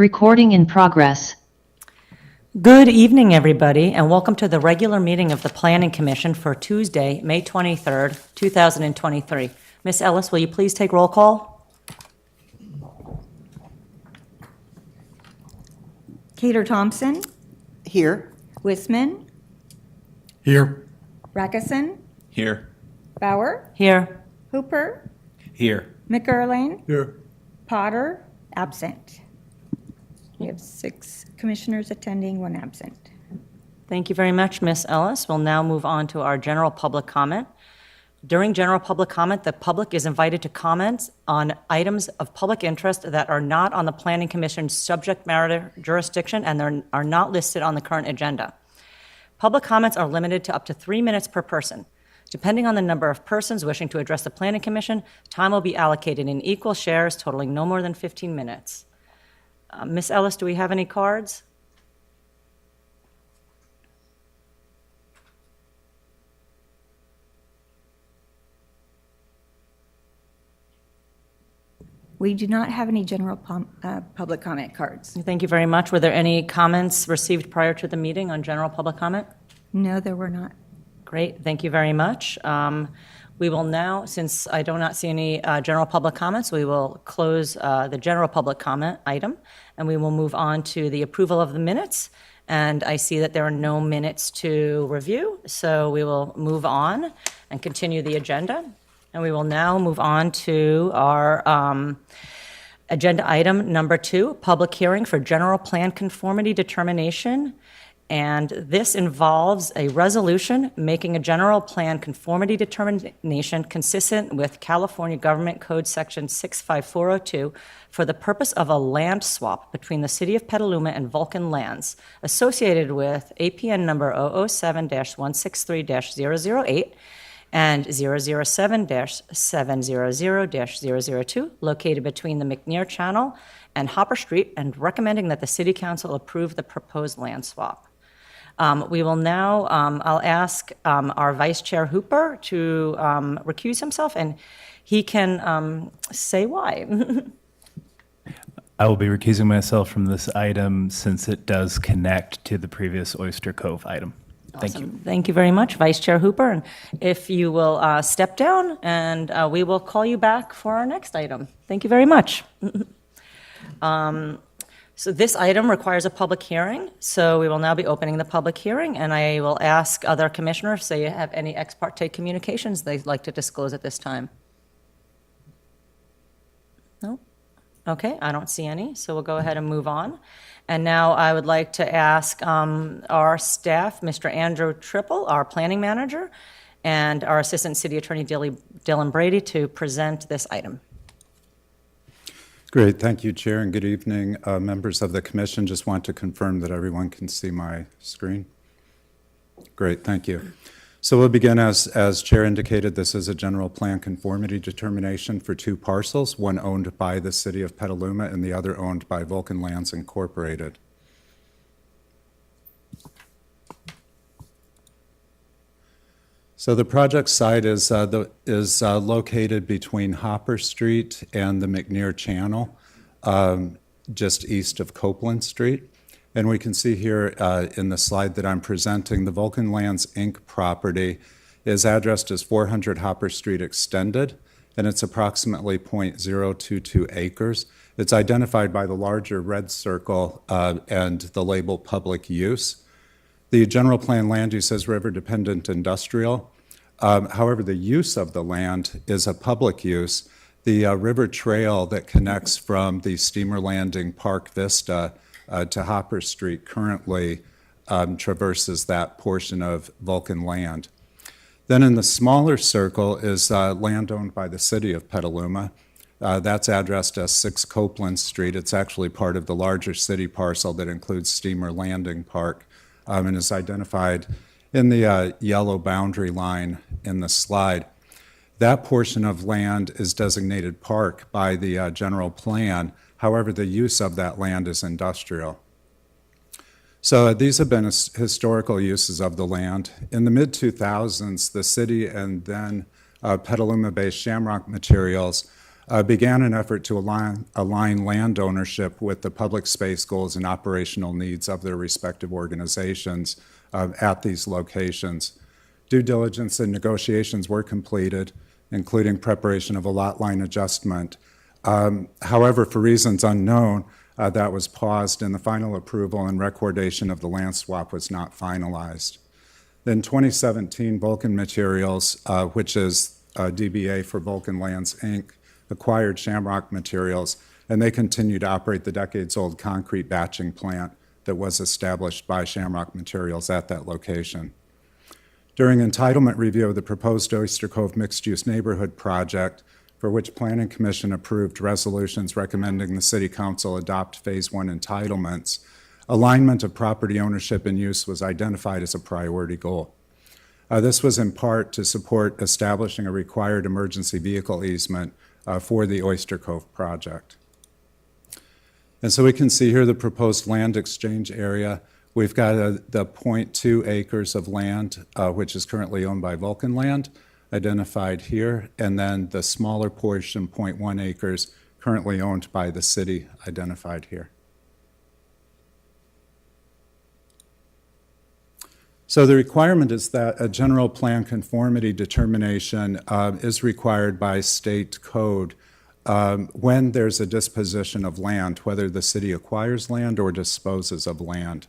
Recording in progress. Good evening, everybody, and welcome to the regular meeting of the Planning Commission for Tuesday, May 23rd, 2023. Ms. Ellis, will you please take roll call? Cater Thompson, Here. Wisman, Here. Rackison, Here. Bauer, Here. Hooper, Here. McErlane, Here. Potter, absent. We have 6 commissioners attending, 1 absent. Thank you very much, Ms. Ellis. We'll now move on to our general public comment. During general public comment, the public is invited to comment on items of public interest that are not on the Planning Commission's subject matter jurisdiction and are not listed on the current agenda. Public comments are limited to up to 3 minutes per person. Depending on the number of persons wishing to address the Planning Commission, time will be allocated in equal shares totaling no more than 15 minutes. Ms. Ellis, do we have any cards? We do not have any general public comment cards. Thank you very much. Were there any comments received prior to the meeting on general public comment? No, there were not. Great, thank you very much. We will now, since I do not see any general public comments, we will close the general public comment item, and we will move on to the approval of the minutes. And I see that there are no minutes to review, so we will move on and continue the agenda. And we will now move on to our agenda item number 2, public hearing for general plan conformity determination. And this involves a resolution making a general plan conformity determination consistent with California Government Code Section 65402 for the purpose of a land swap between the City of Petaluma and Vulcan Lands associated with APN number 007-163-008 and 007-700-002 located between the McNear Channel and Hopper Street, and recommending that the City Council approve the proposed land swap. We will now, I'll ask our Vice Chair Hooper to recuse himself, and he can say why. I will be recusing myself from this item since it does connect to the previous Oyster Cove item. Thank you. Thank you very much, Vice Chair Hooper. And if you will step down, and we will call you back for our next item. Thank you very much. So this item requires a public hearing, so we will now be opening the public hearing, and I will ask other commissioners if they have any ex parte communications they'd like to disclose at this time. No? Okay, I don't see any, so we'll go ahead and move on. And now I would like to ask our staff, Mr. Andrew Triple, our planning manager, and our Assistant City Attorney Dylan Brady to present this item. Great. Thank you, Chair, and good evening, members of the Commission. Just want to confirm that everyone can see my screen. Great. Thank you. So we'll begin as Chair indicated. This is a general plan conformity determination for 2 parcels, one owned by the City of Petaluma and the other owned by Vulcan Lands Incorporated. So the project site is located between Hopper Street and the McNear Channel, just east of Copeland Street. And we can see here in the slide that I'm presenting, the Vulcan Lands Inc. property is addressed as 400 Hopper Street Extended, and it's approximately 0.022 acres. It's identified by the larger red circle and the label public use. The general plan land use is river-dependent industrial. However, the use of the land is a public use. The river trail that connects from the steamer landing Park Vista to Hopper Street currently traverses that portion of Vulcan land. Then in the smaller circle is land owned by the City of Petaluma. That's addressed as 6 Copeland Street. It's actually part of the larger city parcel that includes Steamer Landing Park, and is identified in the yellow boundary line in the slide. That portion of land is designated park by the general plan. However, the use of that land is industrial. So these have been historical uses of the land. In the mid-2000s, the city and then Petaluma-based Shamrock Materials began an effort to align land ownership with the public space goals and operational needs of their respective organizations at these locations. Due diligence and negotiations were completed, including preparation of a lot line adjustment. However, for reasons unknown, that was paused, and the final approval and recordation of the land swap was not finalized. In 2017, Vulcan Materials, which is DBA for Vulcan Lands, Inc., acquired Shamrock Materials, and they continue to operate the decades-old concrete batching plant that was established by Shamrock Materials at that location. During entitlement review of the proposed Oyster Cove mixed-use neighborhood project, for which Planning Commission approved resolutions recommending the City Council adopt Phase 1 entitlements, alignment of property ownership and use was identified as a priority goal. This was in part to support establishing a required emergency vehicle easement for the Oyster Cove project. And so we can see here the proposed land exchange area. We've got the 0.2 acres of land, which is currently owned by Vulcan Land, identified here, and then the smaller portion, 0.1 acres, currently owned by the city, identified here. So the requirement is that a general plan conformity determination is required by state code when there's a disposition of land, whether the city acquires land or disposes of land.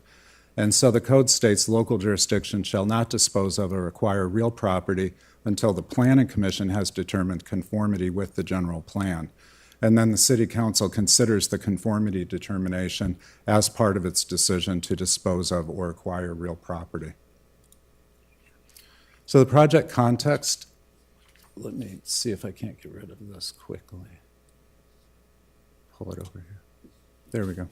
And so the code states local jurisdiction shall not dispose of or acquire real property until the Planning Commission has determined conformity with the general plan. And then the City Council considers the conformity determination as part of its decision to dispose of or acquire real property. So the project context, let me see if I can't get rid of this quickly. Pull it over here. There we go.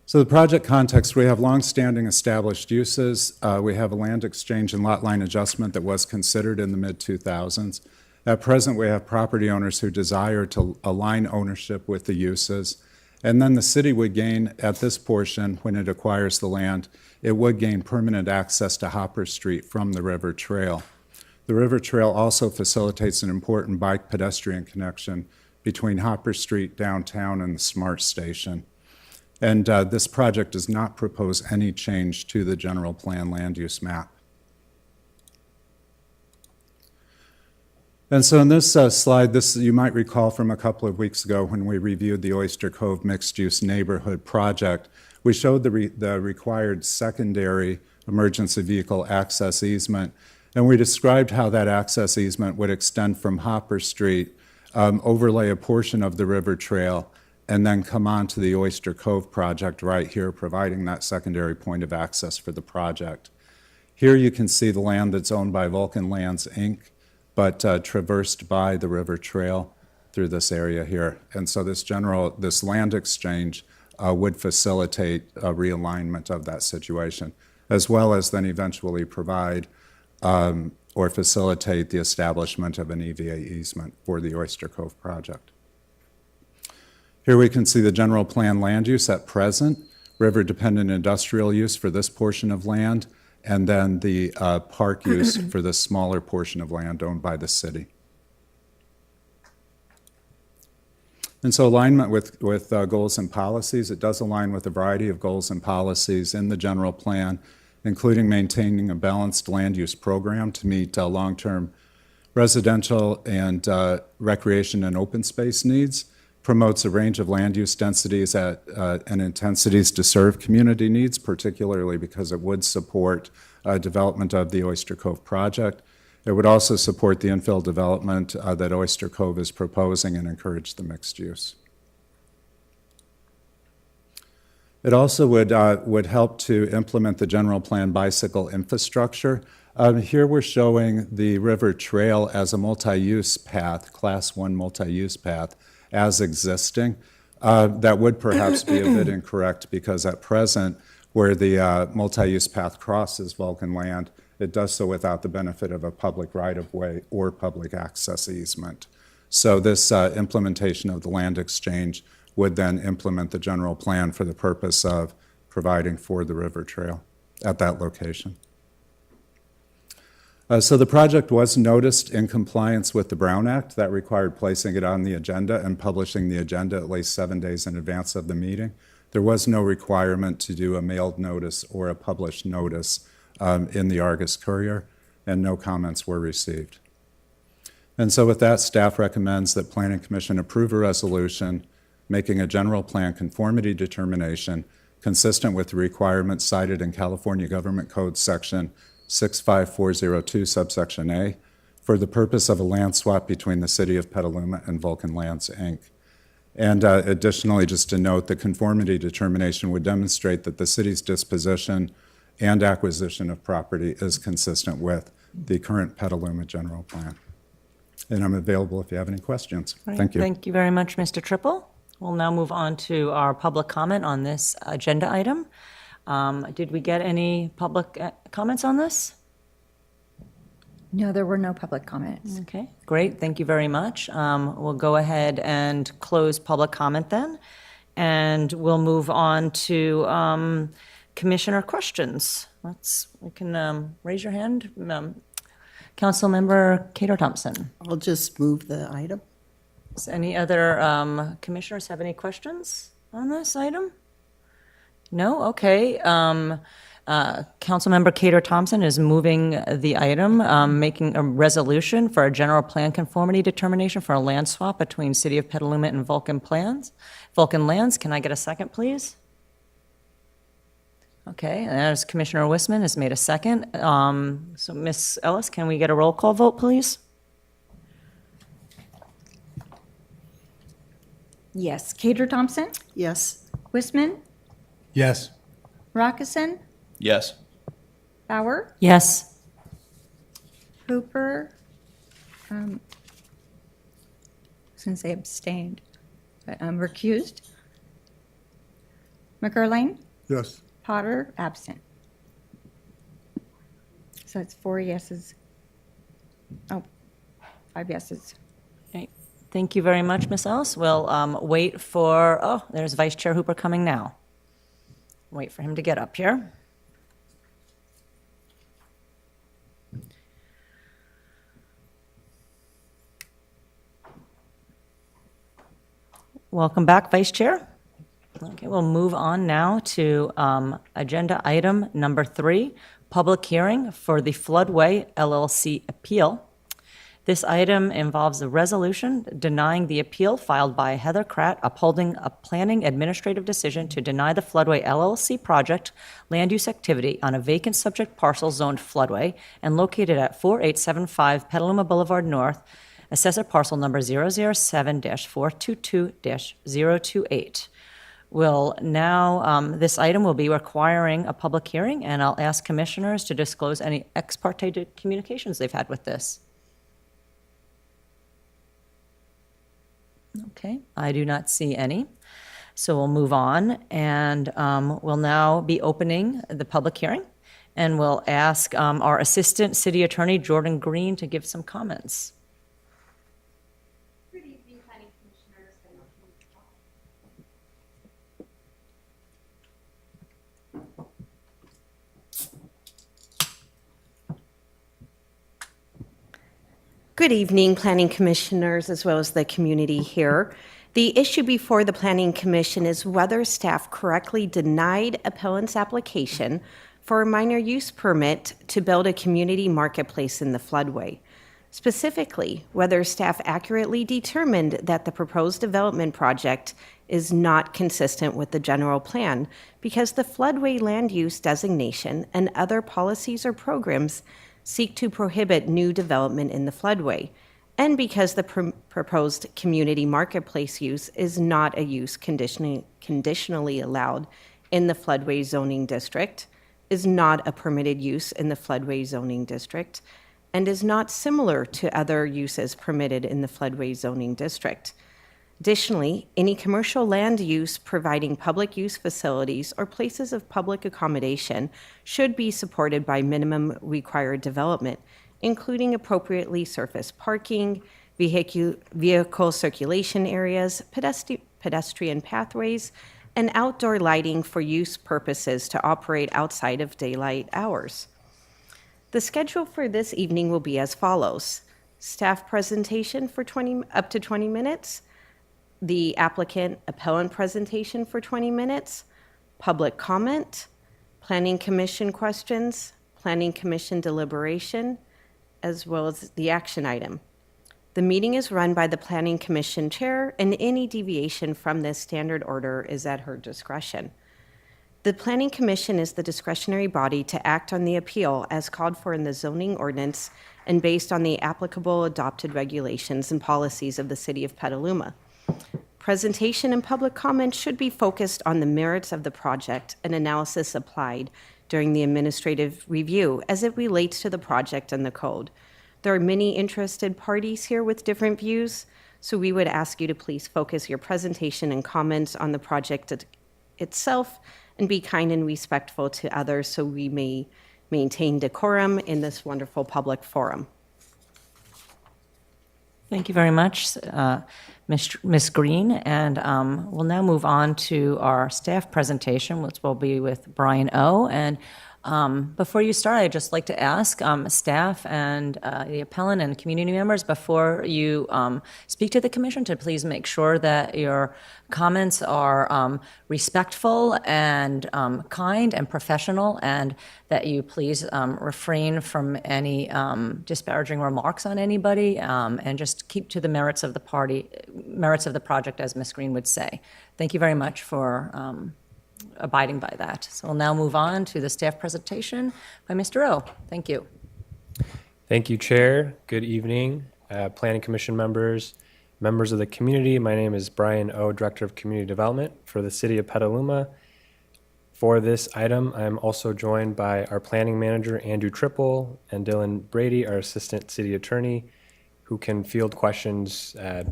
So the project context, we have longstanding established uses. We have a land exchange and lot line adjustment that was considered in the mid-2000s. At present, we have property owners who desire to align ownership with the uses. And then the city would gain, at this portion, when it acquires the land, it would gain permanent access to Hopper Street from the River Trail. The River Trail also facilitates an important bike pedestrian connection between Hopper Street downtown and the SMART station. And this project does not propose any change to the general plan land use map. And so in this slide, this you might recall from a couple of weeks ago when we reviewed the Oyster Cove mixed-use neighborhood project, we showed the required secondary emergency vehicle access easement, and we described how that access easement would extend from Hopper Street, overlay a portion of the River Trail, and then come on to the Oyster Cove project right here, providing that secondary point of access for the project. Here you can see the land that's owned by Vulcan Lands, Inc., but traversed by the River Trail through this area here. And so this land exchange would facilitate a realignment of that situation, as well as then eventually provide or facilitate the establishment of an EVA easement for the Oyster Cove project. Here we can see the general plan land use at present, river-dependent industrial use for this portion of land, and then the park use for the smaller portion of land owned by the city. And so alignment with goals and policies, it does align with a variety of goals and policies in the general plan, including maintaining a balanced land use program to meet long-term residential and recreation and open space needs, promotes a range of land use densities and intensities to serve community needs, particularly because it would support development of the Oyster Cove project. It would also support the infill development that Oyster Cove is proposing and encourage the mixed use. It also would help to implement the general plan bicycle infrastructure. Here we're showing the River Trail as a multi-use path, Class 1 multi-use path, as existing. That would perhaps be a bit incorrect because at present, where the multi-use path crosses Vulcan land, it does so without the benefit of a public right-of-way or public access easement. So this implementation of the land exchange would then implement the general plan for the purpose of providing for the River Trail at that location. So the project was noticed in compliance with the Brown Act. That required placing it on the agenda and publishing the agenda at least 7 days in advance of the meeting. There was no requirement to do a mailed notice or a published notice in the Argus Courier, and no comments were received. And so with that, staff recommends that Planning Commission approve a resolution making a general plan conformity determination consistent with the requirements cited in California Government Code Section 65402, subsection A, for the purpose of a land swap between the City of Petaluma and Vulcan Lands, Inc. And additionally, just to note, the conformity determination would demonstrate that the city's disposition and acquisition of property is consistent with the current Petaluma general plan. And I'm available if you have any questions. Thank you. Thank you very much, Mr. Triple. We'll now move on to our public comment on this agenda item. Did we get any public comments on this? No, there were no public comments. Okay, great. Thank you very much. We'll go ahead and close public comment then, and we'll move on to commissioner questions. We can raise your hand. Councilmember Cato Thompson. I'll just move the item. Does any other commissioners have any questions on this item? No? Okay. Councilmember Cato Thompson is moving the item, making a resolution for a general plan conformity determination for a land swap between City of Petaluma and Vulcan Lands. Can I get a second, please? Okay, and as Commissioner Wisman has made a second. So Ms. Ellis, can we get a roll call vote, please? Yes. Cater Thompson, Yes. Wisman, Yes. Rockison, Yes. Bauer, Yes. Hooper, I was going to say abstained, but recused. McErlane, Yes. Potter, absent. So it's 4 yeses. Oh, 5 yeses. Okay. Thank you very much, Ms. Ellis. We'll wait for, there's Vice Chair Hooper coming now. Wait for him to get up here. Welcome back, Vice Chair. Okay, we'll move on now to agenda item number 3, public hearing for the Floodway LLC appeal. This item involves a resolution denying the appeal filed by Heather Kratt upholding a planning administrative decision to deny the Floodway LLC project land use activity on a vacant subject parcel zoned floodway and located at 4875 Petaluma Boulevard North, assessor parcel number 007-422-028. Will now, this item will be requiring a public hearing, and I'll ask commissioners to disclose any ex parte communications they've had with this. Okay, I do not see any. So we'll move on, and we'll now be opening the public hearing, and we'll ask our Assistant City Attorney, Jordan Green, to give some comments. Good evening, Planning Commissioners. Good evening, Planning Commissioners, as well as the community here. The issue before the Planning Commission is whether staff correctly denied appellant's application for a minor use permit to build a community marketplace in the floodway. Specifically, whether staff accurately determined that the proposed development project is not consistent with the general plan because the floodway land use designation and other policies or programs seek to prohibit new development in the floodway, and because the proposed community marketplace use is not a use conditionally allowed in the floodway zoning district, is not a permitted use in the floodway zoning district, and is not similar to other uses permitted in the floodway zoning district. Additionally, any commercial land use providing public use facilities or places of public accommodation should be supported by minimum required development, including appropriately surfaced parking, vehicle circulation areas, pedestrian pathways, and outdoor lighting for use purposes to operate outside of daylight hours. The schedule for this evening will be as follows. Staff presentation for up to 20 minutes. The applicant appellant presentation for 20 minutes. Public comment. Planning Commission questions. Planning Commission deliberation, as well as the action item. The meeting is run by the Planning Commission Chair, and any deviation from this standard order is at her discretion. The Planning Commission is the discretionary body to act on the appeal as called for in the zoning ordinance and based on the applicable adopted regulations and policies of the City of Petaluma. Presentation and public comment should be focused on the merits of the project and analysis applied during the administrative review as it relates to the project and the code. There are many interested parties here with different views, so we would ask you to please focus your presentation and comments on the project itself and be kind and respectful to others so we may maintain decorum in this wonderful public forum. Thank you very much, Ms. Green. And we'll now move on to our staff presentation, which will be with Brian O. And before you start, I'd just like to ask staff and the appellant and community members, before you speak to the commission, to please make sure that your comments are respectful and kind and professional, and that you please refrain from any disparaging remarks on anybody, and just keep to the merits of the project, as Ms. Green would say. Thank you very much for abiding by that. So we'll now move on to the staff presentation by Mr. O. Thank you. Thank you, Chair. Good evening, Planning Commission members, members of the community. My name is Brian O., Director of Community Development for the City of Petaluma. For this item, I'm also joined by our Planning Manager, Andrew Triple, and Dylan Brady, our Assistant City Attorney, who can field questions at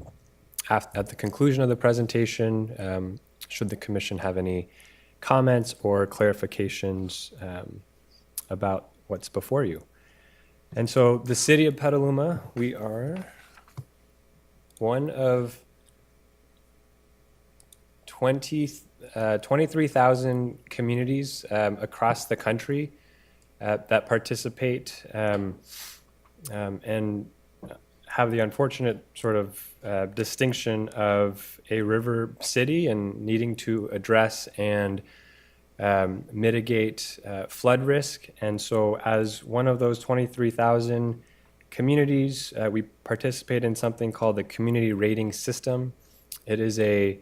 the conclusion of the presentation, should the Commission have any comments or clarifications about what's before you. And so the City of Petaluma, we are one of 23,000 communities across the country that participate and have the unfortunate sort of distinction of a river city and needing to address and mitigate flood risk. And so as one of those 23,000 communities, we participate in something called the Community Rating System. It is a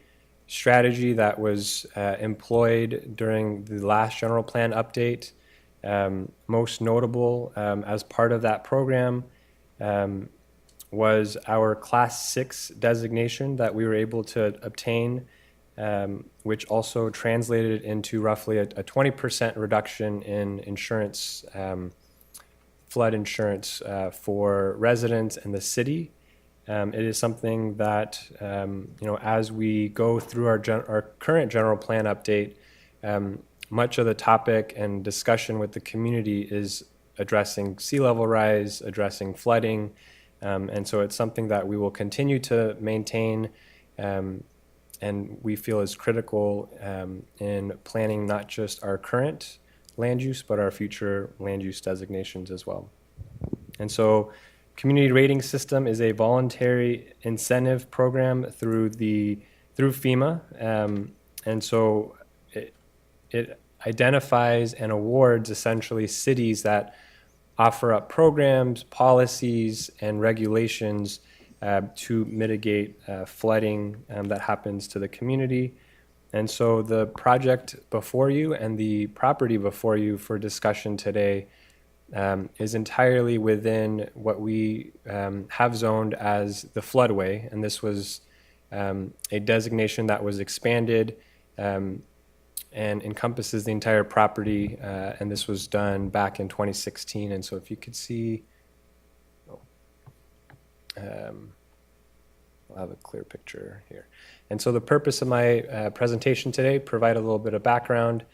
strategy that was employed during the last general plan update. Most notable as part of that program was our Class 6 designation that we were able to obtain, which also translated into roughly a 20% reduction in insurance, flood insurance for residents in the city. It is something that, as we go through our current general plan update, much of the topic and discussion with the community is addressing sea level rise, addressing flooding. And so it's something that we will continue to maintain, and we feel is critical in planning not just our current land use, but our future land use designations as well. And so Community Rating System is a voluntary incentive program through FEMA. And so it identifies and awards essentially cities that offer up programs, policies, and regulations to mitigate flooding that happens to the community. And so the project before you and the property before you for discussion today is entirely within what we have zoned as the floodway. And this was a designation that was expanded and encompasses the entire property, and this was done back in 2016. And so if you could see, I'll have a clear picture here. And so the purpose of my presentation today, provide a little bit of background,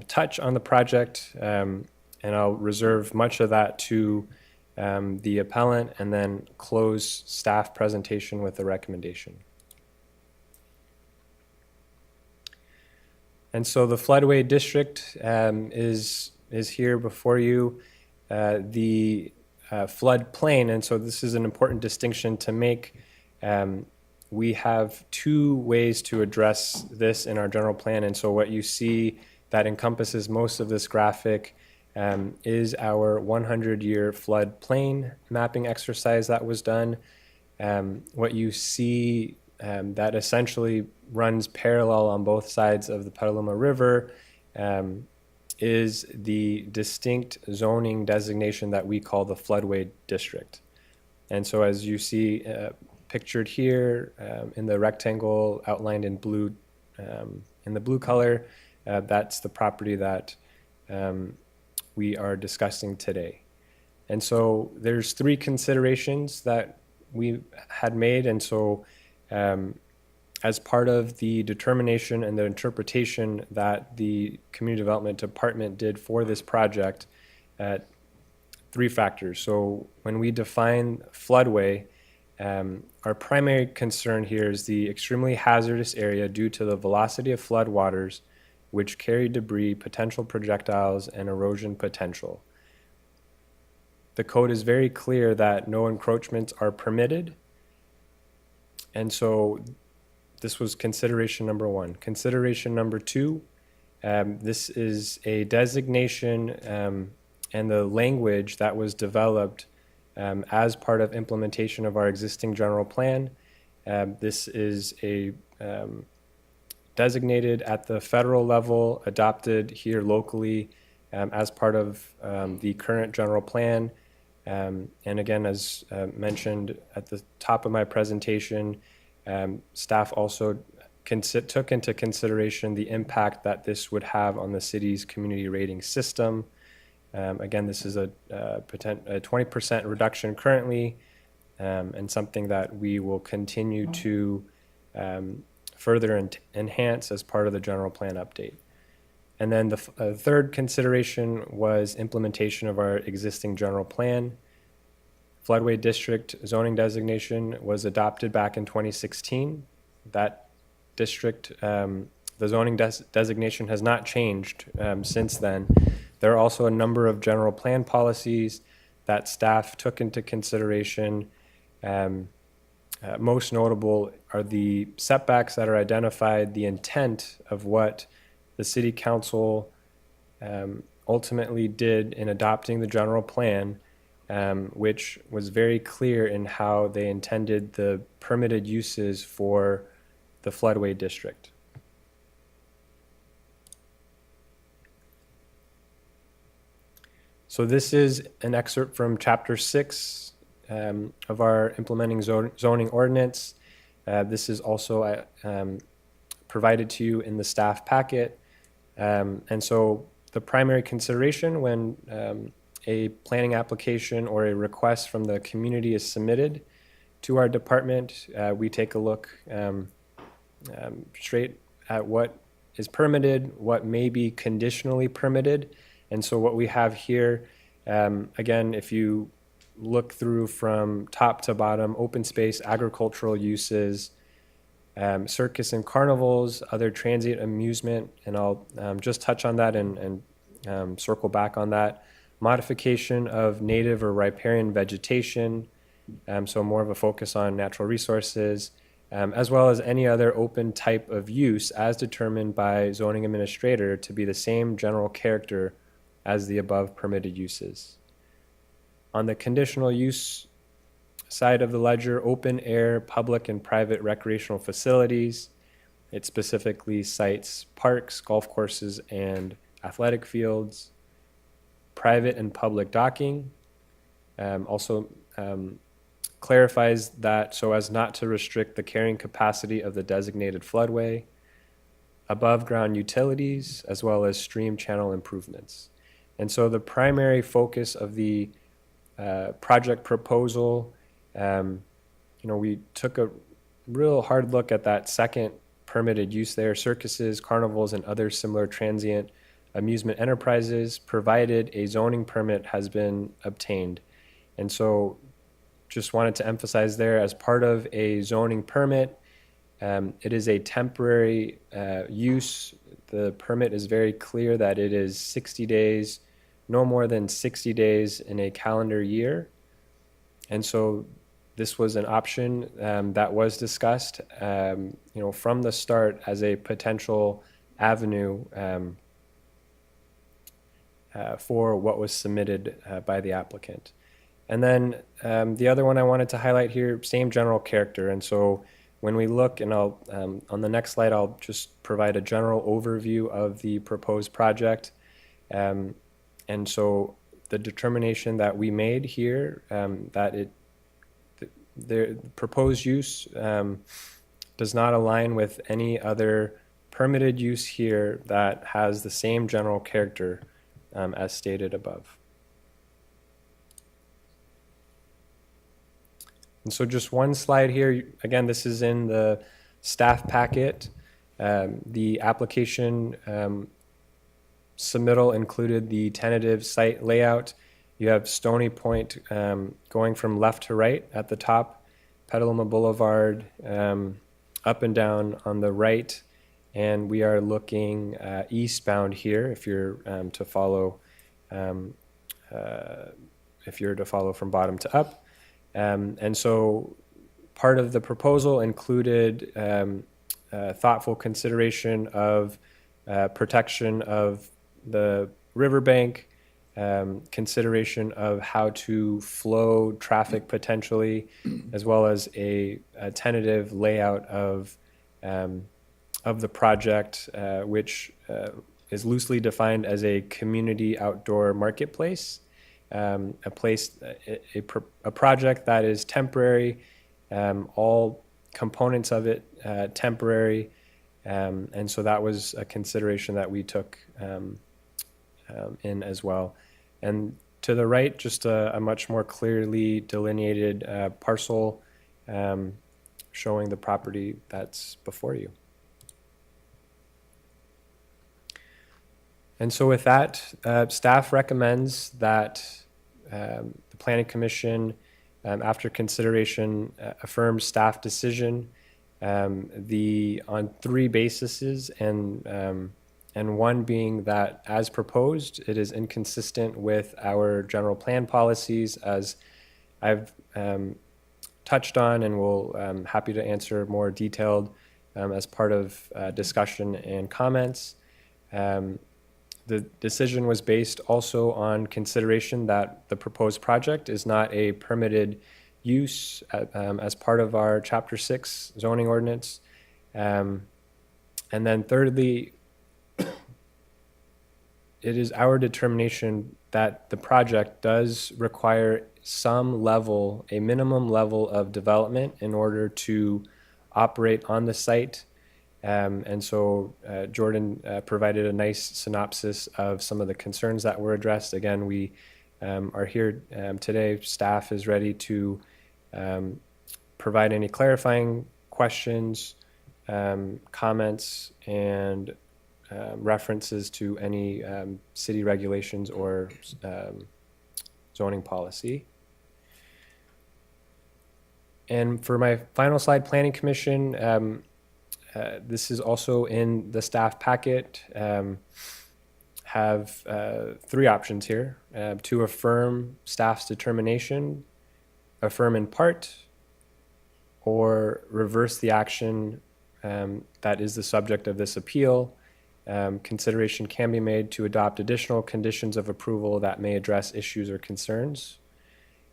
touch on the project, and I'll reserve much of that to the appellant, and then close staff presentation with a recommendation. And so the floodway district is here before you. the floodplain, and so this is an important distinction to make. We have two ways to address this in our general plan, and so what you see that encompasses most of this graphic is our 100-year floodplain mapping exercise that was done. What you see that essentially runs parallel on both sides of the Petaluma River is the distinct zoning designation that we call the floodway district. And so as you see pictured here in the rectangle outlined in blue, in the blue color, that's the property that we are discussing today. And so there's three considerations that we had made. And so as part of the determination and the interpretation that the Community Development Department did for this project, three factors. So when we define floodway, our primary concern here is the extremely hazardous area due to the velocity of flood waters, which carry debris, potential projectiles, and erosion potential. The code is very clear that no encroachments are permitted. And so this was consideration number one. Consideration number two, this is a designation and the language that was developed as part of implementation of our existing general plan. This is a designated at the federal level, adopted here locally as part of the current general plan. And again, as mentioned at the top of my presentation, staff also took into consideration the impact that this would have on the city's community rating system. Again, this is a 20% reduction currently, and something that we will continue to further enhance as part of the general plan update. And then the third consideration was implementation of our existing general plan. Floodway district zoning designation was adopted back in 2016. That district, the zoning designation has not changed since then. There are also a number of general plan policies that staff took into consideration. Most notable are the setbacks that are identified, the intent of what the city council ultimately did in adopting the general plan, which was very clear in how they intended the permitted uses for the floodway district. So this is an excerpt from Chapter 6 of our implementing zoning ordinance. This is also provided to you in the staff packet. And so the primary consideration when a planning application or a request from the community is submitted to our department, we take a look straight at what is permitted, what may be conditionally permitted. And so what we have here, again, if you look through from top to bottom, open space, agricultural uses, circus and carnivals, other transient amusement, and I'll just touch on that and circle back on that. Modification of native or riparian vegetation, so more of a focus on natural resources, as well as any other open type of use as determined by zoning administrator to be the same general character as the above permitted uses. On the conditional use side of the ledger, open air, public and private recreational facilities. It specifically cites parks, golf courses, and athletic fields. Private and public docking. Also clarifies that so as not to restrict the carrying capacity of the designated floodway. Above ground utilities, as well as stream channel improvements. And so the primary focus of the project proposal, we took a real hard look at that second permitted use there, circuses, carnivals, and other similar transient amusement enterprises, provided a zoning permit has been obtained. And so just wanted to emphasize there, as part of a zoning permit, it is a temporary use. The permit is very clear that it is 60 days, no more than 60 days in a calendar year. And so this was an option that was discussed, from the start as a potential avenue for what was submitted by the applicant. And then the other one I wanted to highlight here, same general character. And so when we look, and I'll on the next slide, I'll just provide a general overview of the proposed project. And so the determination that we made here, that the proposed use does not align with any other permitted use here that has the same general character as stated above. And so just one slide here. Again, this is in the staff packet. The application submittal included the tentative site layout. You have Stony Point going from left to right at the top, Petaluma Boulevard up and down on the right, and we are looking eastbound here if you're to follow from bottom to up. And so part of the proposal included thoughtful consideration of protection of the riverbank, consideration of how to flow traffic potentially, as well as a tentative layout of the project, which is loosely defined as a community outdoor marketplace, a project that is temporary, all components of it temporary, and so that was a consideration that we took in as well. And to the right, just a much more clearly delineated parcel showing the property that's before you. And so with that, staff recommends that the Planning Commission, after consideration, affirms staff decision on 3 bases, and one being that, as proposed, it is inconsistent with our general plan policies, as I've touched on, and will happy to answer more detailed as part of discussion and comments. The decision was based also on consideration that the proposed project is not a permitted use as part of our Chapter 6 zoning ordinance. And then thirdly, it is our determination that the project does require some level, a minimum level of development in order to operate on the site. And so Jordan provided a nice synopsis of some of the concerns that were addressed. Again, we are here today. Staff is ready to provide any clarifying questions, comments, and references to any city regulations or zoning policy. And for my final slide, Planning Commission, this is also in the staff packet, have 3 options here: to affirm staff's determination, affirm in part, or reverse the action that is the subject of this appeal. Consideration can be made to adopt additional conditions of approval that may address issues or concerns.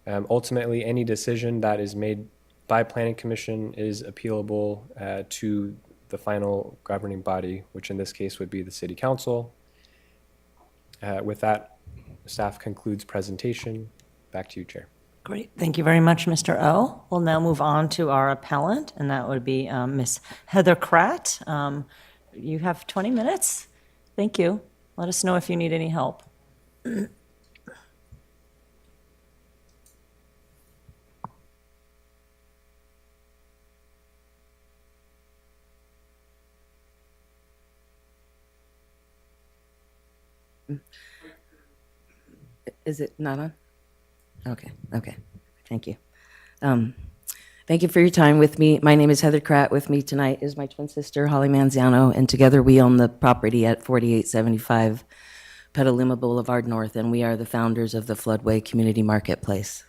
Ultimately, any decision that is made by Planning Commission is appealable to the final governing body, which in this case would be the City Council. With that, staff concludes presentation. Back to you, Chair. Great. Thank you very much, Mr. O. We'll now move on to our appellant, and that would be Ms. Heather Kratt. You have 20 minutes. Thank you. Let us know if you need any help. Is it not on? Okay. Thank you. Thank you for your time with me. My name is Heather Kratt. With me tonight is my twin sister, Holly Manziano, and together we own the property at 4875 Petaluma Boulevard North, and we are the founders of the Floodway Community Marketplace.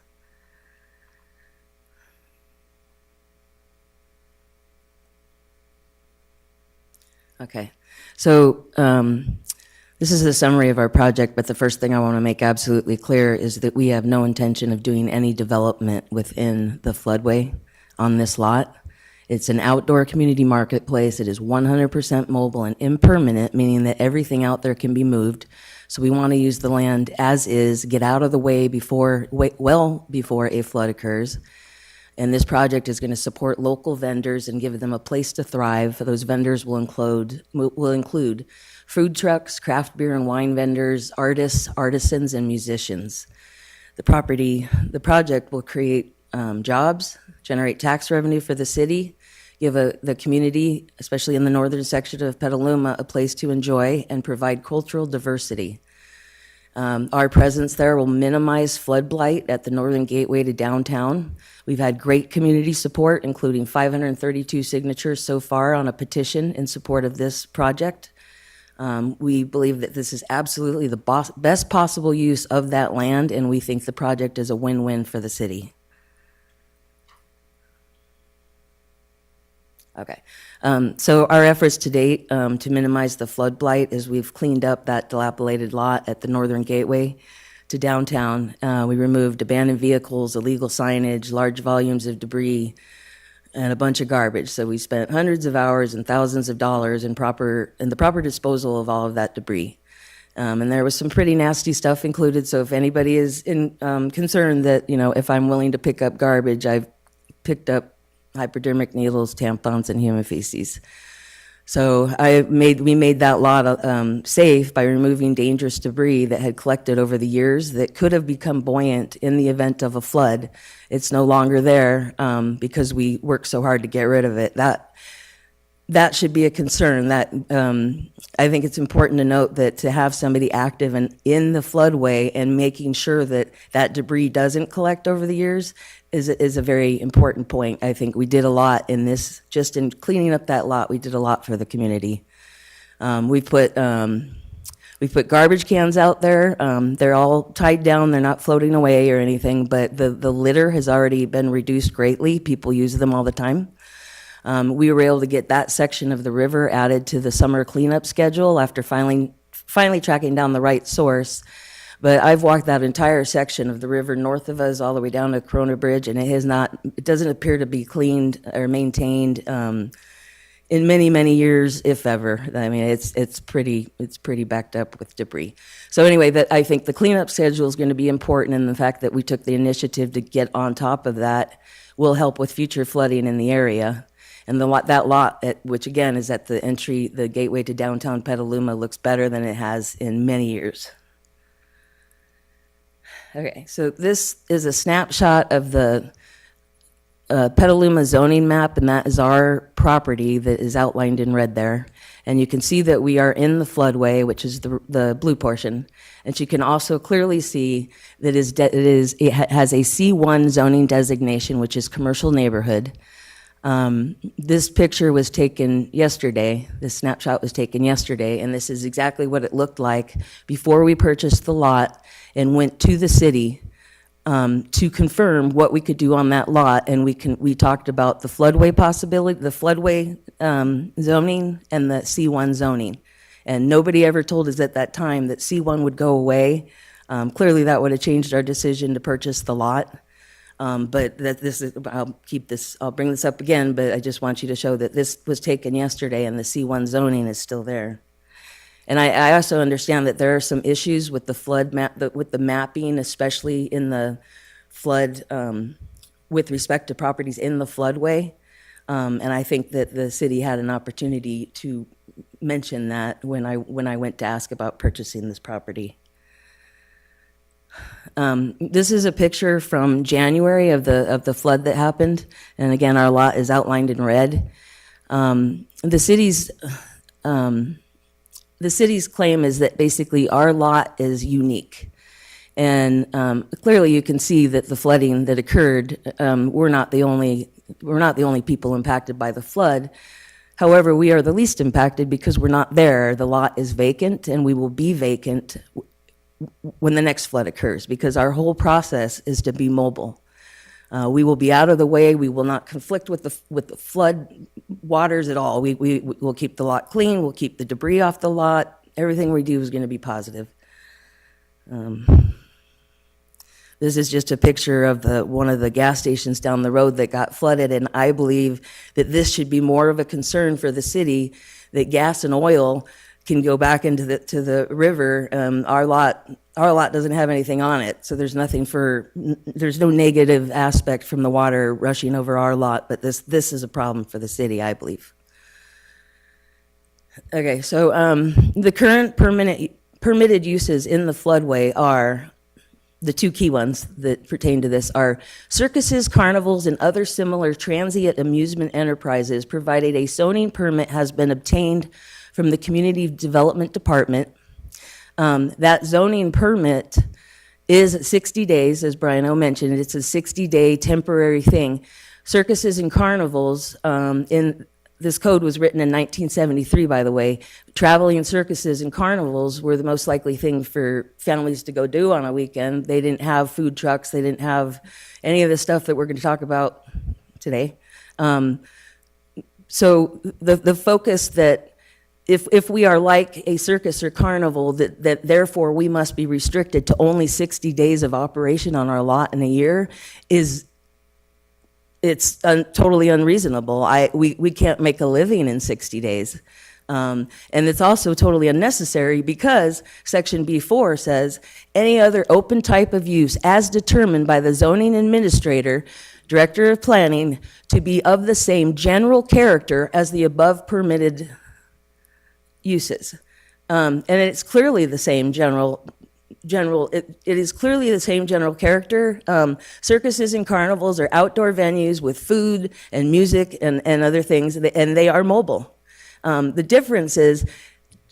Okay, so this is a summary of our project, but the first thing I want to make absolutely clear is that we have no intention of doing any development within the floodway on this lot. It's an outdoor community marketplace. It is 100% mobile and impermanent, meaning that everything out there can be moved. So we want to use the land as is, get out of the way well before a flood occurs. And this project is going to support local vendors and give them a place to thrive. Those vendors will include food trucks, craft beer and wine vendors, artists, artisans, and musicians. The project will create jobs, generate tax revenue for the city, give the community, especially in the northern section of Petaluma, a place to enjoy and provide cultural diversity. Our presence there will minimize flood blight at the northern gateway to downtown. We've had great community support, including 532 signatures so far on a petition in support of this project. We believe that this is absolutely the best possible use of that land, and we think the project is a win-win for the city. Okay, so our efforts to date to minimize the flood blight is we've cleaned up that dilapidated lot at the northern gateway to downtown. We removed abandoned vehicles, illegal signage, large volumes of debris, and a bunch of garbage. So we spent hundreds of hours and thousands of dollars in the proper disposal of all of that debris. And there was some pretty nasty stuff included. So if anybody is concerned that, if I'm willing to pick up garbage, I've picked up hypodermic needles, tampons, and human feces. So we made that lot safe by removing dangerous debris that had collected over the years that could have become buoyant in the event of a flood. It's no longer there because we worked so hard to get rid of it. That should be a concern. That I think it's important to note that to have somebody active and in the floodway and making sure that that debris doesn't collect over the years is a very important point. I think we did a lot in this, just in cleaning up that lot. We did a lot for the community. We put garbage cans out there. They're all tied down. They're not floating away or anything, but the litter has already been reduced greatly. People use them all the time. We were able to get that section of the river added to the summer cleanup schedule after finally tracking down the right source. But I've walked that entire section of the river north of us all the way down to Corona Bridge, and it doesn't appear to be cleaned or maintained in many, many years, if ever. I mean, it's pretty backed up with debris. So anyway, I think the cleanup schedule is going to be important, and the fact that we took the initiative to get on top of that will help with future flooding in the area. And that lot, which again is at the gateway to downtown Petaluma, looks better than it has in many years. Okay, so this is a snapshot of the Petaluma zoning map, and that is our property that is outlined in red there. And you can see that we are in the floodway, which is the blue portion. And you can also clearly see that it has a C1 zoning designation, which is commercial neighborhood. This picture was taken yesterday. This snapshot was taken yesterday, and this is exactly what it looked like before we purchased the lot and went to the city to confirm what we could do on that lot. And we talked about the floodway possibility, the floodway zoning, and the C1 zoning. And nobody ever told us at that time that C1 would go away. Clearly, that would have changed our decision to purchase the lot. But I'll bring this up again, but I just want you to show that this was taken yesterday and the C1 zoning is still there. And I also understand that there are some issues with the flood map, with the mapping, especially in the flood, with respect to properties in the floodway. And I think that the city had an opportunity to mention that when I went to ask about purchasing this property. This is a picture from January of the flood that happened, and again, our lot is outlined in red. The city's claim is that basically our lot is unique, and clearly you can see that the flooding that occurred, we're not the only people impacted by the flood. However, we are the least impacted because we're not there. The lot is vacant, and we will be vacant when the next flood occurs, because our whole process is to be mobile. We will be out of the way. We will not conflict with the flood waters at all. We will keep the lot clean. We'll keep the debris off the lot. Everything we do is going to be positive. This is just a picture of one of the gas stations down the road that got flooded, and I believe that this should be more of a concern for the city, that gas and oil can go back into the river. Our lot doesn't have anything on it, so there's no negative aspect from the water rushing over our lot, but this is a problem for the city, I believe. Okay, so the current permitted uses in the floodway are, the two key ones that pertain to this are circuses, carnivals, and other similar transient amusement enterprises, provided a zoning permit has been obtained from the Community Development Department. That zoning permit is 60 days, as Brian O. mentioned. It's a 60-day temporary thing. Circuses and carnivals, this code was written in 1973, by the way. Traveling circuses and carnivals were the most likely thing for families to go do on a weekend. They didn't have food trucks. They didn't have any of the stuff that we're going to talk about today. So the focus that if we are like a circus or carnival, that therefore we must be restricted to only 60 days of operation on our lot in a year it's totally unreasonable. We can't make a living in 60 days. And it's also totally unnecessary because Section B4 says, any other open type of use as determined by the zoning administrator, director of planning, to be of the same general character as the above permitted uses. And it's clearly the same it is clearly the same general character. Circuses and carnivals are outdoor venues with food and music and other things, and they are mobile. The difference is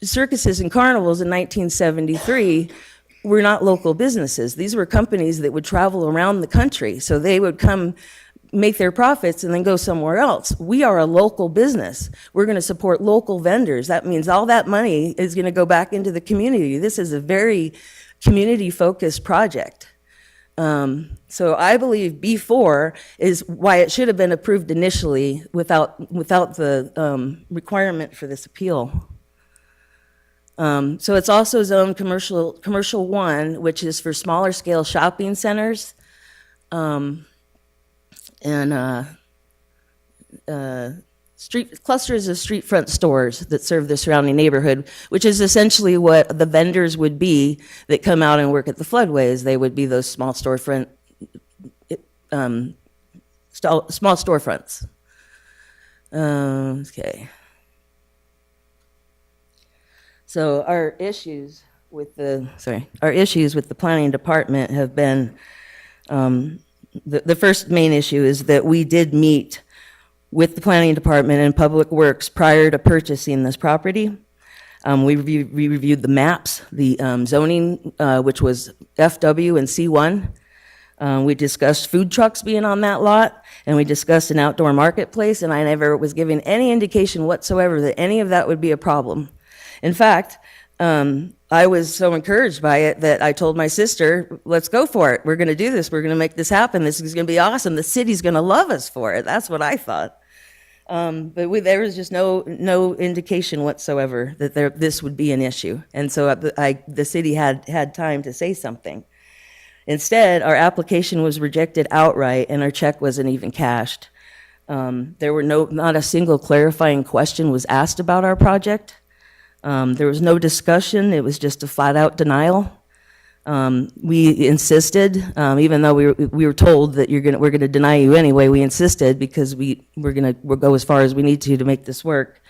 circuses and carnivals in 1973 were not local businesses. These were companies that would travel around the country. So they would come make their profits and then go somewhere else. We are a local business. We're going to support local vendors. That means all that money is going to go back into the community. This is a very community-focused project. So I believe B4 is why it should have been approved initially without the requirement for this appeal. So it's also zoned commercial 1, which is for smaller scale shopping centers, and clusters of street front stores that serve the surrounding neighborhood, which is essentially what the vendors would be that come out and work at the floodways. They would be those small storefronts. Okay. So our issues with the planning department have been, the first main issue is that we did meet with the planning department and public works prior to purchasing this property. We reviewed the maps, the zoning, which was FW and C1. We discussed food trucks being on that lot, and we discussed an outdoor marketplace, and I never was given any indication whatsoever that any of that would be a problem. In fact, I was so encouraged by it that I told my sister, let's go for it. We're going to do this. We're going to make this happen. This is going to be awesome. The city's going to love us for it. That's what I thought. But there was just no indication whatsoever that this would be an issue. And so the city had time to say something. Instead, our application was rejected outright, and our check wasn't even cashed. There were not a single clarifying question was asked about our project. There was no discussion. It was just a flat-out denial. We insisted, even though we were told that we're gonna deny you anyway. We insisted because we'll go as far as we need to make this work.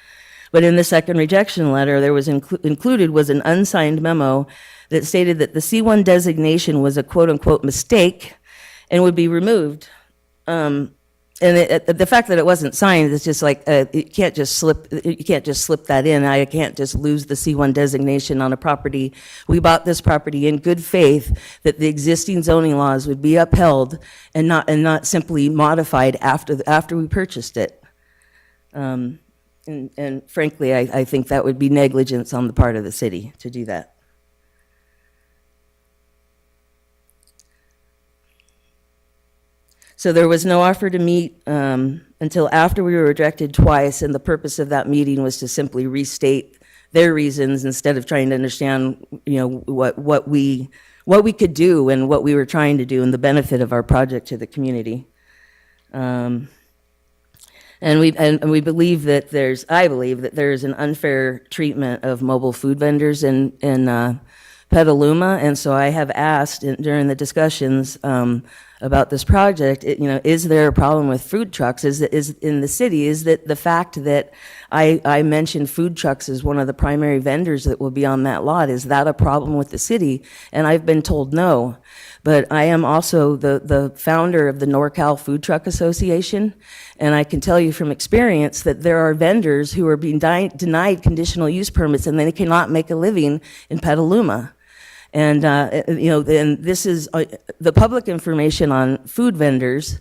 But in the second rejection letter, there was included was an unsigned memo that stated that the C1 designation was a quote-unquote mistake and would be removed. And the fact that it wasn't signed is just like you can't just slip that in. I can't just lose the C1 designation on a property. We bought this property in good faith that the existing zoning laws would be upheld and not simply modified after we purchased it. And frankly, I think that would be negligence on the part of the city to do that. So there was no offer to meet until after we were rejected twice, and the purpose of that meeting was to simply restate their reasons instead of trying to understand, what we could do and what we were trying to do and the benefit of our project to the community. And we believe that I believe that there is an unfair treatment of mobile food vendors in Petaluma, and so I have asked during the discussions about this project, is there a problem with food trucks? Is in the city? Is that the fact that I mentioned food trucks as one of the primary vendors that will be on that lot? Is that a problem with the city? And I've been told no. But I am also the founder of the NorCal Food Truck Association, and I can tell you from experience that there are vendors who are being denied conditional use permits, and they cannot make a living in Petaluma. And, and this is, the public information on food vendors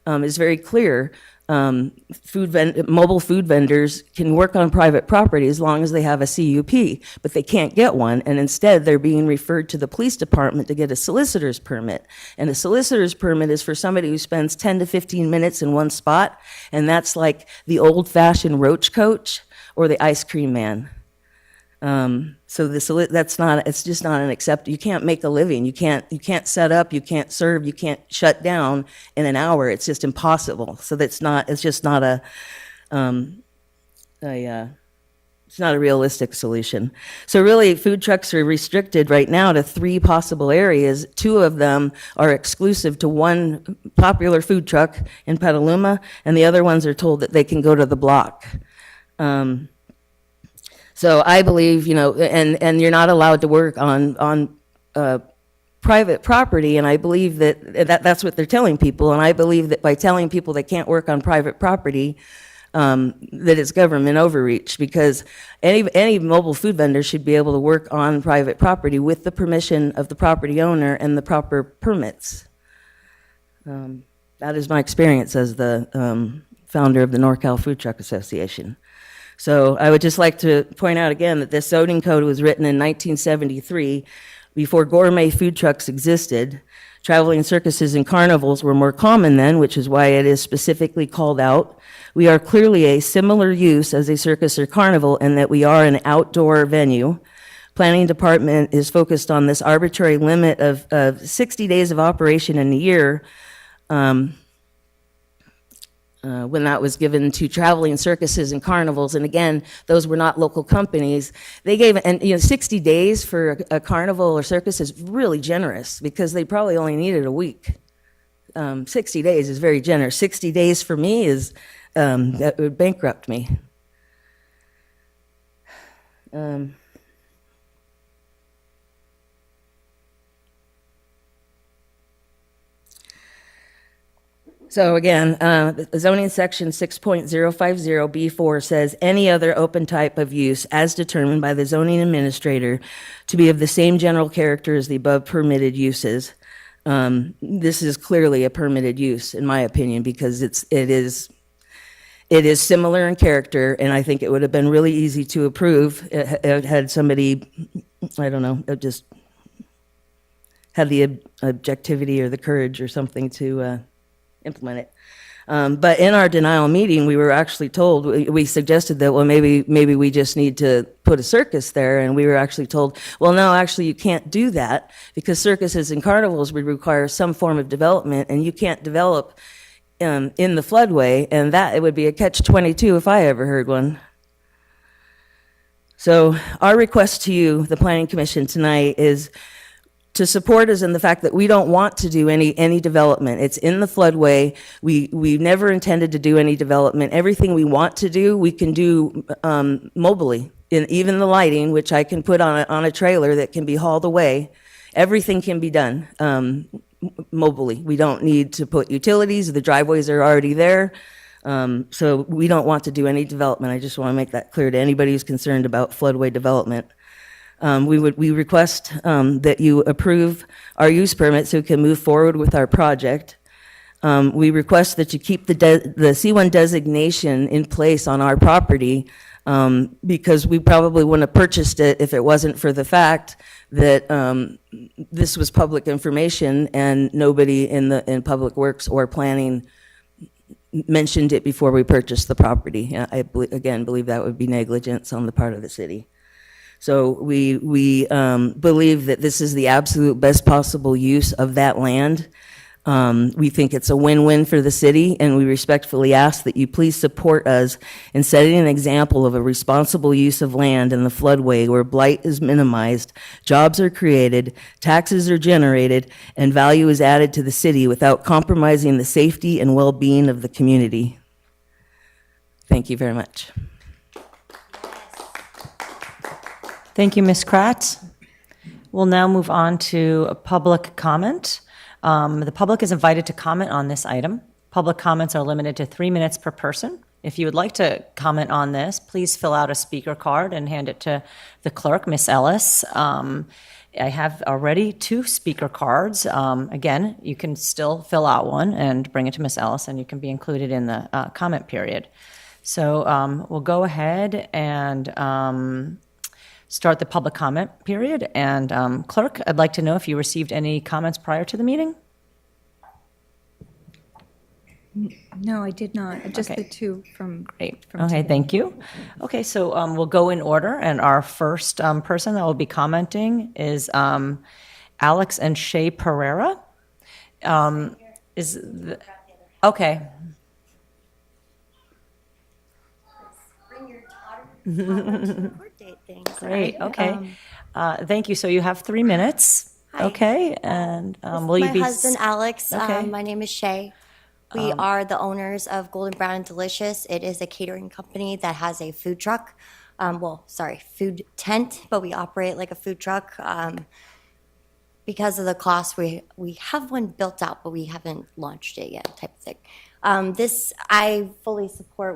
is very clear. Mobile food vendors can work on private property as long as they have a CUP, but they can't get one, and instead they're being referred to the police department to get a solicitor's permit. And a solicitor's permit is for somebody who spends 10 to 15 minutes in one spot, and that's like the old-fashioned roach coach or the ice cream man. So it's just not an you can't make a living. You can't set up, you can't serve, you can't shut down in an hour. It's just impossible. So it's just not it's not a realistic solution. So really, food trucks are restricted right now to 3 possible areas. 2 of them are exclusive to one popular food truck in Petaluma, and the other ones are told that they can go to the block. So I believe, and you're not allowed to work on private property, and I believe that's what they're telling people, and I believe that by telling people they can't work on private property, that it's government overreach, because any mobile food vendor should be able to work on private property with the permission of the property owner and the proper permits. That is my experience as the founder of the NorCal Food Truck Association. So I would just like to point out again that this zoning code was written in 1973, before gourmet food trucks existed. Traveling circuses and carnivals were more common then, which is why it is specifically called out. We are clearly a similar use as a circus or carnival in that we are an outdoor venue. Planning department is focused on this arbitrary limit of 60 days of operation in a year, when that was given to traveling circuses and carnivals. And again, those were not local companies. They gave, 60 days for a carnival or circus is really generous, because they probably only needed a week. 60 days is very generous. 60 days for me that would bankrupt me. So again, the zoning section 6.050B4 says any other open type of use as determined by the zoning administrator to be of the same general character as the above permitted uses. This is clearly a permitted use, in my opinion, because it is similar in character, and I think it would have been really easy to approve. It had somebody, just had the objectivity or the courage or something to implement it. But in our denial meeting, we were actually told, we suggested that, well, maybe we just need to put a circus there, and we were actually told, well, no, actually you can't do that, because circuses and carnivals would require some form of development, and you can't develop in the floodway, and that it would be a catch-22 if I ever heard one. So our request to you, the Planning Commission, tonight is to support us in the fact that we don't want to do any development. It's in the floodway. We never intended to do any development. Everything we want to do, we can do mobily. Even the lighting, which I can put on a trailer that can be hauled away, everything can be done mobily. We don't need to put utilities. The driveways are already there. So we don't want to do any development. I just want to make that clear to anybody who's concerned about floodway development. We request that you approve our use permit so we can move forward with our project. We request that you keep the C1 designation in place on our property, because we probably wouldn't have purchased it if it wasn't for the fact that this was public information and nobody in Public Works or Planning mentioned it before we purchased the property. Again, believe that would be negligence on the part of the city. So we believe that this is the absolute best possible use of that land. We think it's a win-win for the city, and we respectfully ask that you please support us in setting an example of a responsible use of land in the floodway where blight is minimized, jobs are created, taxes are generated, and value is added to the city without compromising the safety and well-being of the community. Thank you very much. Thank you, Ms. Kratz. We'll now move on to a public comment. The public is invited to comment on this item. Public comments are limited to 3 minutes per person. If you would like to comment on this, please fill out a speaker card and hand it to the clerk, Ms. Ellis. I have already 2 speaker cards. Again, you can still fill out one and bring it to Ms. Ellis, and you can be included in the comment period. So we'll go ahead and start the public comment period. And clerk, I'd like to know if you received any comments prior to the meeting? No, I did not. Just Okay. the 2 from. Great. from Okay, today. thank you. Okay, so we'll go in order, and our first person that will be commenting is Alex and Shay Pereira. Okay. Great, okay. Thank you. So you have 3 minutes. Hi. Okay, and will you My be? husband Alex. Okay. My name is Shay. We are the owners of Golden Brown and Delicious. It is a catering company that has a food truck. Food tent, but we operate like a food truck. Because of the cost, we have one built out, but we haven't launched it yet, type of thing.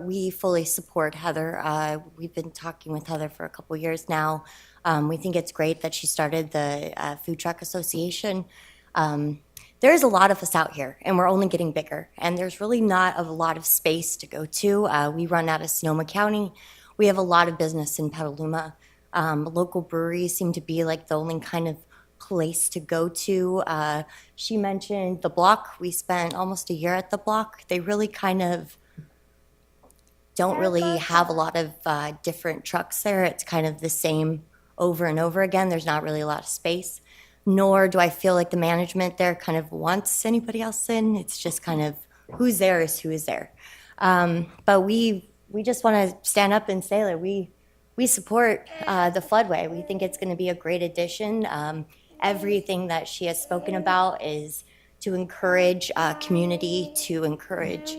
We fully support Heather. We've been talking with Heather for a couple years now. We think it's great that she started the Food Truck Association. There's a lot of us out here, and we're only getting bigger, and there's really not a lot of space to go to. We run out of Sonoma County. We have a lot of business in Petaluma. Local breweries seem to be like the only kind of place to go to. She mentioned the Block. We spent almost a year at the Block. They really kind of don't really have a lot of different trucks there. It's kind of the same over and over again. There's not really a lot of space, nor do I feel like the management there kind of wants anybody else in. It's just kind of who's there is who is there. But we just want to stand up and say that we support the floodway. We think it's going to be a great addition. Everything that she has spoken about is to encourage community, to encourage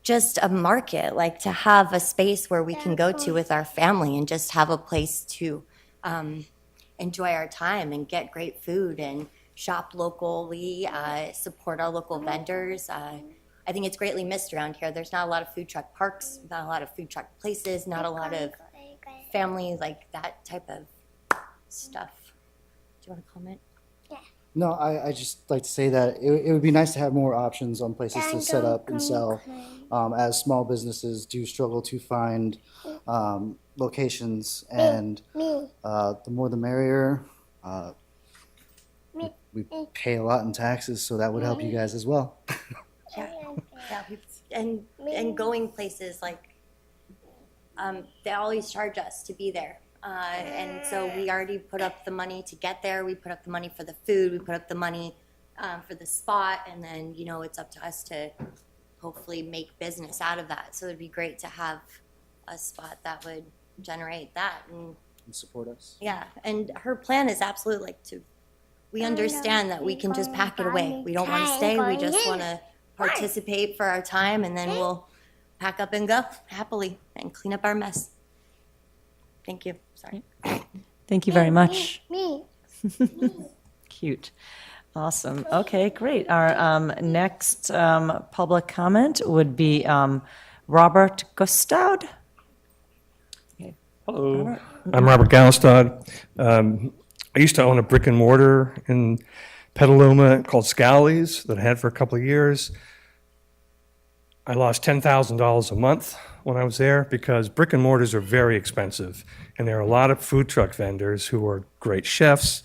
just a market, like to have a space where we can go to with our family and just have a place to enjoy our time and get great food and shop locally, support our local vendors. I think it's greatly missed around here. There's not a lot of food truck parks, not a lot of food truck places, not a lot of family, like that type of stuff. Do you want to comment? No, I just like to say that it would be nice to have more options on places to set up and sell, as small businesses do struggle to find locations, and the more the merrier. We pay a lot in taxes, so that would help you guys as well. Yeah, and going places like they always charge us to be there, and so we already put up the money to get there. We put up the money for the food. We put up the money for the spot, and then it's up to us to hopefully make business out of that. So it'd be great to have a spot that would generate that and Support us. yeah. And her plan is absolutely like to. We understand that we can just pack it away. We don't want to stay. We just want to participate for our time, and then we'll pack up and go happily and clean up our mess. Thank you. Sorry. Thank you very much. Cute. Awesome. Okay, great. Our next public comment would be Robert Gustaud. Hello, I'm Robert Galstad. I used to own a brick and mortar in Petaluma called Scally's that I had for a couple of years. I lost $10,000 a month when I was there because brick and mortars are very expensive. And there are a lot of food truck vendors who are great chefs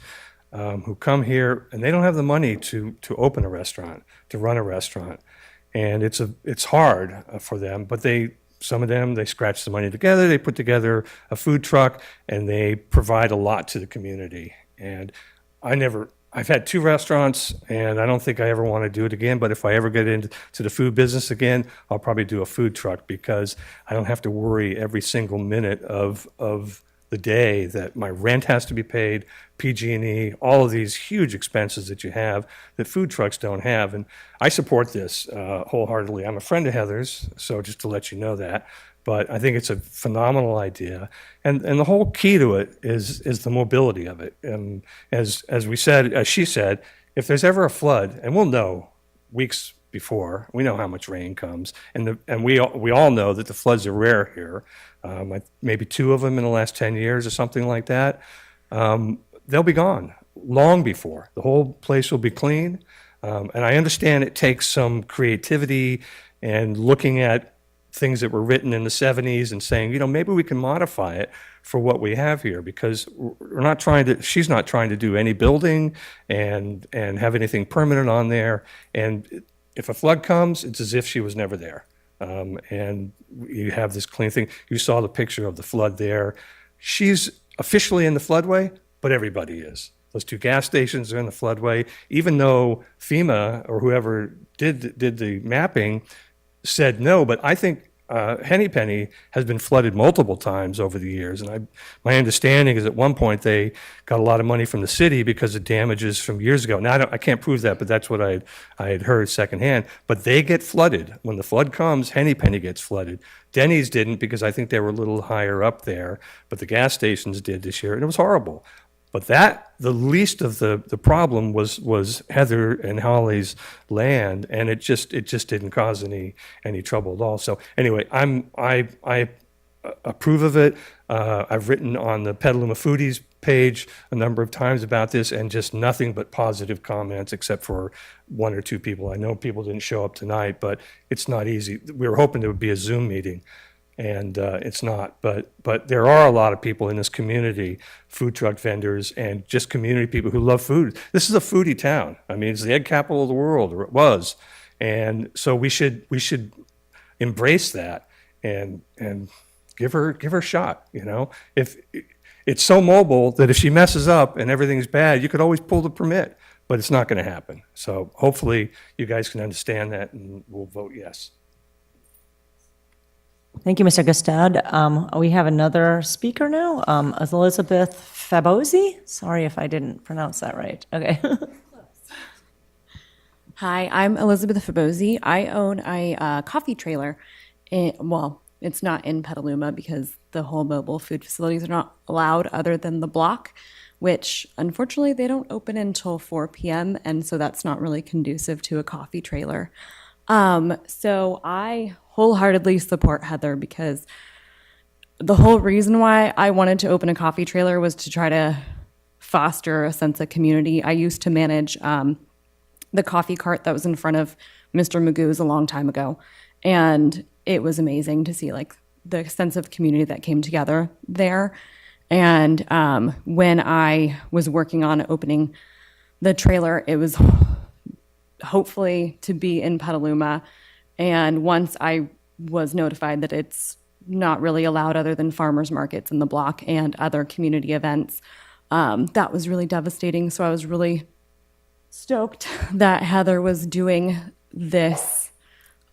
who come here and they don't have the money to open a restaurant, to run a restaurant. And it's hard for them, but some of them, they scratch the money together, they put together a food truck, and they provide a lot to the community. And I've had 2 restaurants, and I don't think I ever want to do it again, but if I ever get into the food business again, I'll probably do a food truck because I don't have to worry every single minute of the day that my rent has to be paid, PG&E, all of these huge expenses that you have that food trucks don't have. And I support this wholeheartedly. I'm a friend of Heather's, so just to let you know that. But I think it's a phenomenal idea. And the whole key to it is the mobility of it. And as she said, if there's ever a flood, and we'll know weeks before, we know how much rain comes, and we all know that the floods are rare here. Maybe 2 of them in the last 10 years or something like that. They'll be gone long before. The whole place will be clean. And I understand it takes some creativity and looking at things that were written in the 70s and saying, maybe we can modify it for what we have here, because she's not trying to do any building and have anything permanent on there. And if a flood comes, it's as if she was never there. And you have this clean thing. You saw the picture of the flood there. She's officially in the floodway, but everybody is. Those 2 gas stations are in the floodway, even though FEMA or whoever did the mapping said no. But I think Henny Penny has been flooded multiple times over the years. And my understanding is at one point they got a lot of money from the city because of damages from years ago. Now, I can't prove that, but that's what I had heard secondhand. But they get flooded. When the flood comes, Henny Penny gets flooded. Denny's didn't because I think they were a little higher up there, but the gas stations did this year, and it was horrible. But the least of the problem was Heather and Holly's land, and it just didn't cause any trouble at all. So anyway, I approve of it. I've written on the Petaluma Foodies page a number of times about this, and just nothing but positive comments, except for 1 or 2 people. I know people didn't show up tonight, but it's not easy. We were hoping there would be a Zoom meeting. And it's not, but there are a lot of people in this community, food truck vendors and just community people who love food. This is a foodie town. I mean, it's the egg capital of the world, or it was, and so we should embrace that and give her a shot. If it's so mobile that if she messes up and everything's bad, you could always pull the permit, but it's not going to happen. So hopefully you guys can understand that, and we'll vote yes. Thank you, Mr. Gustad. We have another speaker now, Elizabeth Fabosi. Sorry if I didn't pronounce that right. Okay. Hi, I'm Elizabeth Fabosi. I own a coffee trailer. It's not in Petaluma because the whole mobile food facilities are not allowed other than the block, which unfortunately they don't open until 4 p.m. And so that's not really conducive to a coffee trailer. So I wholeheartedly support Heather because the whole reason why I wanted to open a coffee trailer was to try to foster a sense of community. I used to manage the coffee cart that was in front of Mr. Magoo's a long time ago, and it was amazing to see like the sense of community that came together there. And when I was working on opening the trailer, it was hopefully to be in Petaluma. And once I was notified that it's not really allowed other than farmers markets in the block and other community events, that was really devastating. So I was really stoked that Heather was doing this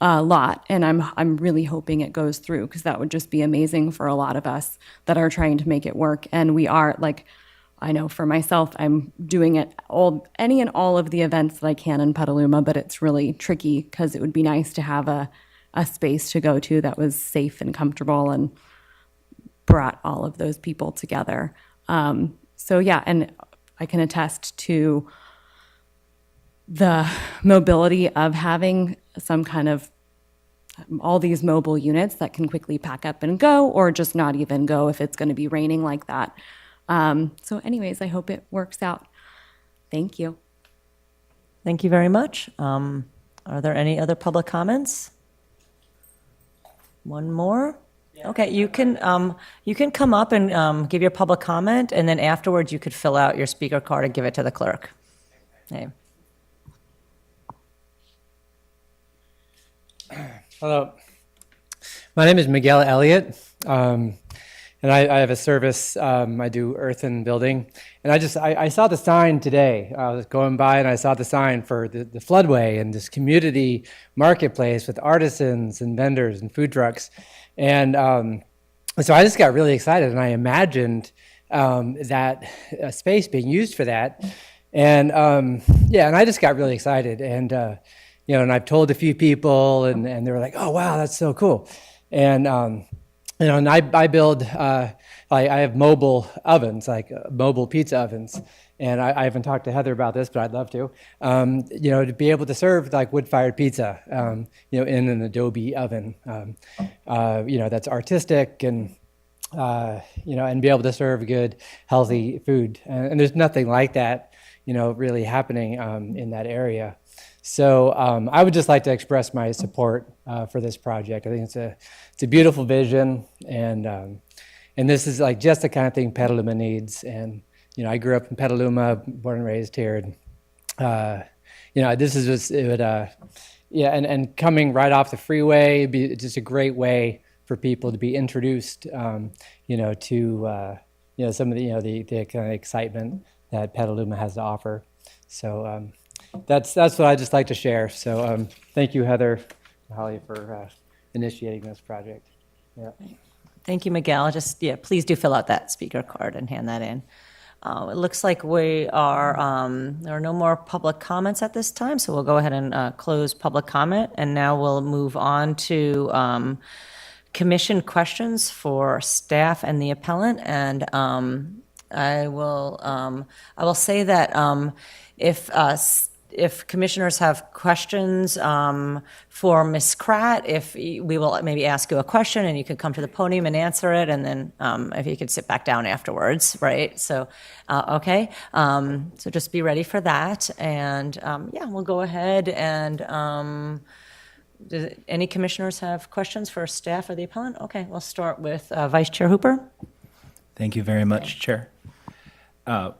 lot, and I'm really hoping it goes through because that would just be amazing for a lot of us that are trying to make it work. And we are, like, I know for myself, I'm doing it any and all of the events that I can in Petaluma, but it's really tricky because it would be nice to have a space to go to that was safe and comfortable and brought all of those people together. So yeah, and I can attest to the mobility of having some kind of all these mobile units that can quickly pack up and go, or just not even go if it's going to be raining like that. So anyways, I hope it works out. Thank you. Thank you very much. Are there any other public comments? One more? Okay, you can come up and give your public comment, and then afterwards you could fill out your speaker card and give it to the clerk. Okay. Hello. My name is Miguel Elliott, and I have a service. I do earth and building. And I saw the sign today. I was going by and I saw the sign for the floodway and this community marketplace with artisans and vendors and food trucks. And so I just got really excited, and I imagined that space being used for that. And and I just got really excited. And and I've told a few people, and they were like, "Oh, wow, that's so cool." And and I build, I have mobile ovens, like mobile pizza ovens. And I haven't talked to Heather about this, but I'd love to. To be able to serve like wood-fired pizza, in an Adobe oven, that's artistic and and be able to serve good, healthy food. And there's nothing like that, really happening in that area. So I would just like to express my support for this project. I think it's a beautiful vision, and this is like just the kind of thing Petaluma needs. And I grew up in Petaluma, born and raised here, and this is just and coming right off the freeway, it'd be just a great way for people to be introduced, to some of the kind of excitement that Petaluma has to offer. So. That's what I'd just like to share. So thank you, Heather and Holly, for initiating this project. Yeah. Thank you, Miguel. Please do fill out that speaker card and hand that in. It looks like there are no more public comments at this time, so we'll go ahead and close public comment, and now we'll move on to commission questions for staff and the appellant. And I will say that if commissioners have questions for Ms. Kratt, we will maybe ask you a question and you could come to the podium and answer it, and then if you could sit back down afterwards, right? So, okay. So just be ready for that. And we'll go ahead and do any commissioners have questions for staff or the appellant? Okay, we'll start with Vice Chair Hooper. Thank you very much, Chair.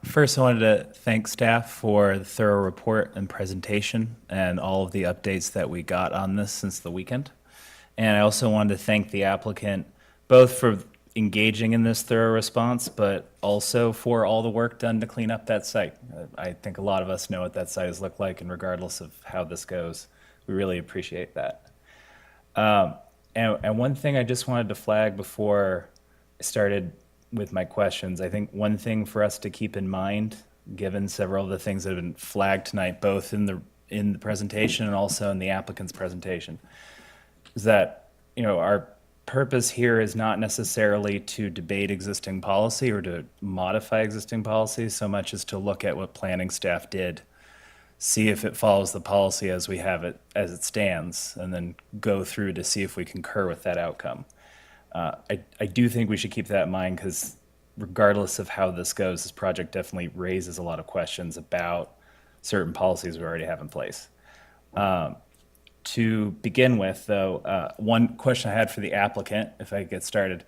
First, I wanted to thank staff for the thorough report and presentation and all of the updates that we got on this since the weekend. And I also wanted to thank the applicant both for engaging in this thorough response, but also for all the work done to clean up that site. I think a lot of us know what that site has looked like, and regardless of how this goes, we really appreciate that. And one thing I just wanted to flag before I started with my questions, I think one thing for us to keep in mind, given several of the things that have been flagged tonight, both in the presentation and also in the applicant's presentation, is that our purpose here is not necessarily to debate existing policy or to modify existing policy so much as to look at what planning staff did, see if it follows the policy as we have it as it stands, and then go through to see if we concur with that outcome. I do think we should keep that in mind, because regardless of how this goes, this project definitely raises a lot of questions about certain policies we already have in place. To begin with, though, one question I had for the applicant, if I could get started,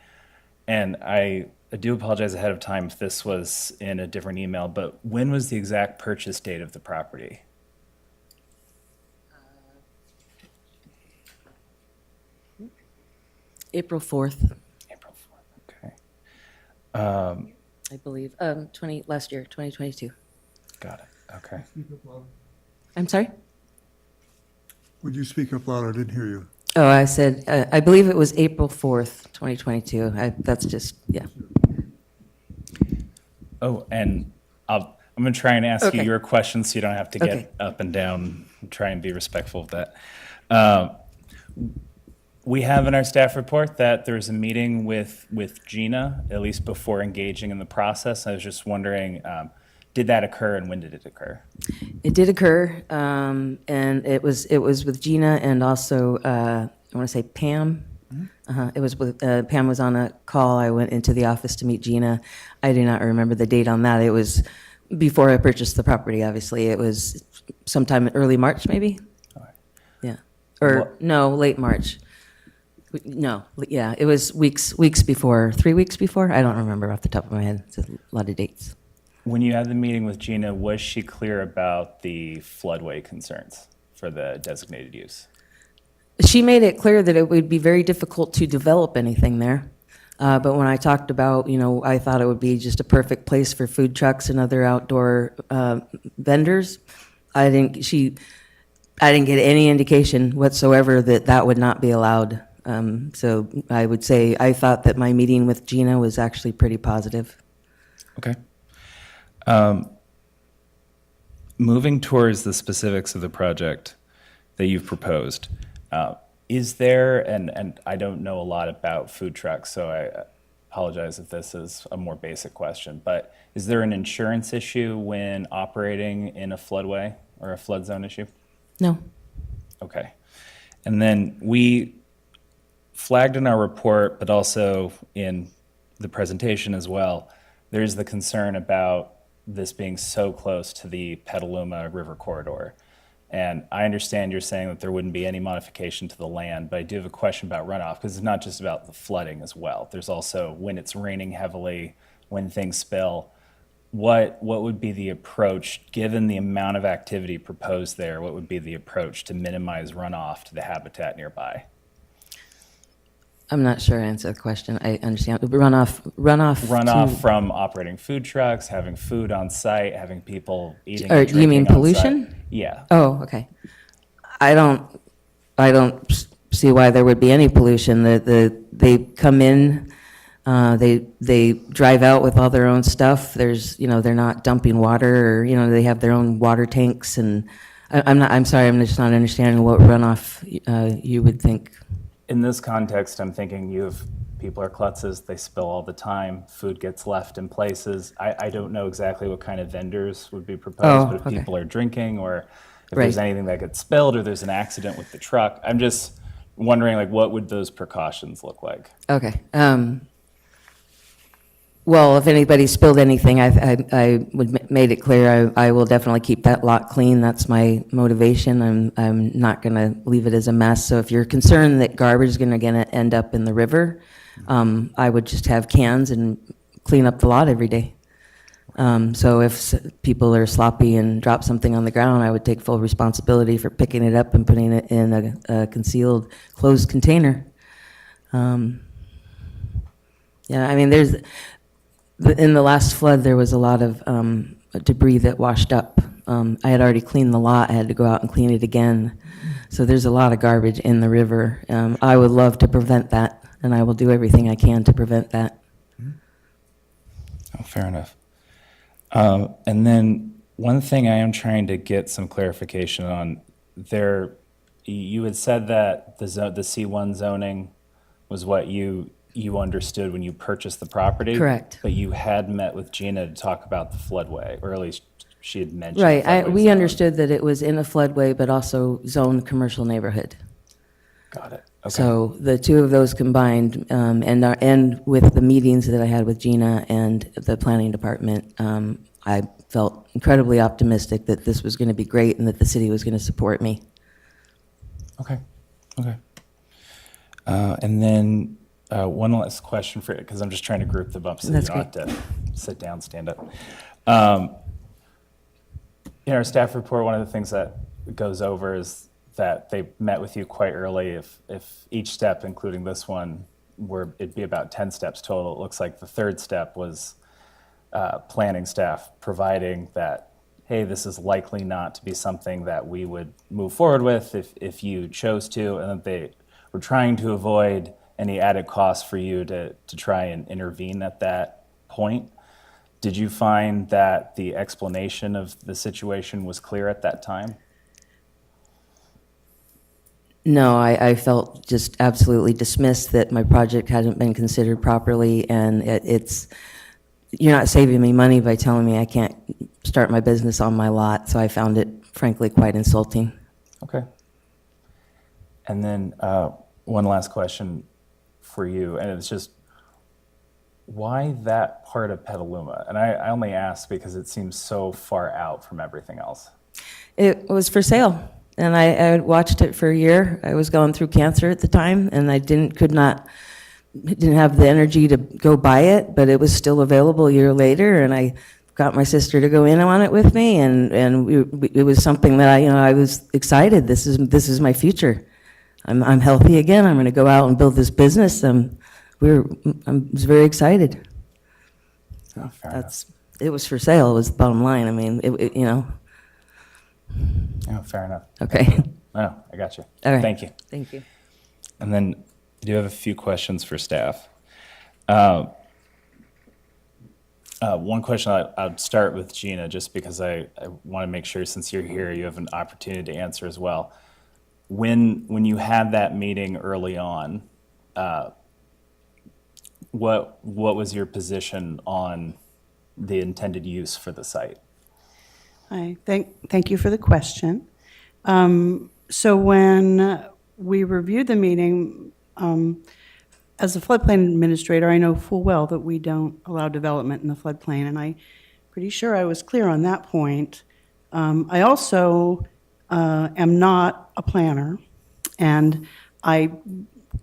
and I do apologize ahead of time if this was in a different email, but when was the exact purchase date of the property? April 4th, April 4th, okay. I believe, last year, 2022. Got it, okay. I'm sorry? Would you speak up louder? I didn't hear you. Oh, I said, I believe it was April 4th, 2022. That's just, yeah. Oh, and I'm going to try and ask you Okay. your questions so you don't have to get Okay. up and down. Try and be respectful of that. We have in our staff report that there was a meeting with Gina, at least before engaging in the process. I was just wondering, did that occur, and when did it occur? It did occur, and it was with Gina and also, I want to say Pam. It was with, Pam was on a call. I went into the office to meet Gina. I do not remember the date on that. It was Before I purchased the property, obviously, it was sometime in early March, maybe? Yeah, or no, late March. No, yeah, it was weeks before, 3 weeks before? I don't remember off the top of my head. It's a lot of dates. When you had the meeting with Gina, was she clear about the floodway concerns for the designated use? She made it clear that it would be very difficult to develop anything there. But when I talked about, I thought it would be just a perfect place for food trucks and other outdoor vendors, I didn't get any indication whatsoever that that would not be allowed. So I would say I thought that my meeting with Gina was actually pretty positive. Okay. Moving towards the specifics of the project that you've proposed, is there, and I don't know a lot about food trucks, so I apologize if this is a more basic question, but is there an insurance issue when operating in a floodway or a flood zone issue? No. Okay. And then we flagged in our report, but also in the presentation as well, there's the concern about this being so close to the Petaluma River corridor. And I understand you're saying that there wouldn't be any modification to the land, but I do have a question about runoff, because it's not just about the flooding as well. There's also when it's raining heavily, when things spill. What would be the approach, given the amount of activity proposed there, what would be the approach to minimize runoff to the habitat nearby? I'm not sure I answered the question. I understand. Runoff From operating food trucks, having food on site, having people eating Or and you mean drinking on pollution? site. Yeah. Oh, okay. I don't see why there would be any pollution. They come in, they drive out with all their own stuff. They're not dumping water, or they have their own water tanks. And I'm sorry, I'm just not understanding what runoff you would think. In this context, I'm thinking people are klutzes, they spill all the time, food gets left in places. I don't know exactly what kind of vendors would be proposed, but if people are drinking, or if there's anything that gets spilled, or there's an accident with the truck, I'm just wondering, what would those precautions look like? Okay. Well, if anybody spilled anything, I would made it clear I will definitely keep that lot clean. That's my motivation. I'm not going to leave it as a mess. So if you're concerned that garbage is going to end up in the river, I would just have cans and clean up the lot every day. So if people are sloppy and drop something on the ground, I would take full responsibility for picking it up and putting it in a concealed, closed container. Yeah, I mean, in the last flood, there was a lot of debris that washed up. I had already cleaned the lot. I had to go out and clean it again. So there's a lot of garbage in the river. I would love to prevent that, and I will do everything I can to prevent that. Oh, fair enough. And then one thing I am trying to get some clarification on, you had said that the C1 zoning was what you understood when you purchased the property. Correct. But you had met with Gina to talk about the floodway, or at least she had mentioned. Right. We understood that it was in a floodway, but also zoned commercial neighborhood. Got it. Okay. So the two of those combined, and with the meetings that I had with Gina and the planning department, I felt incredibly optimistic that this was going to be great and that the city was going to support me. Okay. And then one last question for you, because I'm just trying to group them up so That's you don't have to sit down, stand up. In our staff report, one of the things that goes over is that they met with you quite early. If each step, including this one, it'd be about 10 steps total. It looks like the third step was planning staff providing that, hey, this is likely not to be something that we would move forward with if you chose to, and that they were trying to avoid any added costs for you to try and intervene at that point. Did you find that the explanation of the situation was clear at that time? No, I felt just absolutely dismissed that my project hadn't been considered properly, and you're not saving me money by telling me I can't start my business on my lot, so I found it frankly quite insulting. Okay. And then one last question for you, and it's just, Why that part of Petaluma? And I only ask because it seems so far out from everything else. It was for sale, and I watched it for a year. I was going through cancer at the time, and I didn't have the energy to go buy it, but it was still available a year later, and I got my sister to go in on it with me, and it was something that I was excited. This is my future. I'm healthy again. I'm going to go out and build this business. I was very excited. Oh, fair enough. It was for sale. It was the bottom line. I mean, Oh, fair enough. Okay. Oh, I got you. All right. Thank you. Thank you. And then I do have a few questions for staff. One question I'd start with Gina, just because I want to make sure, since you're here, you have an opportunity to answer as well. When you had that meeting early on, what was your position on the intended use for the site? Hi, thank you for the question. So when we reviewed the meeting, as a floodplain administrator, I know full well that we don't allow development in the floodplain, and I'm pretty sure I was clear on that point. I also am not a planner, and I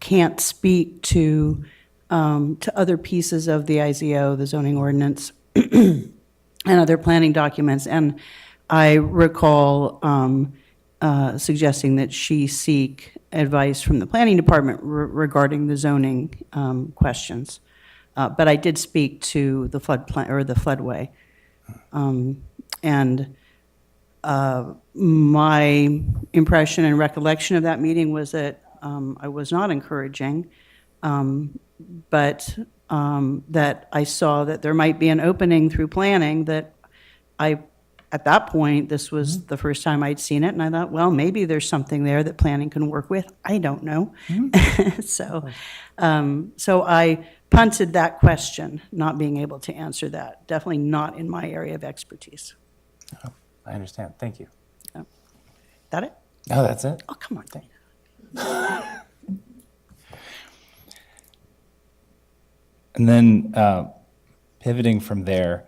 can't speak to other pieces of the IZO, the zoning ordinance, and other planning documents. And I recall suggesting that she seek advice from the planning department regarding the zoning questions. But I did speak to the floodplain or the floodway. And my impression and recollection of that meeting was that I was not encouraging, but that I saw that there might be an opening through planning that at that point, this was the first time I'd seen it, and I thought, well, maybe there's something there that planning can work with. I don't know. So I punted that question, not being able to answer that. Definitely not in my area of expertise. Oh, I understand. Thank you. That it? Oh, that's it? Oh, come on. And then pivoting from there,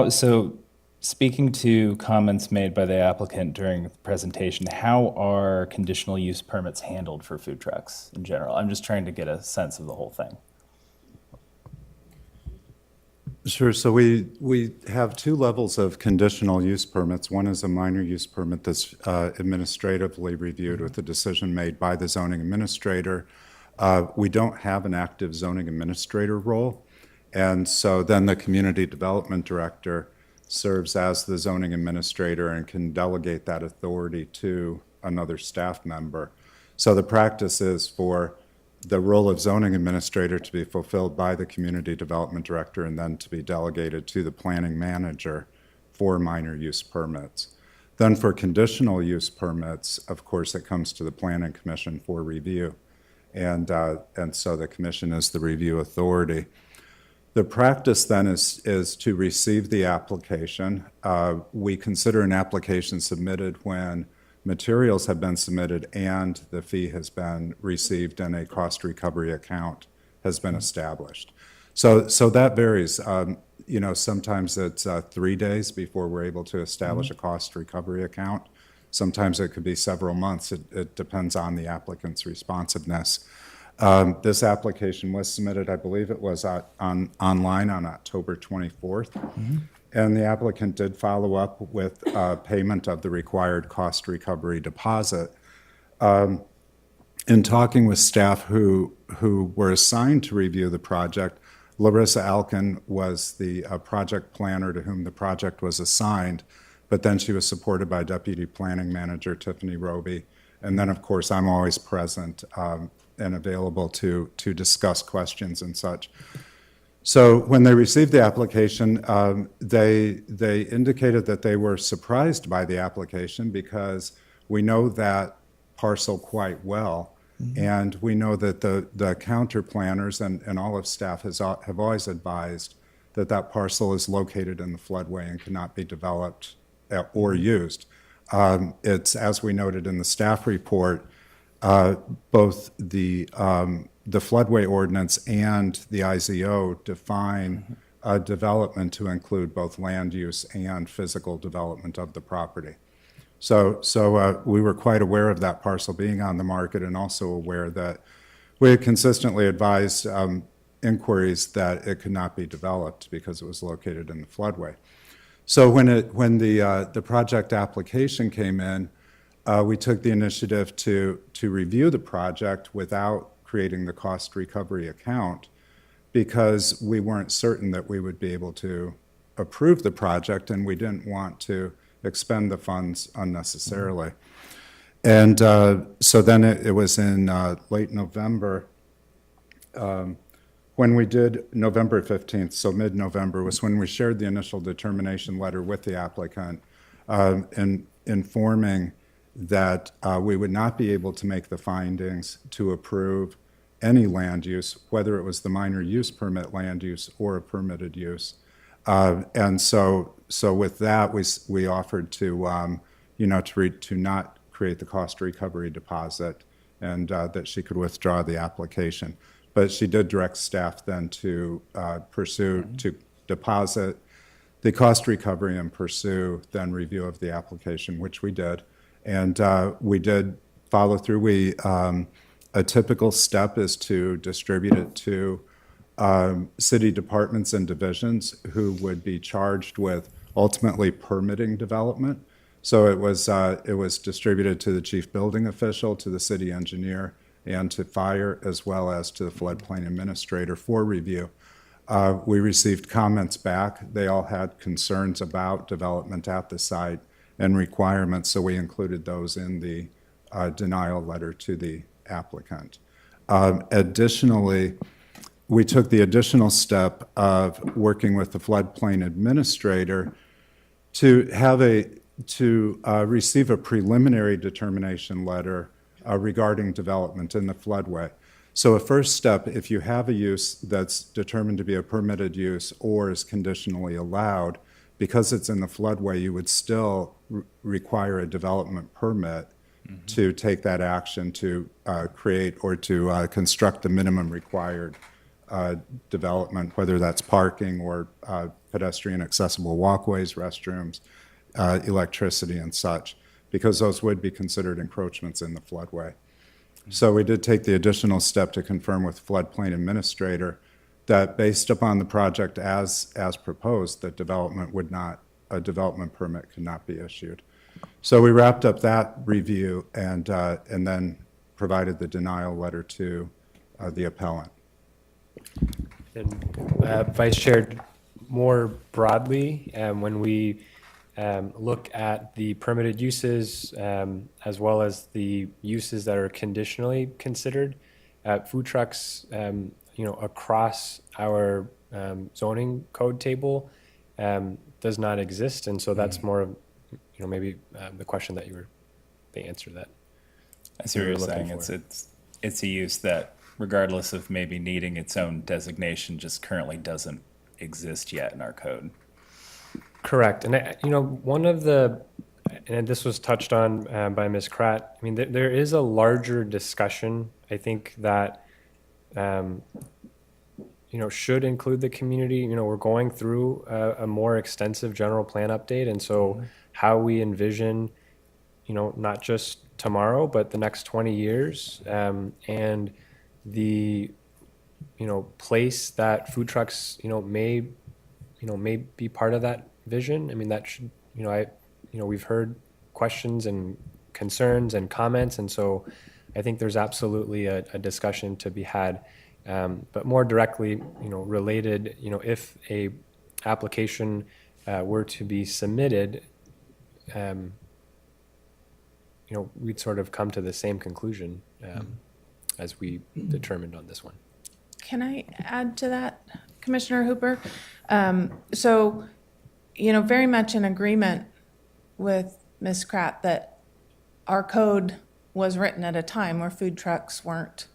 so speaking to comments made by the applicant during the presentation, how are conditional use permits handled for food trucks in general? I'm just trying to get a sense of the whole thing. Sure. So we have two levels of conditional use permits. One is a minor use permit that's administratively reviewed with a decision made by the zoning administrator. We don't have an active zoning administrator role. And so then the community development director serves as the zoning administrator and can delegate that authority to another staff member. So the practice is for the role of zoning administrator to be fulfilled by the community development director and then to be delegated to the planning manager for minor use permits. Then for conditional use permits, of course, it comes to the planning commission for review. And so the commission is the review authority. The practice then is to receive the application. We consider an application submitted when materials have been submitted and the fee has been received and a cost recovery account has been established. So that varies. Sometimes it's 3 days before we're able to establish a cost recovery account. Sometimes it could be several months. It depends on the applicant's responsiveness. This application was submitted, I believe it was online on October 24th. And the applicant did follow up with payment of the required cost recovery deposit. In talking with staff who were assigned to review the project, Larissa Alkin was the project planner to whom the project was assigned, but then she was supported by Deputy Planning Manager Tiffany Roby. And then, of course, I'm always present and available to discuss questions and such. So when they received the application, they indicated that they were surprised by the application because we know that parcel quite well, and we know that the counter planners and all of staff have always advised that that parcel is located in the floodway and cannot be developed or used. It's, as we noted in the staff report, both the floodway ordinance and the IZO define development to include both land use and physical development of the property. So we were quite aware of that parcel being on the market, and also aware that we had consistently advised inquiries that it could not be developed because it was located in the floodway. So when the project application came in, we took the initiative to review the project without creating the cost recovery account, because we weren't certain that we would be able to approve the project, and we didn't want to expend the funds unnecessarily. And so then it was in late November, when we did November 15th, so mid-November, was when we shared the initial determination letter with the applicant, informing that we would not be able to make the findings to approve any land use, whether it was the minor use permit land use or a permitted use. And so with that, we offered to, to not create the cost recovery deposit, and that she could withdraw the application. But she did direct staff then to to deposit the cost recovery and pursue then review of the application, which we did. And we did follow through. A typical step is to distribute it to city departments and divisions who would be charged with ultimately permitting development. So it was distributed to the chief building official, to the city engineer, and to fire, as well as to the floodplain administrator for review. We received comments back. They all had concerns about development at the site and requirements, so we included those in the denial letter to the applicant. Additionally, we took the additional step of working with the floodplain administrator to have receive a preliminary determination letter regarding development in the floodway. So a first step, if you have a use that's determined to be a permitted use or is conditionally allowed, because it's in the floodway, you would still require a development permit to take that action to create or to construct the minimum required development, whether that's parking or pedestrian accessible walkways, restrooms, electricity and such, because those would be considered encroachments in the floodway. So we did take the additional step to confirm with floodplain administrator that based upon the project as proposed, that a development permit could not be issued. So we wrapped up that review and then provided the denial letter to the appellant. And Vice Chair, more broadly, when we look at the permitted uses as well as the uses that are conditionally considered, food trucks, across our zoning code table does not exist, and so that's more of, maybe the question that they answer that. I see what you're saying. It's a use that, regardless of maybe needing its own designation, just currently doesn't exist yet in our code. Correct. And, one of and this was touched on by Ms. Kratt, I mean, there is a larger discussion, I think, that, should include the community. We're going through a more extensive general plan update. And so how we envision, not just tomorrow, but the next 20 years, and the, place that food trucks, may be part of that vision. I mean, that should, we've heard questions and concerns and comments, and so I think there's absolutely a discussion to be had. But more directly, related, if a application were to be submitted, we'd sort of come to the same conclusion as we determined on this one. Can I add to that, Commissioner Hooper? So, very much in agreement with Ms. Kratt that our code was written at a time where food trucks weren't,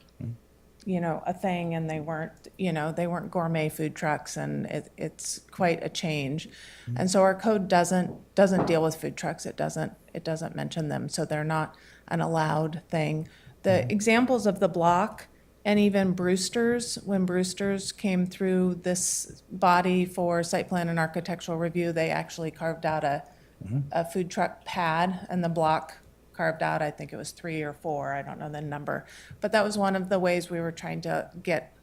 a thing, and they weren't gourmet food trucks, and it's quite a change. And so our code doesn't deal with food trucks. It doesn't mention them, so they're not an allowed thing. the examples of the block and even Brewster's, when Brewster's came through this body for site plan and architectural review, they actually carved out a food truck pad, and the block carved out, I think it was 3 or 4, I don't know the number. But that was one of the ways we were trying to get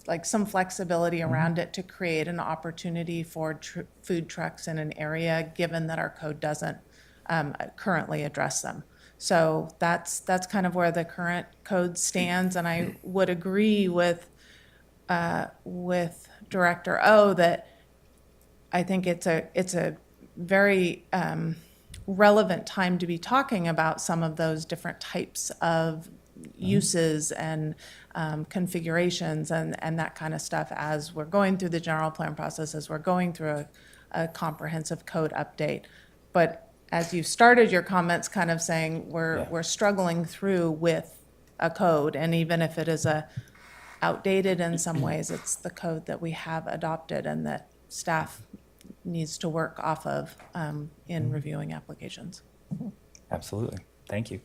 like some flexibility around it to create an opportunity for food trucks in an area, given that our code doesn't currently address them. So that's kind of where the current code stands, and I would agree with Director O that I think it's a very relevant time to be talking about some of those different types of uses and configurations and that kind of stuff as we're going through the general plan process, as we're going through a comprehensive code update. But as you started your comments kind of saying we're struggling through with a code, and even if it is outdated in some ways, it's the code that we have adopted and that staff needs to work off of in reviewing applications. Absolutely. Thank you.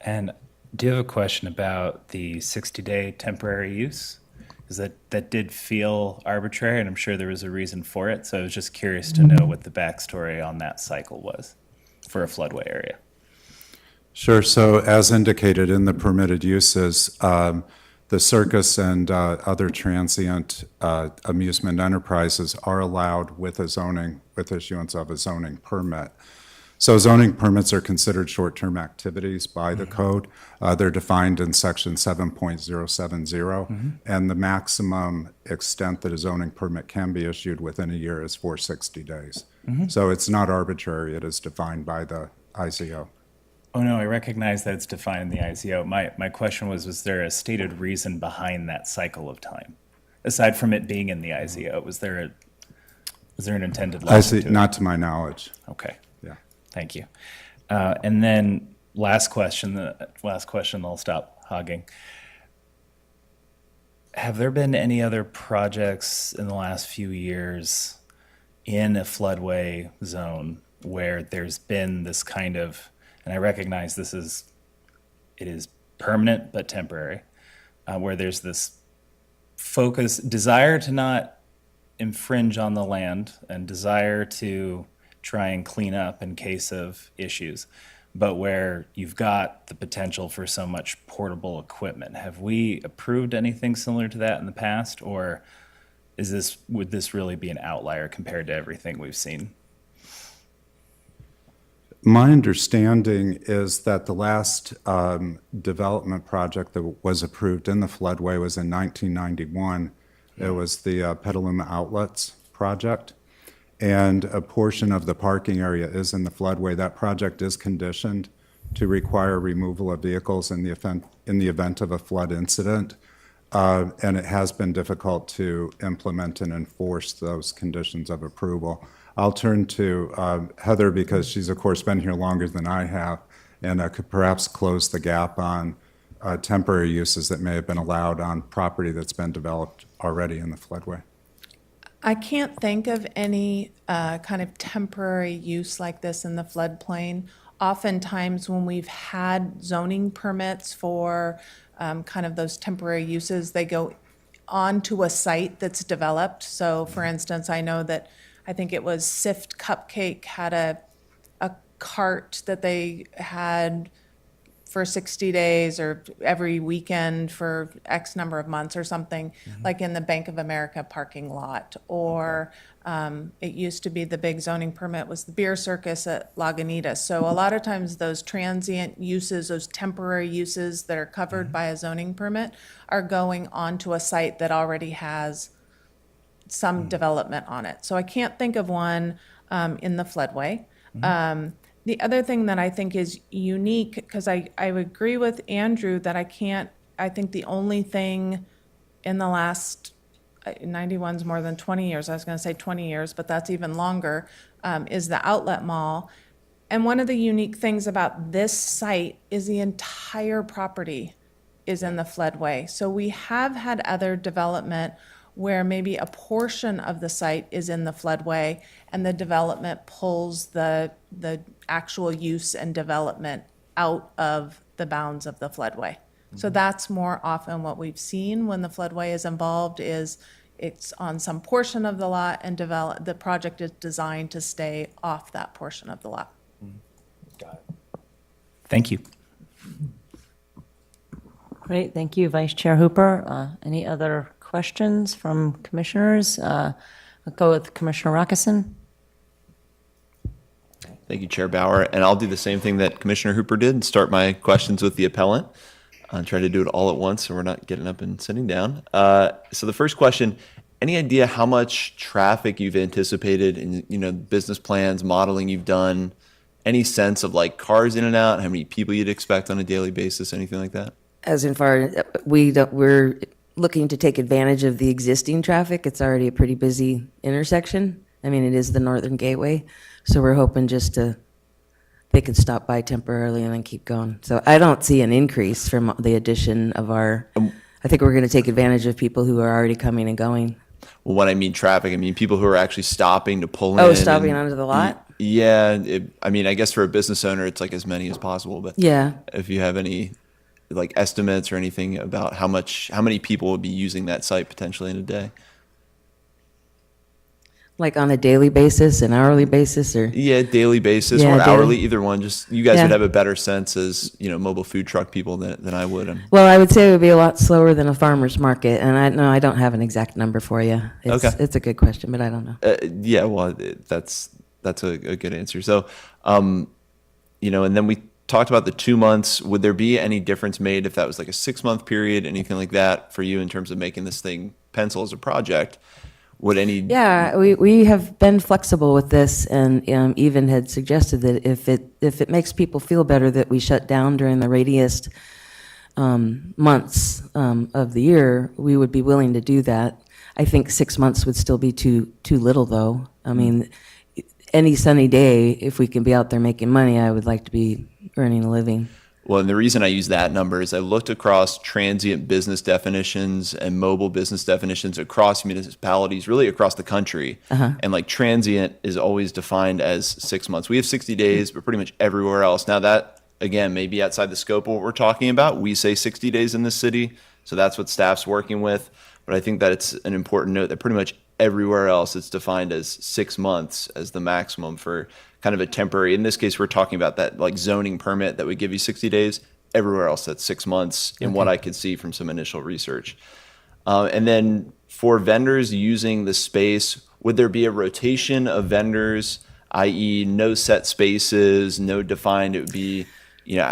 And do you have a question about the 60-day temporary use? Because that did feel arbitrary, and I'm sure there was a reason for it. So I was just curious to know what the backstory on that cycle was for a floodway area. Sure. So as indicated in the permitted uses, the circus and other transient amusement enterprises are allowed with issuance of a zoning permit. So zoning permits are considered short-term activities by the code. They're defined in section 7.070, and the maximum extent that a zoning permit can be issued within a year is for 60 days. So it's not arbitrary. It is defined by the IZO. Oh, no, I recognize that it's defined in the IZO. My question was there a stated reason behind that cycle of time? Aside from it being in the IZO, was there an intended lesson to it? Not to my knowledge. Okay. Yeah. Thank you. And then last question, I'll stop hogging. Have there been any other projects in the last few years in a floodway zone where there's been this kind of, and I recognize it is permanent but temporary, where there's this desire to not infringe on the land and desire to try and clean up in case of issues, but where you've got the potential for so much portable equipment? Have we approved anything similar to that in the past, or would this really be an outlier compared to everything we've seen? My understanding is that the last development project that was approved in the floodway was in 1991. It was the Petaluma Outlets project, and a portion of the parking area is in the floodway. That project is conditioned to require removal of vehicles in the event of a flood incident, and it has been difficult to implement and enforce those conditions of approval. I'll turn to Heather because she's, of course, been here longer than I have, and could perhaps close the gap on temporary uses that may have been allowed on property that's been developed already in the floodway. I can't think of any kind of temporary use like this in the floodplain. Oftentimes when we've had zoning permits for kind of those temporary uses, they go onto a site that's developed. So for instance, I know that I think it was Sift Cupcake had a cart that they had for 60 days or every weekend for X number of months or something, like in the Bank of America parking lot. Or it used to be the big zoning permit was the beer circus at Lagunitas. So a lot of times those transient uses, those temporary uses that are covered by a zoning permit are going onto a site that already has some development on it. So I can't think of one in the floodway. The other thing that I think is unique, because I agree with Andrew that I think the only thing in the last, 91's more than 20 years, I was going to say 20 years, but that's even longer, is the outlet mall. And one of the unique things about this site is the entire property is in the floodway. So we have had other development where maybe a portion of the site is in the floodway and the development pulls the actual use and development out of the bounds of the floodway. So that's more often what we've seen when the floodway is involved is it's on some portion of the lot and the project is designed to stay off that portion of the lot. Thank you. Great, thank you, Vice Chair Hooper. Any other questions from commissioners? I'll go with Commissioner Roccason. Thank you, Chair Bauer. And I'll do the same thing that Commissioner Hooper did and start my questions with the appellant. I'll try to do it all at once so we're not getting up and sitting down. So the first question, any idea how much traffic you've anticipated in, business plans, modeling you've done? Any sense of like cars in and out, how many people you'd expect on a daily basis, anything like that? As in far, we're looking to take advantage of the existing traffic. It's already a pretty busy intersection. I mean, it is the Northern Gateway. So we're hoping they could stop by temporarily and then keep going. So I don't see an increase from the addition of I think we're going to take advantage of people who are already coming and going. Well, when I mean traffic, I mean people who are actually stopping to pull in. Oh, stopping onto the lot? Yeah. I guess for a business owner, it's like as many as possible. But Yeah. if you have any like estimates or anything about how many people would be using that site potentially in a day? Like on a daily basis, an hourly basis, or? Yeah, daily basis Yeah, or daily. hourly, either one. Just you guys Yeah. would have a better sense as mobile food truck people than I would. Well, I would say it would be a lot slower than a farmer's market, and I don't have an exact number for you. Okay. It's a good question, but I don't know. Yeah, well, that's a good answer. So, and then we talked about the 2 months. Would there be any difference made if that was like a 6-month period, anything like that for you in terms of making this thing pencil as a project? Would any? Yeah, we have been flexible with this, and even had suggested that if it makes people feel better that we shut down during the rainiest months of the year, we would be willing to do that. I think 6 months would still be too little, though. I mean, any sunny day, if we can be out there making money, I would like to be earning a living. Well, and the reason I use that number is I looked across transient business definitions and mobile business definitions across municipalities, really across the country. And like transient is always defined as 6 months. We have 60 days, but pretty much everywhere else. Now that, again, may be outside the scope of what we're talking about. We say 60 days in this city, so that's what staff's working with. But I think that it's an important note that pretty much everywhere else it's defined as 6 months as the maximum for kind of a temporary. In this case, we're talking about that like zoning permit that would give you 60 days. Everywhere else, that's 6 months in what I could see from some initial research. And then for vendors using the space, would there be a rotation of vendors, i.e. no set spaces, no defined, it would be,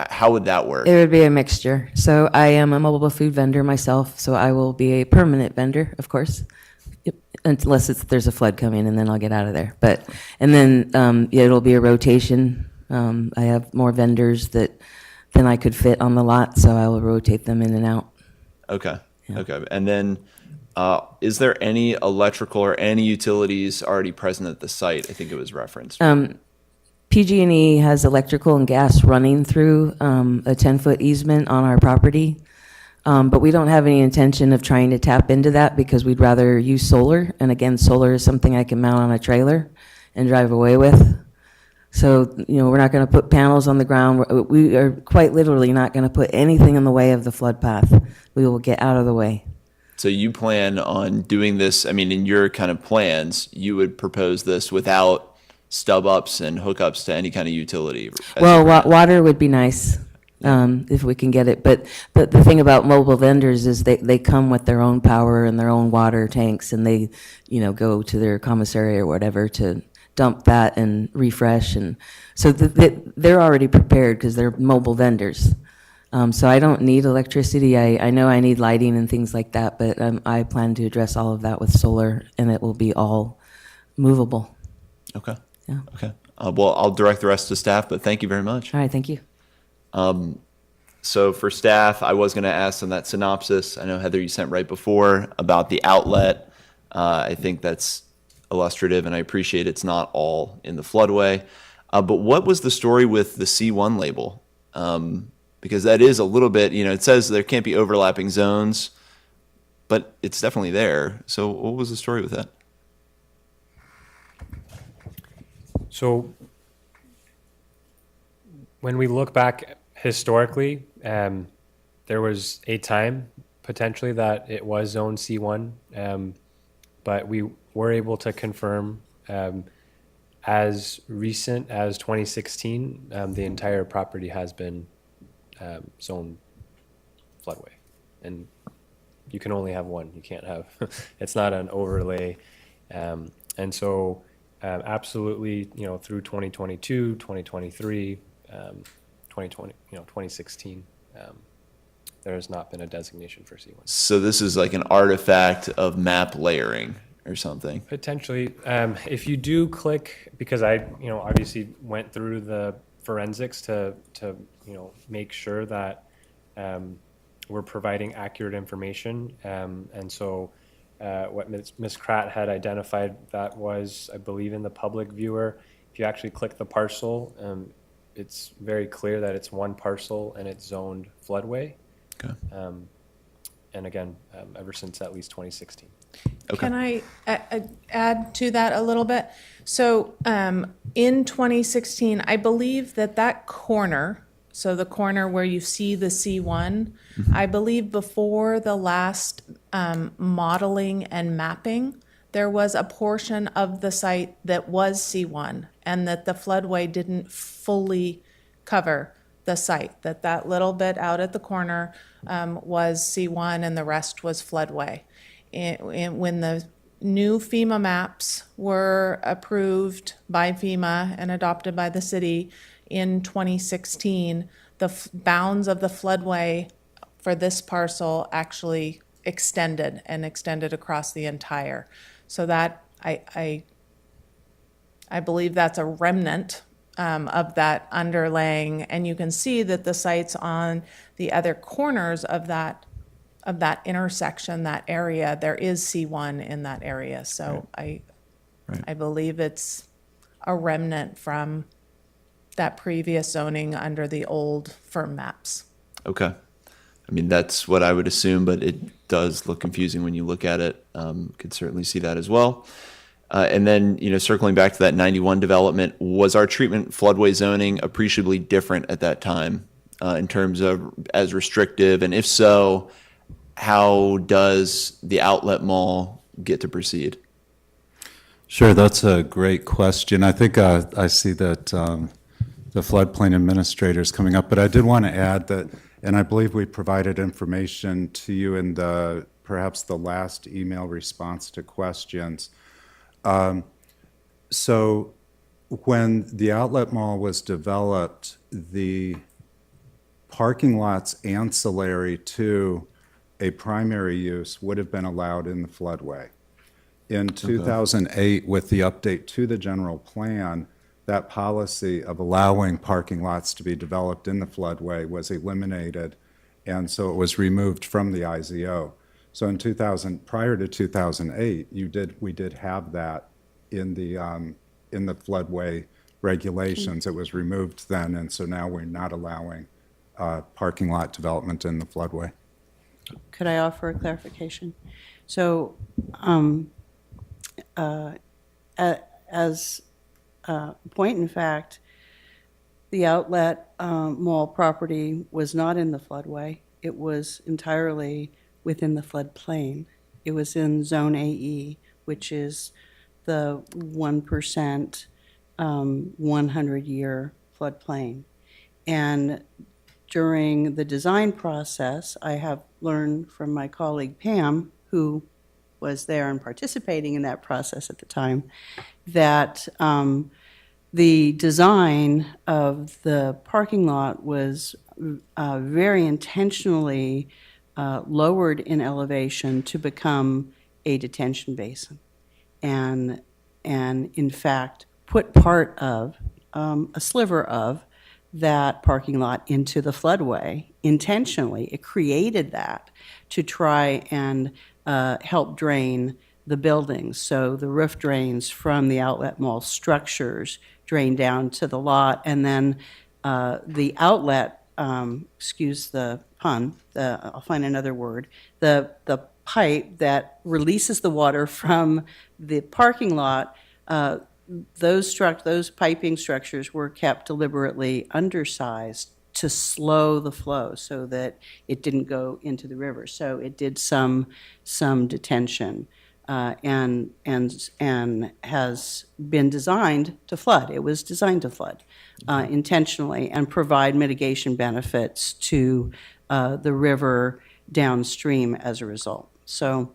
how would that work? It would be a mixture. So I am a mobile food vendor myself, so I will be a permanent vendor, of course. Unless there's a flood coming, and then I'll get out of there. And then it'll be a rotation. I have more vendors than I could fit on the lot, so I will rotate them in and out. Okay. Okay. And then is there any electrical or any utilities already present at the site? I think it was referenced. PG&E has electrical and gas running through a 10-foot easement on our property. But we don't have any intention of trying to tap into that because we'd rather use solar. And again, solar is something I can mount on a trailer and drive away with. So, we're not going to put panels on the ground. We are quite literally not going to put anything in the way of the flood path. We will get out of the way. So you plan on doing this, in your kind of plans, you would propose this without stub ups and hookups to any kind of utility? Well, water would be nice. If we can get it. But the thing about mobile vendors is they come with their own power and their own water tanks, and they, go to their commissary or whatever to dump that and refresh. And so they're already prepared because they're mobile vendors. So I don't need electricity. I know I need lighting and things like that, but I plan to address all of that with solar, and it will be all movable. Okay. Yeah. Okay. Well, I'll direct the rest to staff, but thank you very much. All right, thank you. So for staff, I was going to ask on that synopsis. I know, Heather, you sent right before about the outlet. I think that's illustrative, and I appreciate it's not all in the floodway. But what was the story with the C1 label? Because that is a little bit, it says there can't be overlapping zones, but it's definitely there. So what was the story with that? So when we look back historically, there was a time potentially that it was zone C1, but we were able to confirm as recent as 2016, the entire property has been zoned floodway. And you can only have one. You can't have, it's not an overlay. And so absolutely, through 2022, 2023, 2020, 2016, there has not been a designation for C1. So this is like an artifact of map layering or something. Potentially, if you do click, because I, obviously went through the forensics to make sure that we're providing accurate information, and so what Ms. Kratt had identified, that was, I believe, in the public viewer. If you actually click the parcel, it's very clear that it's one parcel and it's zoned floodway. Okay. And again, ever since at least 2016. Okay. Can I add to that a little bit? So in 2016, I believe that corner, so the corner where you see the C1, I believe before the last modeling and mapping, there was a portion of the site that was C1 and that the floodway didn't fully cover the site, that little bit out at the corner was C1 and the rest was floodway. When the new FEMA maps were approved by FEMA and adopted by the city in 2016, the bounds of the floodway for this parcel actually extended across the entire. So that I believe that's a remnant of that underlaying, and you can see that the sites on the other corners of that intersection, that area, there is C1 in that area. So I believe it's a remnant from that previous zoning under the old firm maps. Okay. I mean, that's what I would assume, but it does look confusing when you look at it. Could certainly see that as well. And then, circling back to that 91 development, was our treatment floodway zoning appreciably different at that time in terms of as restrictive? And if so, how does the outlet mall get to proceed? Sure, that's a great question. I think I see that the floodplain administrator is coming up, but I did want to add that, and I believe we provided information to you in perhaps the last email response to questions. So when the outlet mall was developed, the parking lots ancillary to a primary use would have been allowed in the floodway. In 2008, with the update to the general plan, that policy of allowing parking lots to be developed in the floodway was eliminated, and so it was removed from the IZO. So in prior to 2008, we did have that in the floodway regulations. It was removed then, and so now we're not allowing parking lot development in the floodway. Could I offer a clarification? So, as a point in fact, the outlet mall property was not in the floodway. It was entirely within the floodplain. It was in Zone AE, which is the 1%, 100-year floodplain. And during the design process, I have learned from my colleague Pam, who was there and participating in that process at the time, that the design of the parking lot was very intentionally lowered in elevation to become a detention basin, and in fact put part of a sliver of that parking lot into the floodway intentionally. It created that to try and help drain the buildings. So the roof drains from the outlet mall structures drain down to the lot, and then the outlet, excuse the pun, I'll find another word, the pipe that releases the water from the parking lot, those piping structures were kept deliberately undersized to slow the flow so that it didn't go into the river. So it did some detention, and has been designed to flood. It was designed to flood intentionally and provide mitigation benefits to the river downstream as a result. So,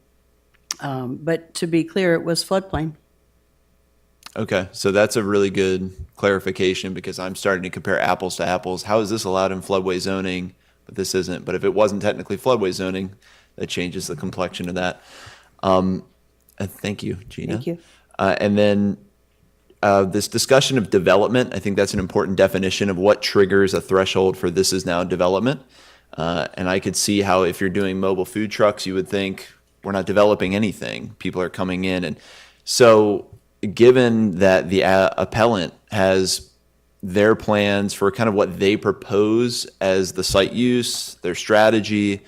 but to be clear, it was floodplain. Okay, so that's a really good clarification because I'm starting to compare apples to apples. How is this allowed in floodway zoning, but this isn't? But if it wasn't technically floodway zoning, that changes the complexion of that. Thank you, Gina. Thank you. And then this discussion of development, I think that's an important definition of what triggers a threshold for this is now development. And I could see how if you're doing mobile food trucks, you would think we're not developing anything. People are coming in. And so given that the appellant has their plans for kind of what they propose as the site use, their strategy,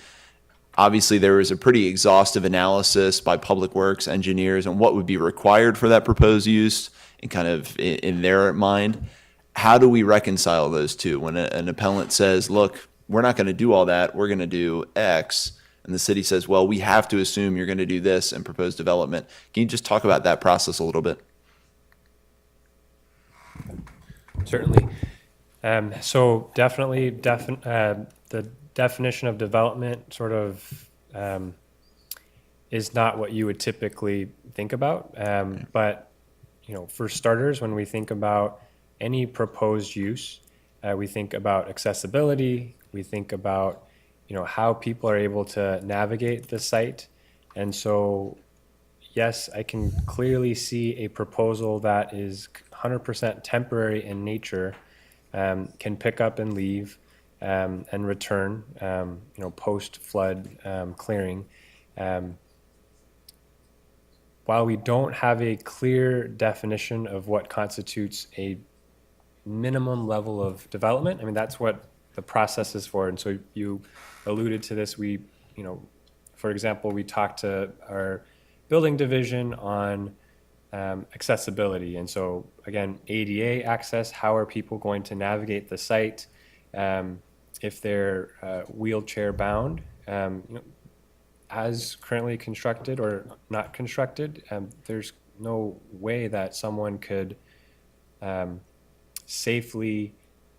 obviously there was a pretty exhaustive analysis by Public Works engineers on what would be required for that proposed use and kind of in their mind. How do we reconcile those two when an appellant says, look, we're not going to do all that, we're going to do X, and the city says, well, we have to assume you're going to do this and propose development. Can you just talk about that process a little bit? Certainly. So definitely, the definition of development sort of is not what you would typically think about. But, you know, for starters, when we think about any proposed use, we think about accessibility, we think about, you know, how people are able to navigate the site. And so, yes, I can clearly see a proposal that is 100% temporary in nature, can pick up and leave and return, you know, post-flood clearing. While we don't have a clear definition of what constitutes a minimum level of development, I mean, that's what the process is for. And so you alluded to this. We, you know, for example, we talked to our building division on accessibility. And so again, ADA access, how are people going to navigate the site if they're wheelchair bound? You know, as currently constructed or not constructed, there's no way that someone could safely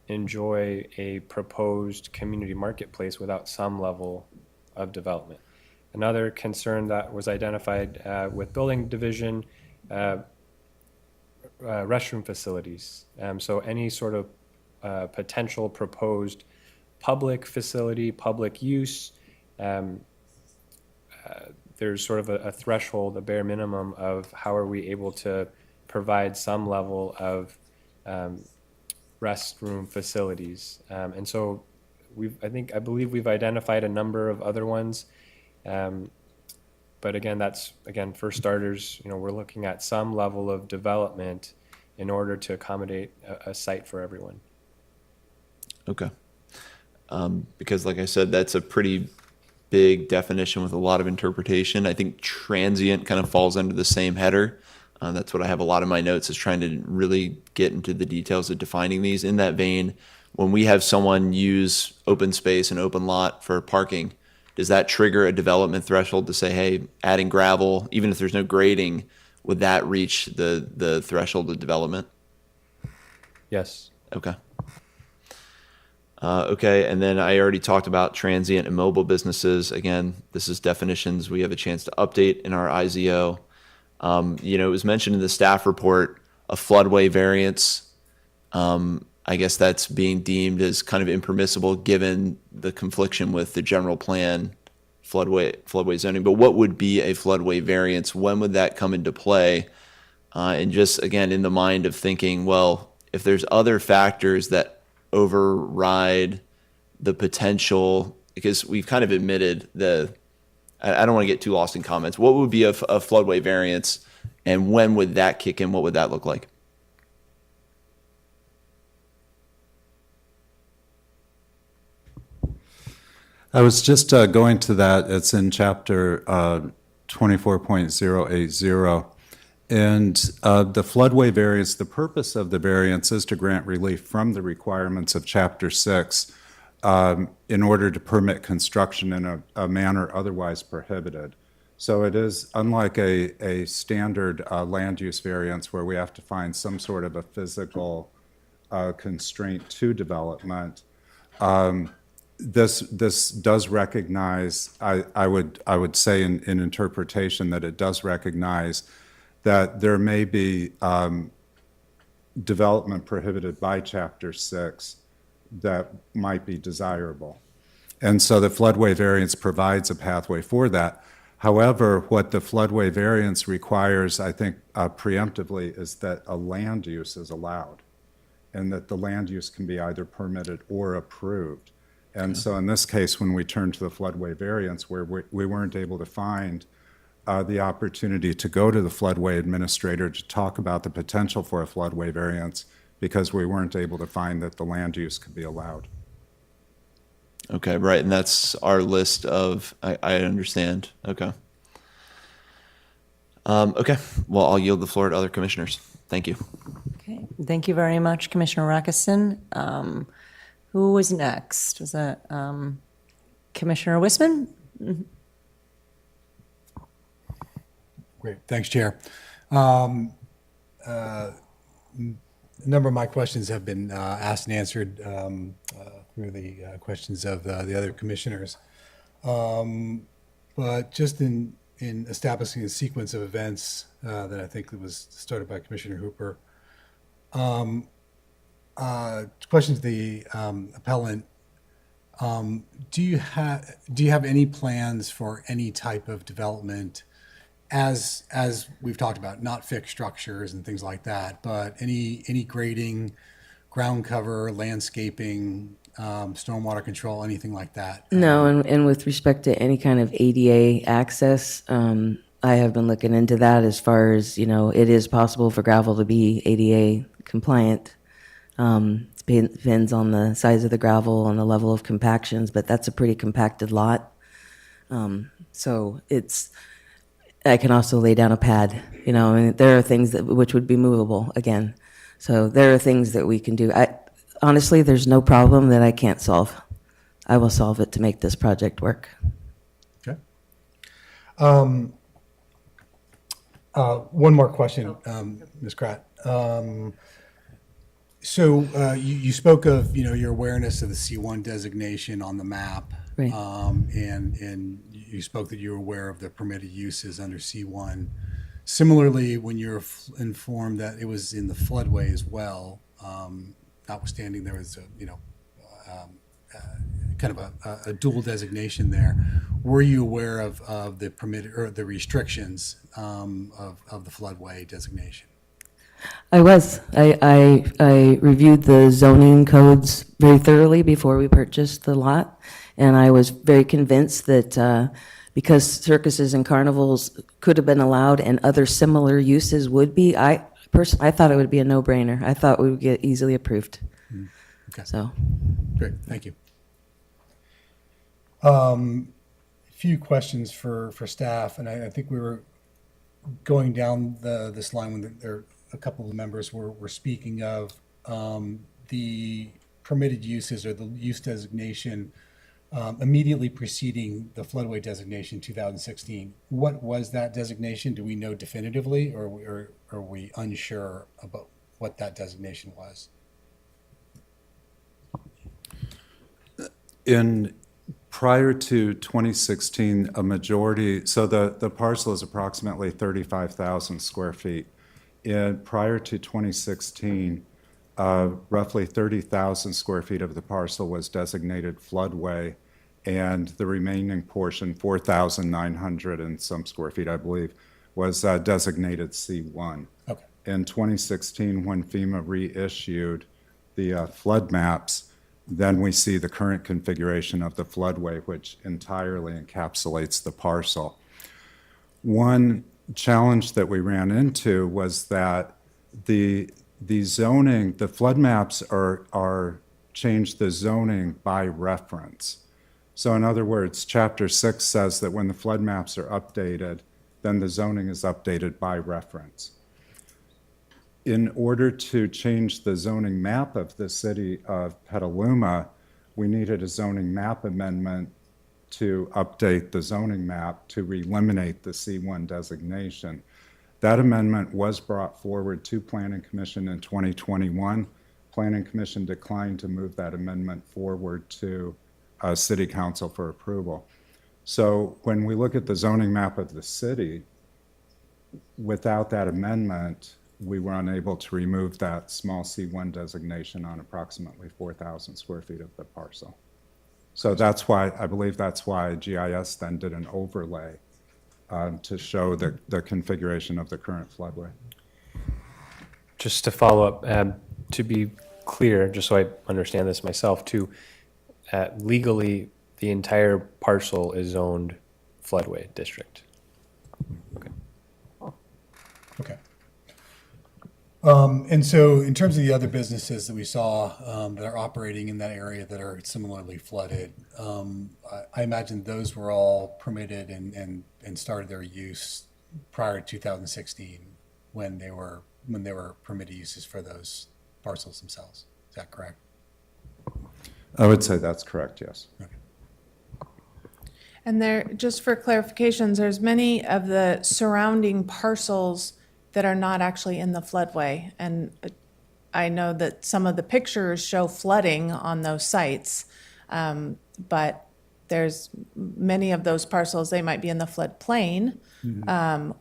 enjoy a proposed community marketplace without some level of development. Another concern that was identified with building division, restroom facilities. So any sort of potential proposed public facility, public use, there's sort of a threshold, a bare minimum of how are we able to provide some level of restroom facilities. And so I believe we've identified a number of other ones. But again, for starters, you know, we're looking at some level of development in order to accommodate a site for everyone. Okay. Because like I said, that's a pretty big definition with a lot of interpretation. I think transient kind of falls under the same header. That's what I have a lot of my notes is trying to really get into the details of defining these. In that vein, when we have someone use open space and open lot for parking, does that trigger a development threshold to say, hey, adding gravel, even if there's no grading, would that reach the threshold of development? Yes. Okay. Okay, and then I already talked about transient and mobile businesses. Again, this is definitions we have a chance to update in our IZO. You know, it was mentioned in the staff report, a floodway variance. I guess that's being deemed as kind of impermissible given the confliction with the general plan floodway zoning. But what would be a floodway variance? When would that come into play? And just, again, in the mind of thinking, well, if there's other factors that override the potential, because we've kind of admitted I don't want to get too lost in comments. What would be a floodway variance, and when would that kick in? What would that look like? I was just going to that. It's in chapter 24.080. And the floodway variance, the purpose of the variance is to grant relief from the requirements of Chapter 6 in order to permit construction in a manner otherwise prohibited. So it is unlike a standard land use variance where we have to find some sort of a physical constraint to development. This does recognize, I would say in interpretation that it does recognize that there may be development prohibited by Chapter 6 that might be desirable. And so the floodway variance provides a pathway for that. However, what the floodway variance requires, I think, preemptively, is that a land use is allowed, and that the land use can be either permitted or approved. And so in this case, when we turn to the floodway variance, where we weren't able to find the opportunity to go to the floodway administrator to talk about the potential for a floodway variance, because we weren't able to find that the land use could be allowed. Okay, right, and that's our list of, I understand, okay. Okay, well, I'll yield the floor to other commissioners. Thank you. Okay, thank you very much, Commissioner Rakusin. Who was next? Was that Commissioner Wisman? Mhm. Great, thanks, Chair. A number of my questions have been asked and answered through the questions of the other commissioners. But just in establishing a sequence of events that I think was started by Commissioner Hooper, question to the appellant, do you have any plans for any type of development as we've talked about, not fixed structures and things like that, but any grading, ground cover, landscaping, stormwater control, anything like that? No, and with respect to any kind of ADA access, I have been looking into that as far as, it is possible for gravel to be ADA compliant. It depends on the size of the gravel and the level of compactions, but that's a pretty compacted lot. So I can also lay down a pad, there are things which would be movable again. So there are things that we can do. Honestly, there's no problem that I can't solve. I will solve it to make this project work. Okay. One more question, Ms. Kratt. So you spoke of, your awareness of the C1 designation on the map. Right. And you spoke that you were aware of the permitted uses under C1. Similarly, when you're informed that it was in the floodway as well, notwithstanding there was kind of a dual designation there, were you aware of the permitted or the restrictions of the floodway designation? I was. I reviewed the zoning codes very thoroughly before we purchased the lot, and I was very convinced that because circuses and carnivals could have been allowed and other similar uses would be, I thought it would be a no-brainer. I thought we would get easily approved. Okay. So. Great, thank you. A few questions for staff, and I think we were going down this line when there a couple of the members were speaking of the permitted uses or the use designation immediately preceding the floodway designation 2016. What was that designation? Do we know definitively, or are we unsure about what that designation was? Prior to 2016, a majority, so the parcel is approximately 35,000 square feet. Prior to 2016, roughly 30,000 square feet of the parcel was designated floodway, and the remaining portion, 4,900 and some square feet, I believe, was designated C1. Okay. In 2016, when FEMA reissued the flood maps, then we see the current configuration of the floodway, which entirely encapsulates the parcel. One challenge that we ran into was that the zoning, the flood maps are changed the zoning by reference. So in other words, Chapter 6 says that when the flood maps are updated, then the zoning is updated by reference. In order to change the zoning map of the city of Petaluma, we needed a zoning map amendment to update the zoning map to eliminate the C1 designation. That amendment was brought forward to Planning Commission in 2021. Planning Commission declined to move that amendment forward to City Council for approval. So when we look at the zoning map of the city, without that amendment, we were unable to remove that small C1 designation on approximately 4,000 square feet of the parcel. So that's why, I believe that's why GIS then did an overlay to show the configuration of the current floodway. Just to follow up, to be clear, just so I understand this myself too, legally, the entire parcel is zoned floodway district. Okay. And so in terms of the other businesses that we saw that are operating in that area that are similarly flooded, I imagine those were all permitted and started their use prior to 2016 when they were permitted uses for those parcels themselves. Is that correct? I would say that's correct, yes. Okay. And there, just for clarifications, there's many of the surrounding parcels that are not actually in the floodway. And I know that some of the pictures show flooding on those sites, but there's many of those parcels, they might be in the floodplain,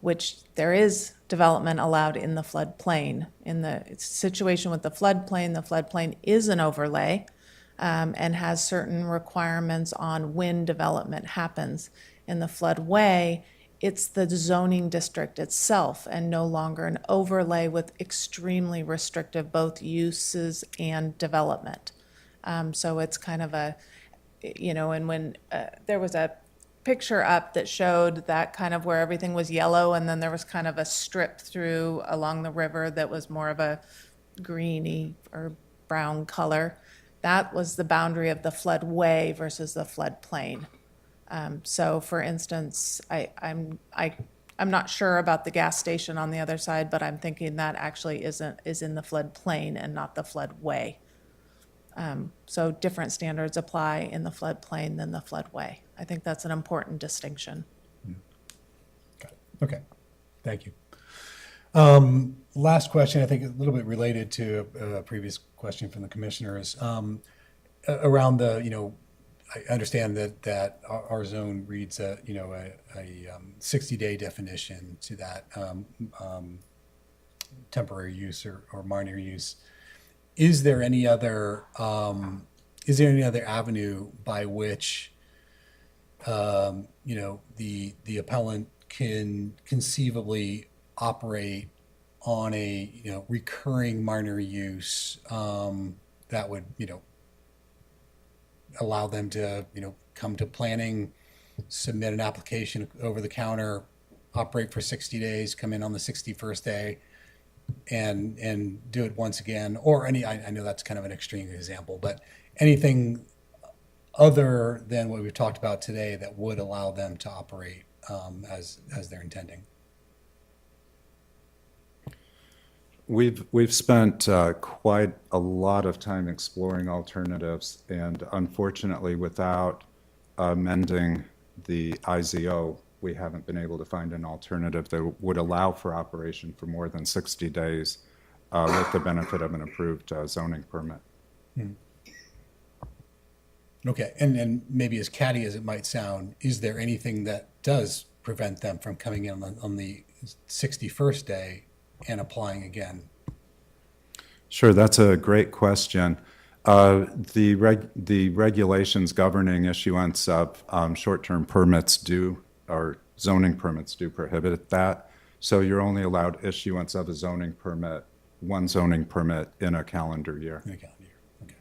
which there is development allowed in the floodplain. In the situation with the floodplain is an overlay and has certain requirements on when development happens. In the floodway, it's the zoning district itself and no longer an overlay with extremely restrictive both uses and development. So it's kind of a, and when there was a picture up that showed that kind of where everything was yellow and then there was kind of a strip through along the river that was more of a greeny or brown color. That was the boundary of the floodway versus the floodplain. So for instance, I'm not sure about the gas station on the other side, but I'm thinking that actually is in the floodplain and not the floodway. So different standards apply in the floodplain than the floodway. I think that's an important distinction. Got it. Okay, thank you. Last question, I think a little bit related to a previous question from the commissioners around the, I understand that our zone reads a 60-day definition to that temporary use or minor use. Is there any other avenue by which the appellant can conceivably operate on a recurring minor use that would allow them to come to planning, submit an application over the counter, operate for 60 days, come in on the 61st day, and do it once again, or I know that's kind of an extreme example, but anything other than what we've talked about today that would allow them to operate as they're intending? We've spent quite a lot of time exploring alternatives, and unfortunately, without amending the IZO, we haven't been able to find an alternative that would allow for operation for more than 60 days with the benefit of an approved zoning permit. Okay, and maybe as catty as it might sound, is there anything that does prevent them from coming in on the 61st day and applying again? Sure, that's a great question. The regulations governing issuance of short-term permits or zoning permits do prohibit that. So you're only allowed issuance of a zoning permit, one zoning permit in a calendar year. In a calendar year, okay.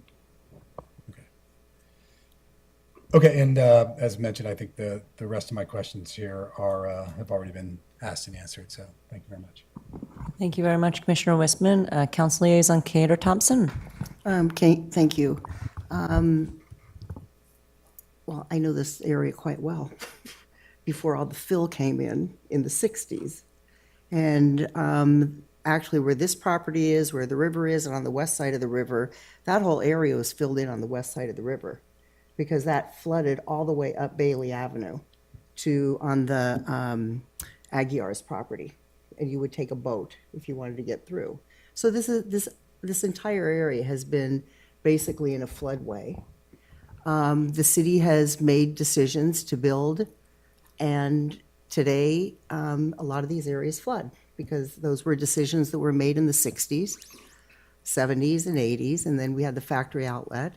Okay, and as mentioned, I think the rest of my questions here have already been asked and answered, so thank you very much. Thank you very much, Commissioner Westman. Council Liaison Cater Thompson. Thank you. Well, I know this area quite well before all the fill came in the 60s. And actually where this property is, where the river is, and on the west side of the river, that whole area was filled in on the west side of the river because that flooded all the way up Bailey Avenue to on the Aguiar's property. And you would take a boat if you wanted to get through. So this entire area has been basically in a floodway. The city has made decisions to build, and today a lot of these areas flood because those were decisions that were made in the 60s, 70s, and 80s. And then we had the factory outlet,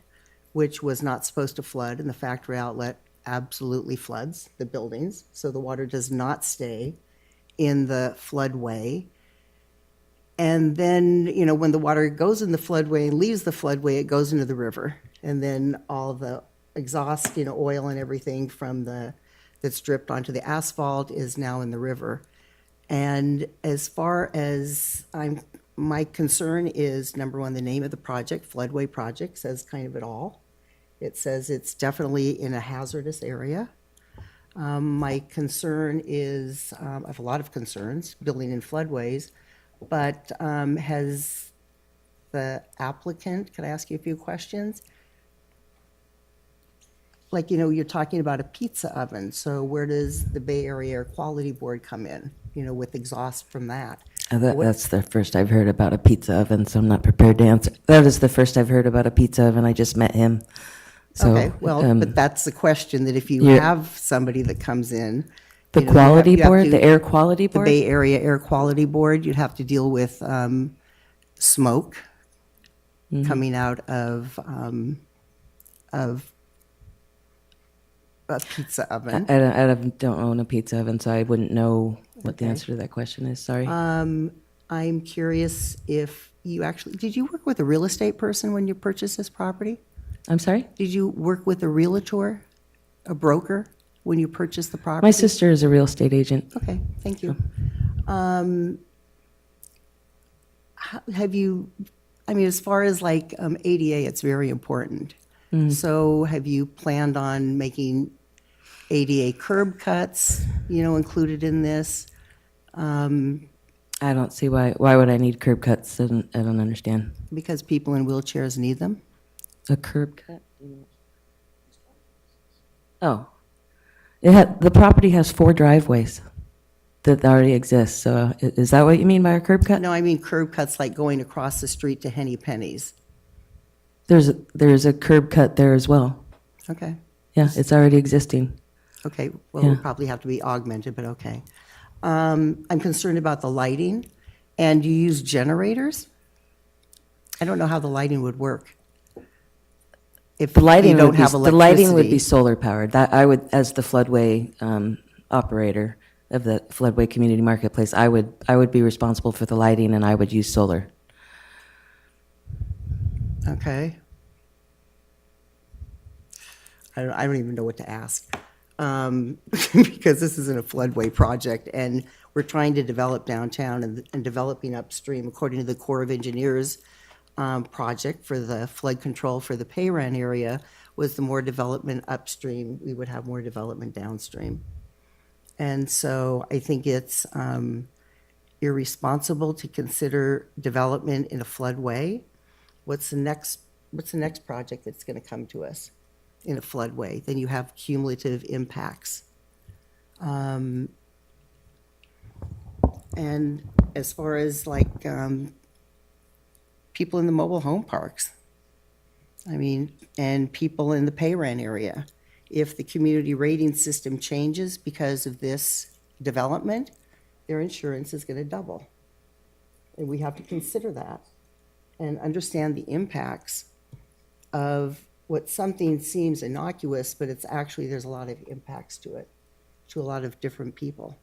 which was not supposed to flood, and the factory outlet absolutely floods the buildings. So the water does not stay in the floodway. And then, you know, when the water goes in the floodway and leaves the floodway, it goes into the river. And then all the exhaust, you know, oil and everything from that's dripped onto the asphalt is now in the river. And as far as my concern is, number one, the name of the project, Floodway Project, says kind of it all. It says it's definitely in a hazardous area. My concern is, I have a lot of concerns building in floodways, but has the applicant, can I ask you a few questions? Like, you know, you're talking about a pizza oven, so where does the Bay Area Air Quality Board come in, you know, with exhaust from that? That's the first I've heard about a pizza oven, so I'm not prepared to answer. That is the first I've heard about a pizza oven. I just met him. So, Okay, well, but that's the question, that if you you're- have somebody that comes in. The you know, quality you have board, to- the air quality board? The Bay Area Air Quality Board, you'd have to deal with smoke coming out of a pizza oven. I don't own a pizza oven, so I wouldn't know what the answer to that question is. Sorry. I'm curious if you actually, did you work with a real estate person when you purchased this property? I'm sorry? Did you work with a realtor, a broker, when you purchased the property? My sister is a real estate agent. Okay, thank you. Have you, I mean, as far as like ADA, it's very important. So have you planned on making ADA curb cuts, you know, included in this? I don't see why. Why would I need curb cuts? I don't understand. Because people in wheelchairs need them? A curb cut? Oh. The property has 4 driveways that already exist. So is that what you mean by a curb cut? No, I mean curb cuts like going across the street to Henny Penny's. There's a curb cut there as well. Okay, Yeah, it's already existing. okay, well, it'll Yeah. probably have to be augmented, but okay. I'm concerned about the lighting, and you use generators? I don't know how the lighting would work. If The lighting you don't would be, have the lighting would be electricity. solar powered. That I would, as the floodway operator of the floodway community marketplace, I would be responsible for the lighting, and I would use solar. Okay. I don't even know what to ask, because this isn't a floodway project, and we're trying to develop downtown and developing upstream, according to the Corps of Engineers project for the flood control for the Payran area, was the more development upstream, we would have more development downstream. And so I think it's irresponsible to consider development in a floodway. What's the next project that's going to come to us in a floodway? Then you have cumulative impacts. And as far as like people in the mobile home parks, I mean, and people in the Payran area, if the community rating system changes because of this development, their insurance is going to double. And we have to consider that and understand the impacts of what something seems innocuous, but it's actually, there's a lot of impacts to it, to a lot of different people.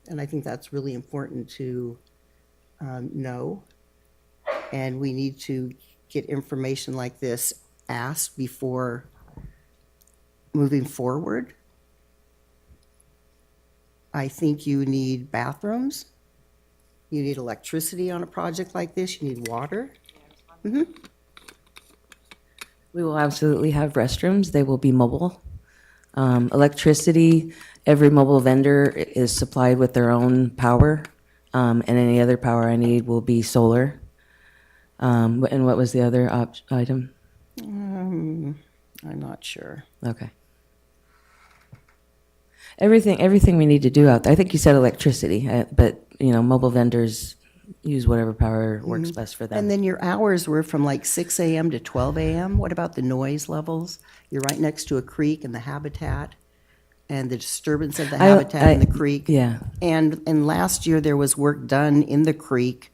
And I think that's really important to know. And we need to get information like this asked before moving forward. I think you need bathrooms. You need electricity on a project like this. You need water. We will absolutely have restrooms. They will be mobile. Electricity, every mobile vendor is supplied with their own power. And any other power I need will be solar. And what was the other item? I'm not sure. Okay. Everything we need to do out there. I think you said electricity, but mobile vendors use whatever power works best for them. And then your hours were from like 6 a.m. to 12 a.m. What about the noise levels? You're right next to a creek and the habitat and the disturbance of the habitat in the creek. Yeah. And last year there was work done in the creek,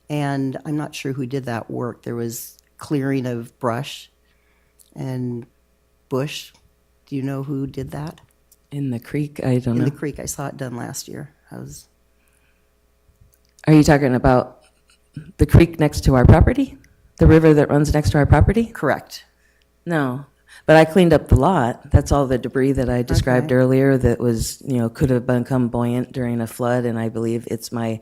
and I'm not sure who did that work. There was clearing of brush and bush. Do you know who did that? In the creek, I don't know. In the creek, I saw it done last year. Are you talking about the creek next to our property? The river that runs next to our property? Correct. No, but I cleaned up the lot. That's all the debris that I described Okay. earlier that was, could have become buoyant during a flood, and I believe it's my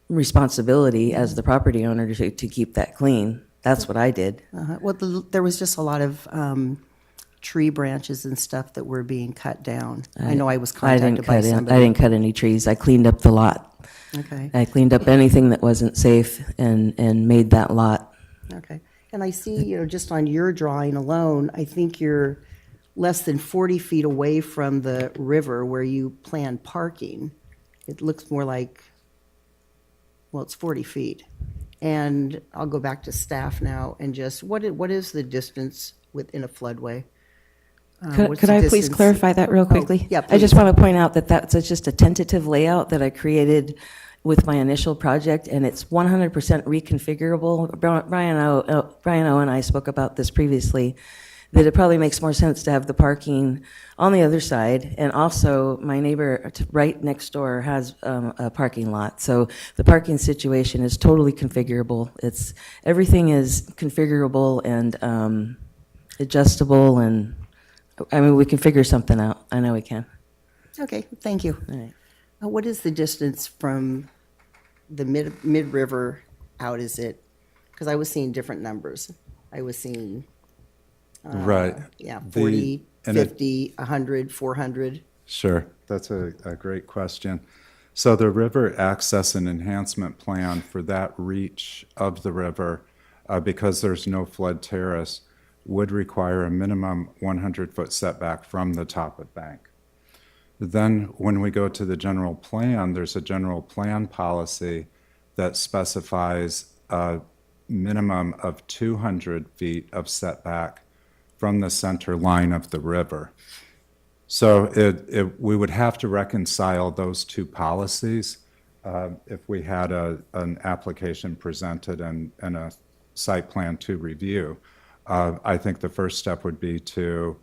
responsibility as the property owner to keep that clean. That's what I did. Well, there was just a lot of tree branches and stuff that were being cut down. I know I was contacted by somebody. I didn't cut any trees. I cleaned up the lot. Okay. I cleaned up anything that wasn't safe and made that lot. Okay. And I see, just on your drawing alone, I think you're less than 40 feet away from the river where you plan parking. It looks more like, well, it's 40 feet. And I'll go back to staff now and just, what is the distance within a floodway? What's Could the I please distance? clarify that real quickly? Yeah, I just please. want to point out that that's just a tentative layout that I created with my initial project, and it's 100% reconfigurable. Brian O and I spoke about this previously, that it probably makes more sense to have the parking on the other side, and also my neighbor right next door has a parking lot. So the parking situation is totally configurable. Everything is configurable and adjustable, and we can figure something out. I know we can. Okay, thank you. All right. What is the distance from the mid-river out, is it? Because I was seeing different numbers. I was seeing, Right. yeah, The- 40, and it- 50, 100, 400. Sure, that's a great question. So the river access and enhancement plan for that reach of the river, because there's no flood terrace, would require a minimum 100-foot setback from the top of bank. Then when we go to the general plan, there's a general plan policy that specifies a minimum of 200 feet of setback from the center line of the river. So we would have to reconcile those two policies if we had an application presented and a site plan to review. I think the first step would be to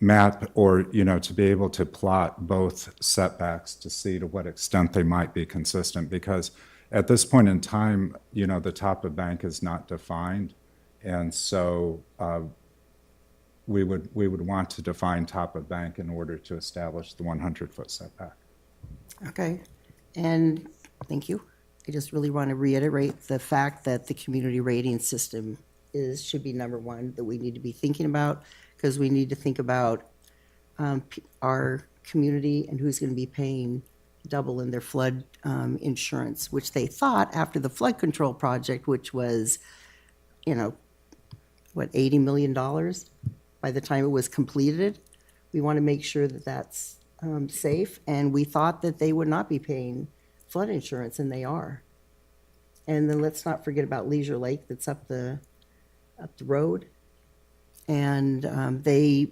map or, to be able to plot both setbacks to see to what extent they might be consistent. Because at this point in time, the top of bank is not defined. And so we would want to define top of bank in order to establish the 100-foot setback. Okay, and thank you. I just really want to reiterate the fact that the community rating system should be number one that we need to be thinking about, because we need to think about our community and who's going to be paying double in their flood insurance, which they thought after the flood control project, which was, $80 million by the time it was completed. We want to make sure that that's safe, and we thought that they would not be paying flood insurance, and they are. And then let's not forget about Leisure Lake that's up the road. And they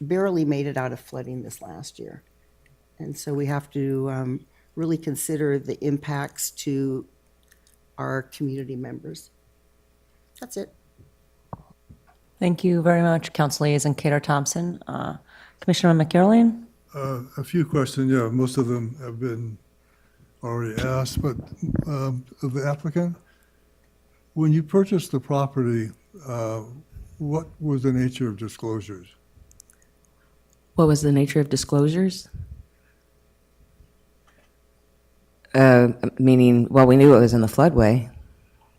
barely made it out of flooding this last year. And so we have to really consider the impacts to our community members. That's it. Thank you very much, Council Liaison Kader Thompson. Commissioner McGarlean? A few questions, yeah, most of them have been already asked, but of the applicant, when you purchased the property, what was the nature of disclosures? What was the nature of disclosures? Meaning, well, we knew it was in the floodway.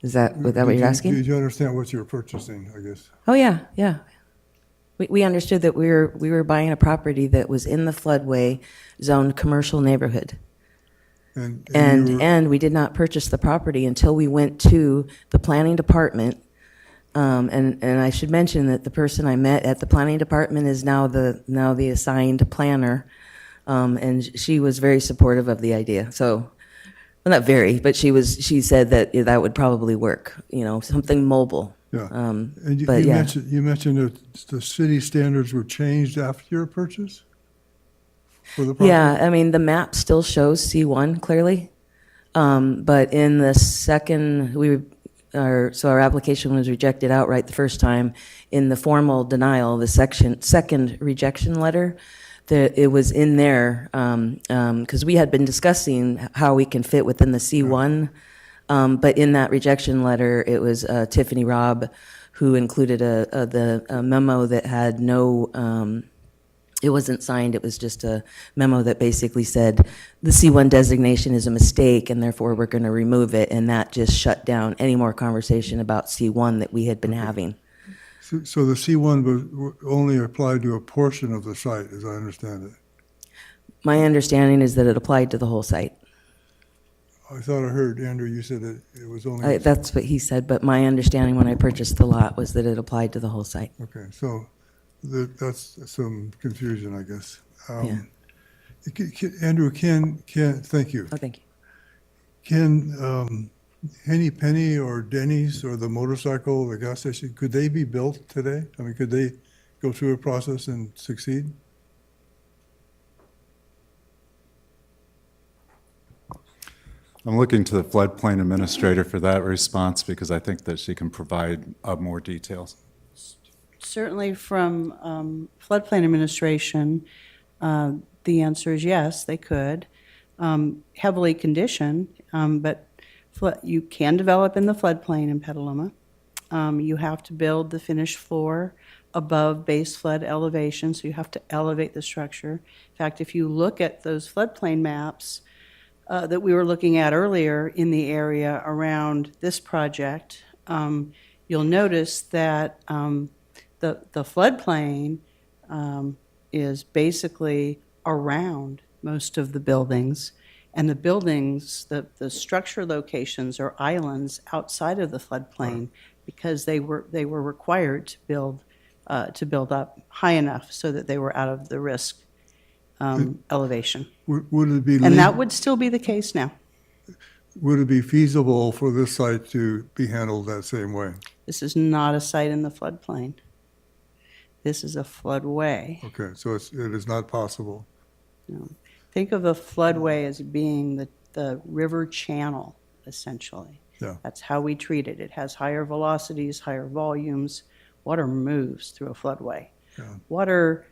Is that what you're asking? Did you understand what you were purchasing, I guess? Oh, yeah. We understood that we were buying a property that was in the floodway zoned commercial neighborhood. And you were- And we did not purchase the property until we went to the planning department. And I should mention that the person I met at the planning department is now the assigned planner. And she was very supportive of the idea. So, well, not very, but she said that that would probably work, something mobile. Yeah. Um, And but yeah. you mentioned that the city standards were changed after your purchase for the property? Yeah, I mean, the map still shows C1 clearly. But in the second, our application was rejected outright the first time. In the formal denial, the second rejection letter, it was in there, because we had been discussing how we can fit within the C1. But in that rejection letter, it was Tiffany Robb who included a memo that had no, it wasn't signed, it was just a memo that basically said the C1 designation is a mistake and therefore we're going to remove it, and that just shut down any more conversation about C1 that we had been having. So the C1 only applied to a portion of the site, as I understand it. My understanding is that it applied to the whole site. I thought I heard, Andrew, you said that it was only... That's what he said, but my understanding when I purchased the lot was that it applied to the whole site. Okay, so that's some confusion, I guess. Andrew, thank you. Oh, thank you. Can Henny Penny or Denny's or the motorcycle, the gas station, could they be built today? I mean, could they go through a process and succeed? I'm looking to the floodplain administrator for that response because I think that she can provide more details. Certainly from floodplain administration, the answer is yes, they could. Heavily conditioned, but you can develop in the floodplain in Petaluma. You have to build the finished floor above base flood elevation, so you have to elevate the structure. In fact, if you look at those floodplain maps that we were looking at earlier in the area around this project, you'll notice that the floodplain is basically around most of the buildings, and the buildings, the structure locations are islands outside of the floodplain because they were required to build up high enough so that they were out of the risk elevation. Would it be And that would still be the case now. Would it be feasible for this site to be handled that same way? This is not a site in the floodplain. This is a floodway. Okay, so it is not possible. No. Think of a floodway as being the river channel, essentially. Yeah. That's how we treat it. It has higher velocities, higher volumes. Water moves through a floodway. Yeah. Water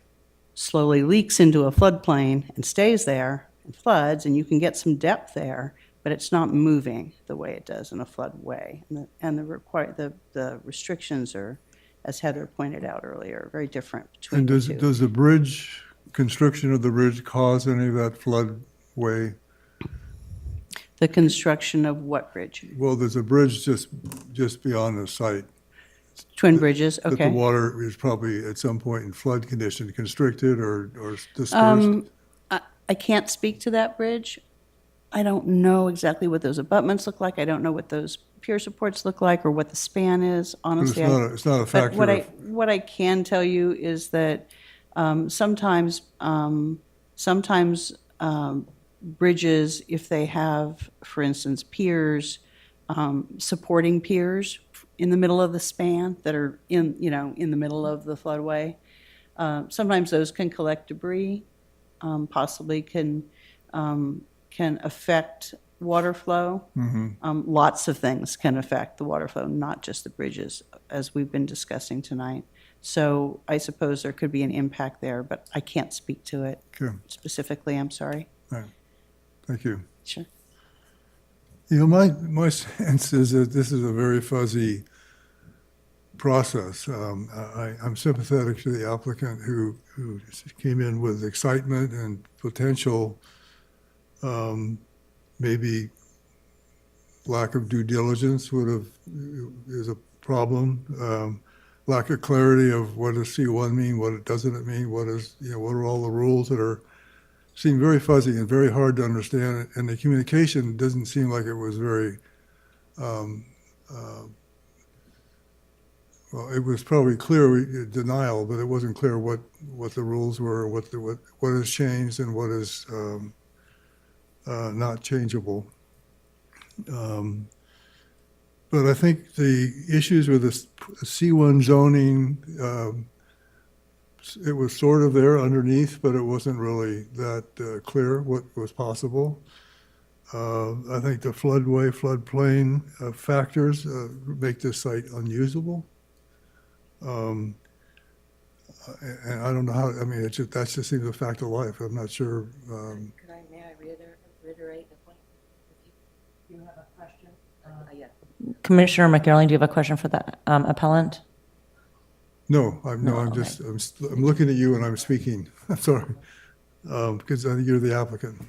slowly leaks into a floodplain and stays there and floods, and you can get some depth there, but it's not moving the way it does in a floodway. And the restrictions are, as Heather pointed out earlier, very different between And the two. does the bridge, construction of the bridge cause any of that floodway? The construction of what bridge? Well, there's a bridge just beyond the site. Twin Bridges, That okay. the water is probably at some point in flood condition, constricted or dispersed. I can't speak to that bridge. I don't know exactly what those abutments look like. I don't know what those pier supports look like or what the span is, honestly. It's not a But factor what I can tell you is that sometimes bridges, if they have, for instance, piers, supporting piers in the middle of the span that are in the middle of the floodway, sometimes those can collect debris, possibly can affect water flow. Lots of things can affect the water flow, not just the bridges, as we've been discussing tonight. So I suppose there could be an impact there, but I can't speak to it specifically. I'm sorry. Right. Thank you. Sure. You know, my sense is that this is a very fuzzy process. I'm sympathetic to the applicant who came in with excitement and potential, maybe lack of due diligence is a problem. Lack of clarity of what does C1 mean, what doesn't it mean, what are all the rules that are seemed very fuzzy and very hard to understand, and the communication doesn't seem like it was very, well, it was probably clear denial, but it wasn't clear what the rules were, what has changed and what is not changeable. But I think the issues with the C1 zoning, it was sort of there underneath, but it wasn't really that clear what was possible. I think the floodplain factors make this site unusable. And I don't know how, I mean, that just seems a fact of life. I'm not sure. May I reiterate the point? You have a question? Yeah. Commissioner McGarling, do you have a question for the appellant? No, I'm looking at you and I'm speaking. I'm sorry, because I think you're the applicant.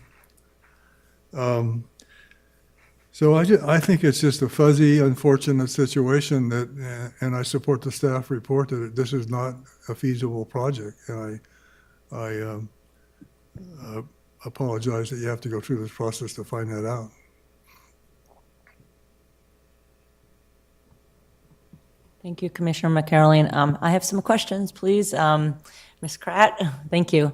So I think it's just a fuzzy, unfortunate situation that, and I support the staff report that this is not a feasible project. And I apologize that you have to go through this process to find that out. Thank you, Commissioner McCarroll. I have some questions, please. Ms. Kratt, thank you.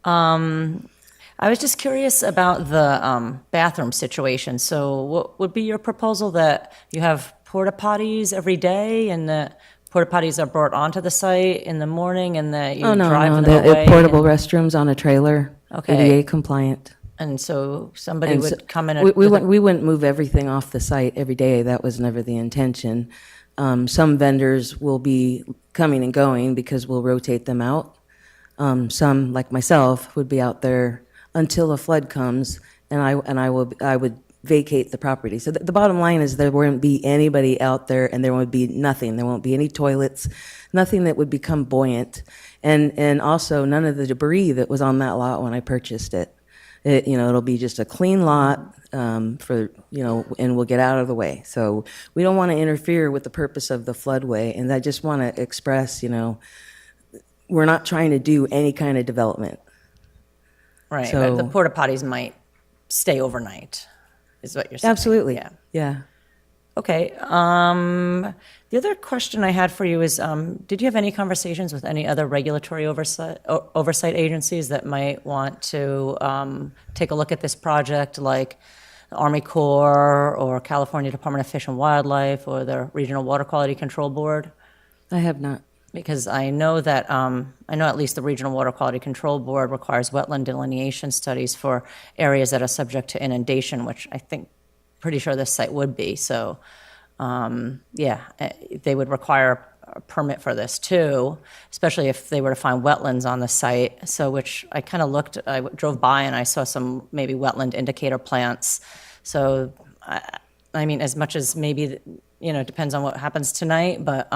I was just curious about the bathroom situation. So what would be your proposal, that you have porta potties every day and the porta potties are brought onto the site in the morning and that you drive them away? Portable restrooms on a trailer, Okay. ADA compliant. And so somebody And would come in. We wouldn't move everything off the site every day. That was never the intention. Some vendors will be coming and going because we'll rotate them out. Some, like myself, would be out there until a flood comes, and I would vacate the property. So the bottom line is there won't be anybody out there, and there would be nothing. There won't be any toilets, nothing that would become buoyant, and also none of the debris that was on that lot when I purchased it. It'll be just a clean lot and we'll get out of the way. So we don't want to interfere with the purpose of the floodway, and I just want to express, we're not trying to do any kind of development. Right, So- but the porta potties might stay overnight, is what you're saying. Absolutely. Yeah. Okay. The other question I had for you is, did you have any conversations with any other regulatory oversight agencies that might want to take a look at this project, like the Army Corps or California Department of Fish and Wildlife or the Regional Water Quality Control Board? I have not. Because I know that, I know at least the Regional Water Quality Control Board requires wetland delineation studies for areas that are subject to inundation, which I think, pretty sure this site would be. So, they would require a permit for this too, especially if they were to find wetlands on the site. So, which I kind of I drove by and I saw some maybe wetland indicator plants. So, I mean, as much as maybe, it depends on what happens tonight, but,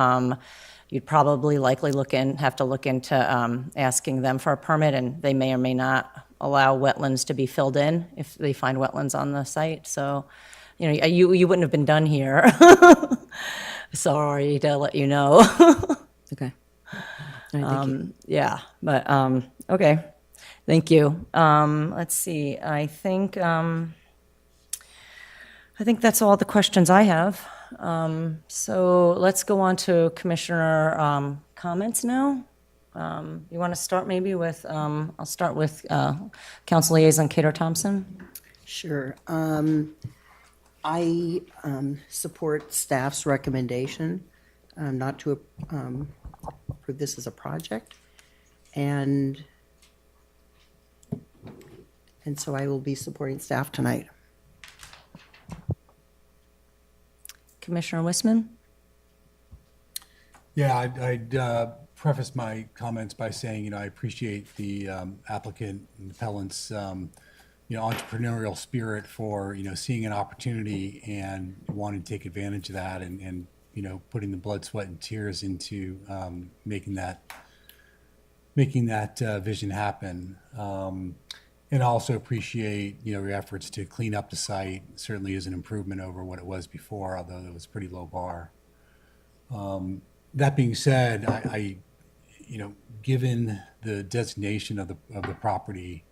you'd probably likely have to look into asking them for a permit, and they may or may not allow wetlands to be filled in if they find wetlands on the site. So, you wouldn't have been done here. Sorry to let you know. Okay. All right, thank you. Yeah, but okay. Thank you. Let's see. I think that's all the questions I have. So let's go on to Commissioner comments now. You want to start maybe with, I'll start with Council Liaison Cato Thompson. Sure. I support staff's recommendation not to approve this as a project. And so I will be supporting staff tonight. Commissioner Wissman? Yeah, I'd preface my comments by saying, I appreciate the applicant and appellant's, entrepreneurial spirit for, seeing an opportunity and wanting to take advantage of that and putting the blood, sweat, and tears into making that vision happen. And also appreciate, your efforts to clean up the site. Certainly is an improvement over what it was before, although it was a pretty low bar. That being said, I given the designation of the property,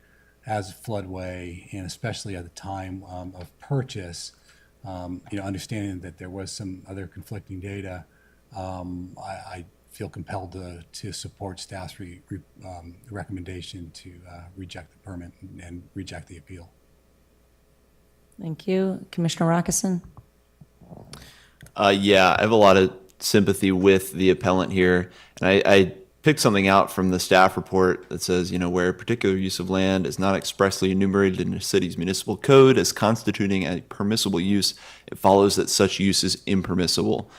as a floodway, and especially at the time of purchase, understanding that there was some other conflicting data, I feel compelled to support staff's recommendation to reject the permit and reject the appeal. Thank you. Commissioner Roccason? Yeah, I have a lot of sympathy with the appellant here. And I picked something out from the staff report that says, where a particular use of land is not expressly enumerated in a city's municipal code as constituting a permissible use, it follows that such use is impermissible.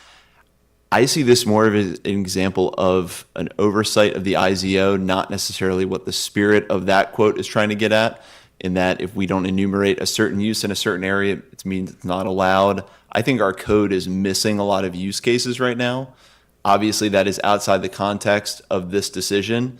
I see this more of an example of an oversight of the IZO, not necessarily what the spirit of that quote is trying to get at, in that if we don't enumerate a certain use in a certain area, it means it's not allowed. I think our code is missing a lot of use cases right now. Obviously, that is outside the context of this decision,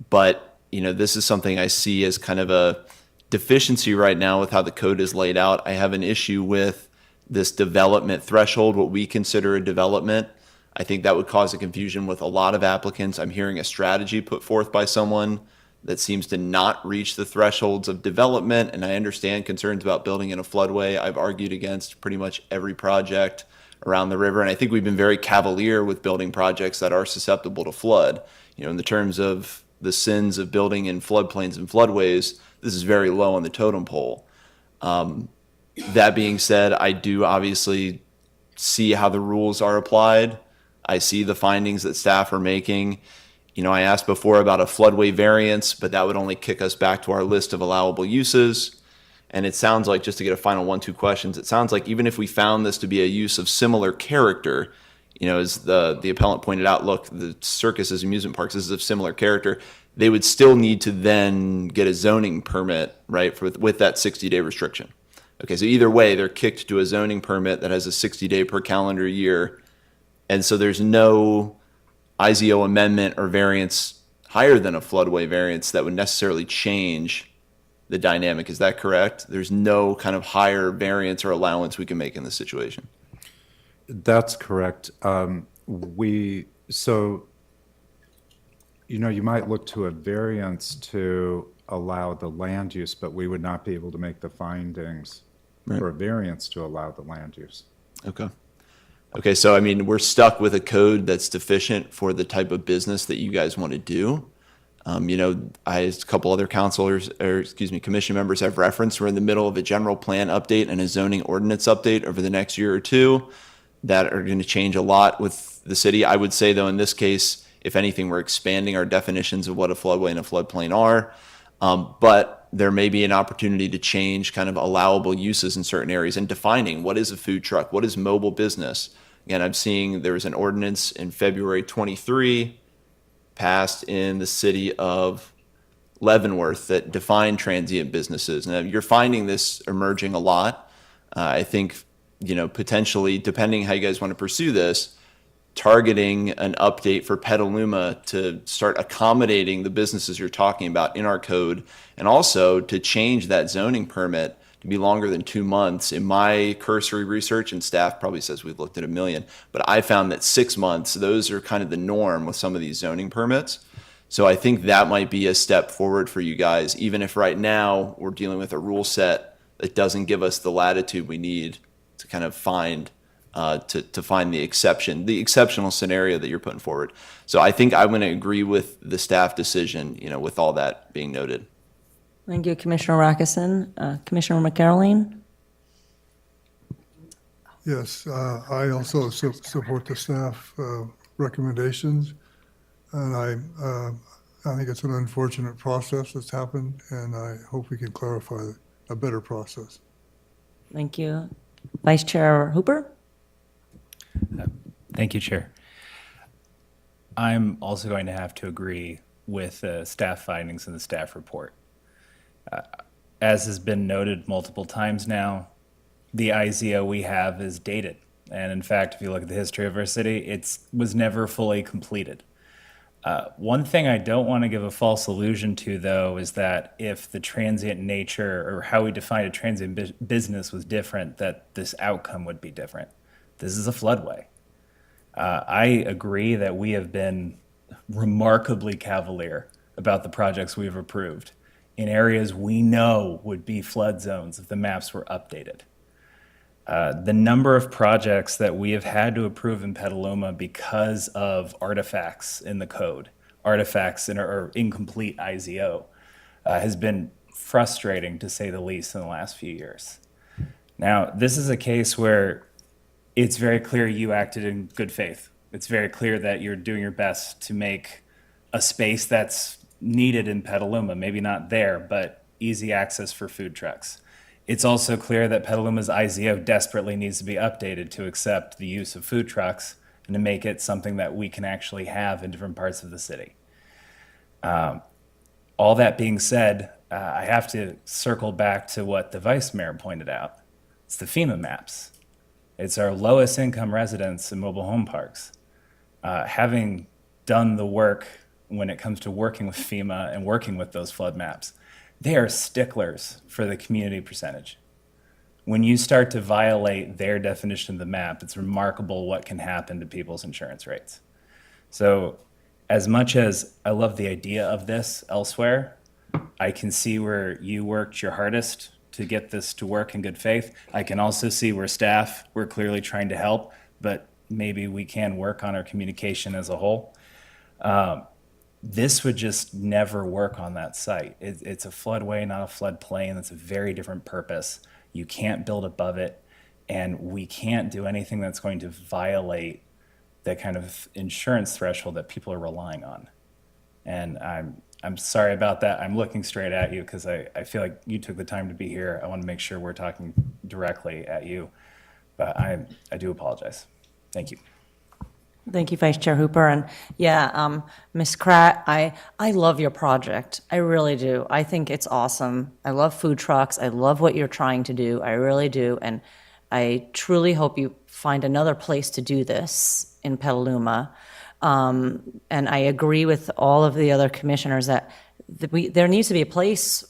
but this is something I see as kind of a deficiency right now with how the code is laid out. I have an issue with this development threshold, what we consider a development. I think that would cause a confusion with a lot of applicants. I'm hearing a strategy put forth by someone that seems to not reach the thresholds of development, and I understand concerns about building in a floodway. I've argued against pretty much every project around the river, and I think we've been very cavalier with building projects that are susceptible to flood. In the terms of the sins of building in floodplains and floodways, this is very low on the totem pole. That being said, I do obviously see how the rules are applied. I see the findings that staff are making. I asked before about a floodway variance, but that would only kick us back to our list of allowable uses. And it sounds like, just to get a final 1-2 questions, it sounds like even if we found this to be a use of similar character, as the appellant pointed out, look, the circuses, amusement parks, this is of similar character, they would still need to then get a zoning permit, right, with that 60-day restriction. Okay, so either way, they're kicked to a zoning permit that has a 60-day per calendar year. And so there's no IZO amendment or variance higher than a floodway variance that would necessarily change the dynamic. Is that correct? There's no kind of higher variance or allowance we can make in this situation. That's correct. You might look to a variance to allow the land use, but we would not be able to make the findings for a variance to allow the land use. Okay, so we're stuck with a code that's deficient for the type of business that you guys want to do. As a couple other commission members have referenced, we're in the middle of a general plan update and a zoning ordinance update over the next year or two that are going to change a lot with the city. I would say, though, in this case, if anything, we're expanding our definitions of what a floodway and a floodplain are. But there may be an opportunity to change kind of allowable uses in certain areas and defining what is a food truck, what is mobile business. Again, I'm seeing there was an ordinance in February 23 passed in the city of Leavenworth that defined transient businesses. And you're finding this emerging a lot. I think, potentially, depending how you guys want to pursue this, targeting an update for Petaluma to start accommodating the businesses you're talking about in our code, and also to change that zoning permit to be longer than 2 months. In my cursory research, and staff probably says we've looked at 1 million, but I found that 6 months, those are kind of the norm with some of these zoning permits. So I think that might be a step forward for you guys, even if right now we're dealing with a rule set that doesn't give us the latitude we need to kind of find to find the exceptional scenario that you're putting forward. So I think I'm going to agree with the staff decision, with all that being noted. Thank you, Commissioner Roccason. Commissioner McCarroline? Yes, I also support the staff recommendations, and I think it's an unfortunate process that's happened, and I hope we can clarify a better process. Thank you. Vice Chair Hooper? Thank you, Chair. I'm also going to have to agree with the staff findings in the staff report. As has been noted multiple times now, the IZO we have is dated. And in fact, if you look at the history of our city, it was never fully completed. One thing I don't want to give a false illusion to, though, is that if the transient nature or how we define a transient business was different, that this outcome would be different. This is a floodway. I agree that we have been remarkably cavalier about the projects we've approved in areas we know would be flood zones if the maps were updated. The number of projects that we have had to approve in Petaluma because of artifacts in the code, artifacts in or incomplete IZO, has been frustrating to say the least in the last few years. Now, this is a case where it's very clear you acted in good faith. It's very clear that you're doing your best to make a space that's needed in Petaluma, maybe not there, but easy access for food trucks. It's also clear that Petaluma's IZO desperately needs to be updated to accept the use of food trucks and to make it something that we can actually have in different parts of the city. All that being said, I have to circle back to what the vice mayor pointed out. It's the FEMA maps. It's our lowest income residents in mobile home parks. Having done the work when it comes to working with FEMA and working with those flood maps, they are sticklers for the community percentage. When you start to violate their definition of the map, it's remarkable what can happen to people's insurance rates. So as much as I love the idea of this elsewhere, I can see where you worked your hardest to get this to work in good faith. I can also see where staff were clearly trying to help, but maybe we can work on our communication as a whole. This would just never work on that site. It's a floodway, not a floodplain. That's a very different purpose. You can't build above it, and we can't do anything that's going to violate the kind of insurance threshold that people are relying on. And I'm sorry about that. I'm looking straight at you because I feel like you took the time to be here. I want to make sure we're talking directly at you, but I do apologize. Thank you. Thank you, Vice Chair Hooper. And yeah, Ms. Kratt, I love your project. I really do. I think it's awesome. I love food trucks. I love what you're trying to do. I really do. And I truly hope you find another place to do this in Petaluma. And I agree with all of the other commissioners that there needs to be a place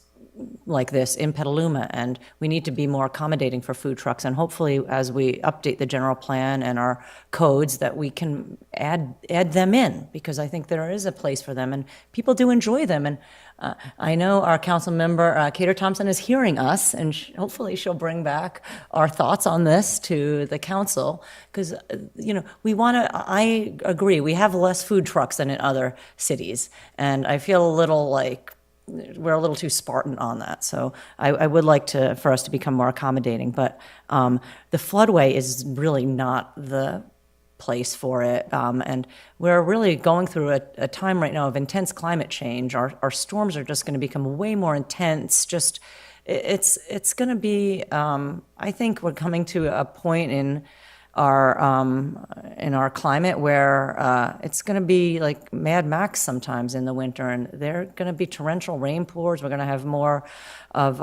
like this in Petaluma, and we need to be more accommodating for food trucks. And hopefully, as we update the general plan and our codes, that we can add them in, because I think there is a place for them, and people do enjoy them. And I know our council member, Cater Thompson, is hearing us, and hopefully she'll bring back our thoughts on this to the council, because, we want to, I agree, we have less food trucks than in other cities, and I feel a little like we're a little too Spartan on that. So I would like for us to become more accommodating, but the floodway is really not the place for it. And we're really going through a time right now of intense climate change. Our storms are just going to become way more intense. It's going to be, I think we're coming to a point in our climate where it's going to be like Mad Max sometimes in the winter, and there are going to be torrential rainpours. We're going to have more of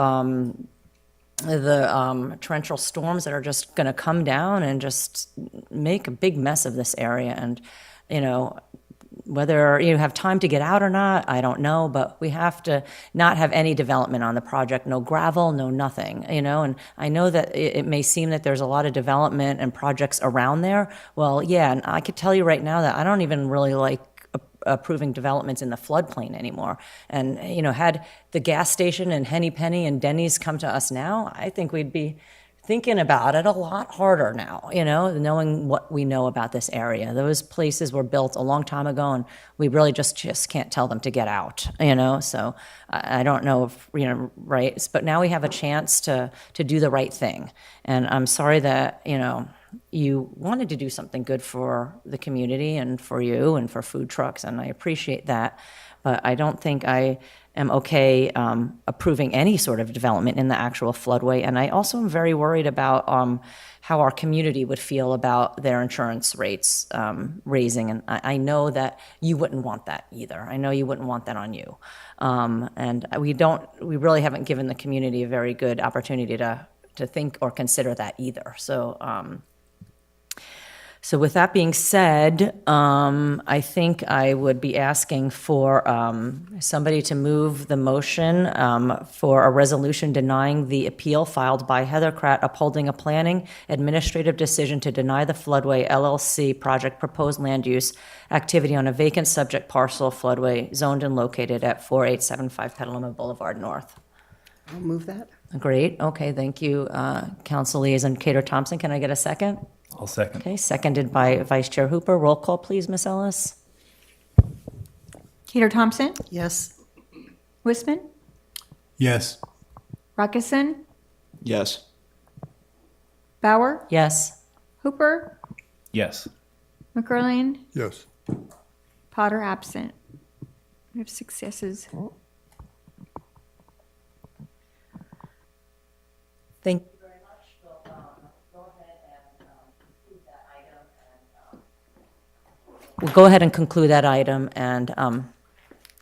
the torrential storms that are just going to come down and just make a big mess of this area. And whether you have time to get out or not, I don't know, but we have to not have any development on the project, no gravel, no nothing, and I know that it may seem that there's a lot of development and projects around there. Well, yeah, and I could tell you right now that I don't even really like approving developments in the floodplain anymore. And, had the gas station and Henny Penny and Denny's come to us now, I think we'd be thinking about it a lot harder now, knowing what we know about this area. Those places were built a long time ago, and we really just can't tell them to get out, So I don't know if, right. But now we have a chance to do the right thing. And I'm sorry that, you wanted to do something good for the community and for you and for food trucks, and I appreciate that. But I don't think I am okay approving any sort of development in the actual floodway. And I also am very worried about how our community would feel about their insurance rates raising. And I know that you wouldn't want that either. I know you wouldn't want that on you. And we really haven't given the community a very good opportunity to think or consider that either. So So with that being said, I think I would be asking for somebody to move the motion for a resolution denying the appeal filed by Heather Kratt upholding a planning administrative decision to deny the Floodway LLC project proposed land use activity on a vacant subject parcel floodway zoned and located at 4875 Petaluma Boulevard North. I'll move that. Great, okay, thank you, Council Liaison Cater Thompson. Can I get a second? I'll second. Okay, seconded by Vice Chair Hooper. Roll call, please, Ms. Ellis. Cater Thompson, Yes. Wisman, Yes. Ruckus, Yes. Bauer, Yes. Hooper, Yes. McCurlane, Yes. Potter absent. We have 6 yeses. Thank We'll go ahead and conclude that item, and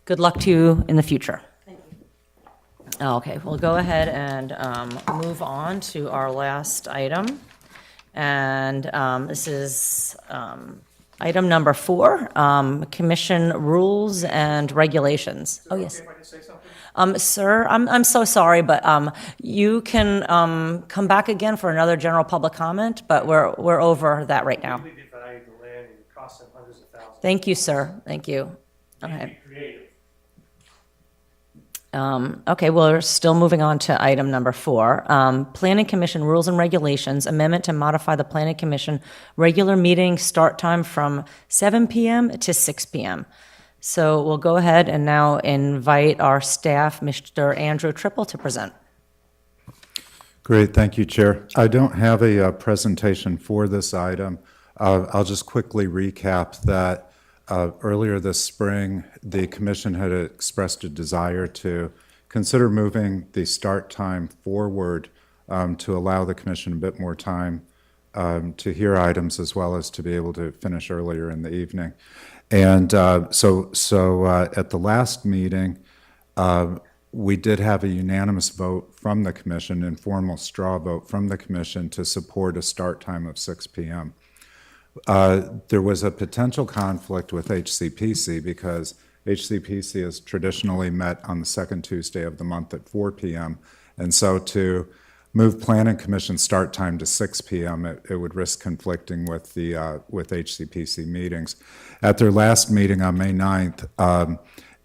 good luck to you in the future. Thank you. Okay, we'll go ahead and move on to our last item. And this is item number 4, Commission Rules and Regulations. Oh, yes. Sir, I'm so sorry, but you can come back again for another general public comment, but we're over that right now. Thank you, sir. Thank you. Okay. Okay, well, we're still moving on to item number 4. Planning Commission Rules and Regulations, amendment to modify the Planning Commission regular meeting start time from 7 p.m. to 6 p.m. So we'll go ahead and now invite our staff, Mr. Andrew Triple, to present. Great, thank you, Chair. I don't have a presentation for this item. I'll just quickly recap that earlier this spring, the Commission had expressed a desire to consider moving the start time forward to allow the Commission a bit more time to hear items as well as to be able to finish earlier in the evening. And so at the last meeting, we did have a unanimous vote from the Commission, informal straw vote from the Commission to support a start time of 6 p.m. There was a potential conflict with HCPC because HCPC has traditionally met on the second Tuesday of the month at 4 p.m. And so to move Planning Commission start time to 6 p.m., it would risk conflicting with the with HCPC meetings. At their last meeting on May 9th,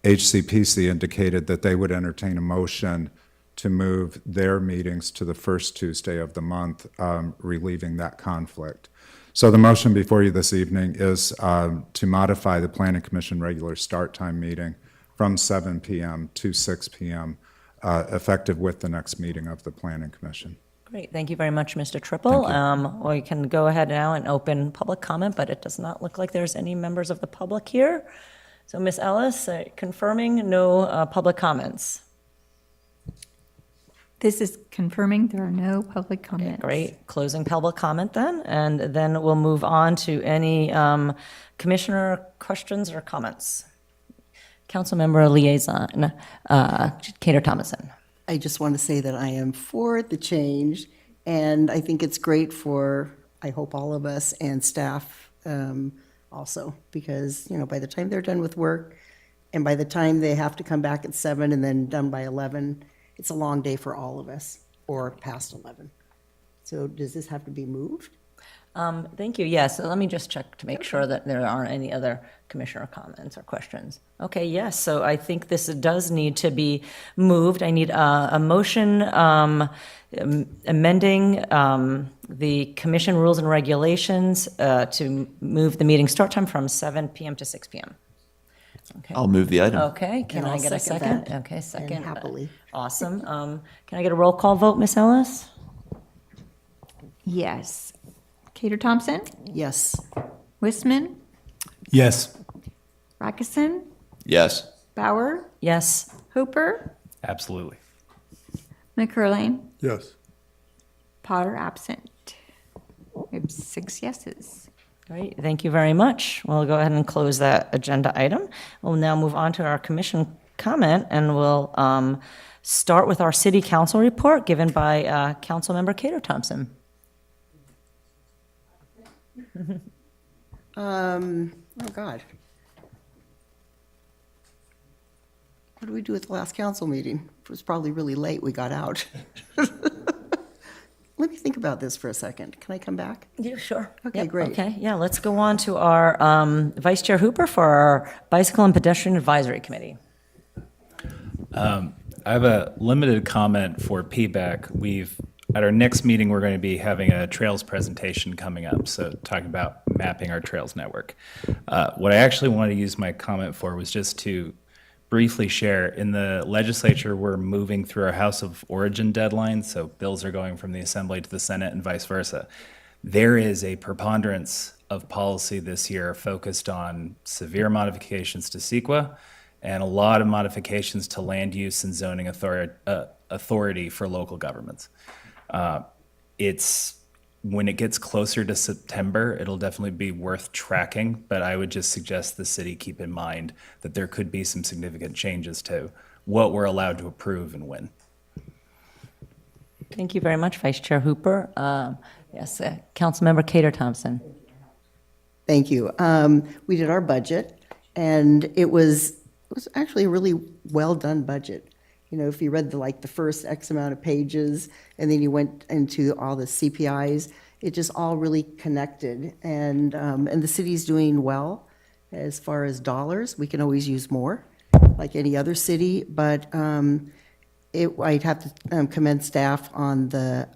HCPC indicated that they would entertain a motion to move their meetings to the first Tuesday of the month, relieving that conflict. So the motion before you this evening is to modify the Planning Commission regular start time meeting from 7 p.m. to 6 p.m., effective with the next meeting of the Planning Commission. Great, thank you very much, Mr. Triple. We can go ahead now and open public comment, but it does not look like there's any members of the public here. So Ms. Ellis, confirming no public comments. This is confirming there are no public comments. Great, closing public comment then, and then we'll move on to any commissioner questions or comments. Councilmember Liaison, Cater Thompson. I just want to say that I am for the change, and I think it's great for, I hope, all of us and staff also, because, you know, by the time they're done with work, and by the time they have to come back at 7 and then done by 11, it's a long day for all of us, or past 11. So does this have to be moved? Thank you. Yes, so let me just check to make sure that there aren't any other commissioner comments or questions. Okay, yes, so I think this does need to be moved. I need a motion amending the commission rules and regulations to move the meeting start time from 7 p.m. to 6 p.m. Okay. I'll move the item. Okay, can And I I'll get a second second? that, Okay, second. and happily. Awesome. Can I get a roll call vote, Ms. Ellis? Yes. Cater Thompson, Yes. Wisman, Yes. Rackeson, Yes. Bauer, Yes. Hooper, Absolutely. McCurlane, Yes. Potter absent. We have 6 yeses. Great, thank you very much. We'll go ahead and close that agenda item. We'll now move on to our commission comment, and we'll start with our city council report given by Councilmember Cater Thompson. Oh, God. What did we do at the last council meeting? It was probably really late, we got out. Let me think about this for a second. Can I come back? Yeah, sure. Okay, Yep, great. Okay, yeah, let's go on to our Vice Chair Hooper for our Bicycle and Pedestrian Advisory Committee. I have a limited comment for PBAC. At our next meeting, we're going to be having a trails presentation coming up, so talking about mapping our trails network. What I actually wanted to use my comment for was just to briefly share, in the legislature, we're moving through our House of Origin deadline, so bills are going from the Assembly to the Senate and vice versa. There is a preponderance of policy this year focused on severe modifications to CEQA and a lot of modifications to land use and zoning authority for local governments. When it gets closer to September, it'll definitely be worth tracking, but I would just suggest the city keep in mind that there could be some significant changes to what we're allowed to approve and when. Thank you very much, Vice Chair Hooper. Yes, Councilmember Cater Thompson. Thank you. We did our budget, and it was actually a really well-done budget. You know, if you read the first X amount of pages, and then you went into all the CPIs, it just all really connected. And the city's doing well as far as dollars. We can always use more, like any other city, but I'd have to commend staff on the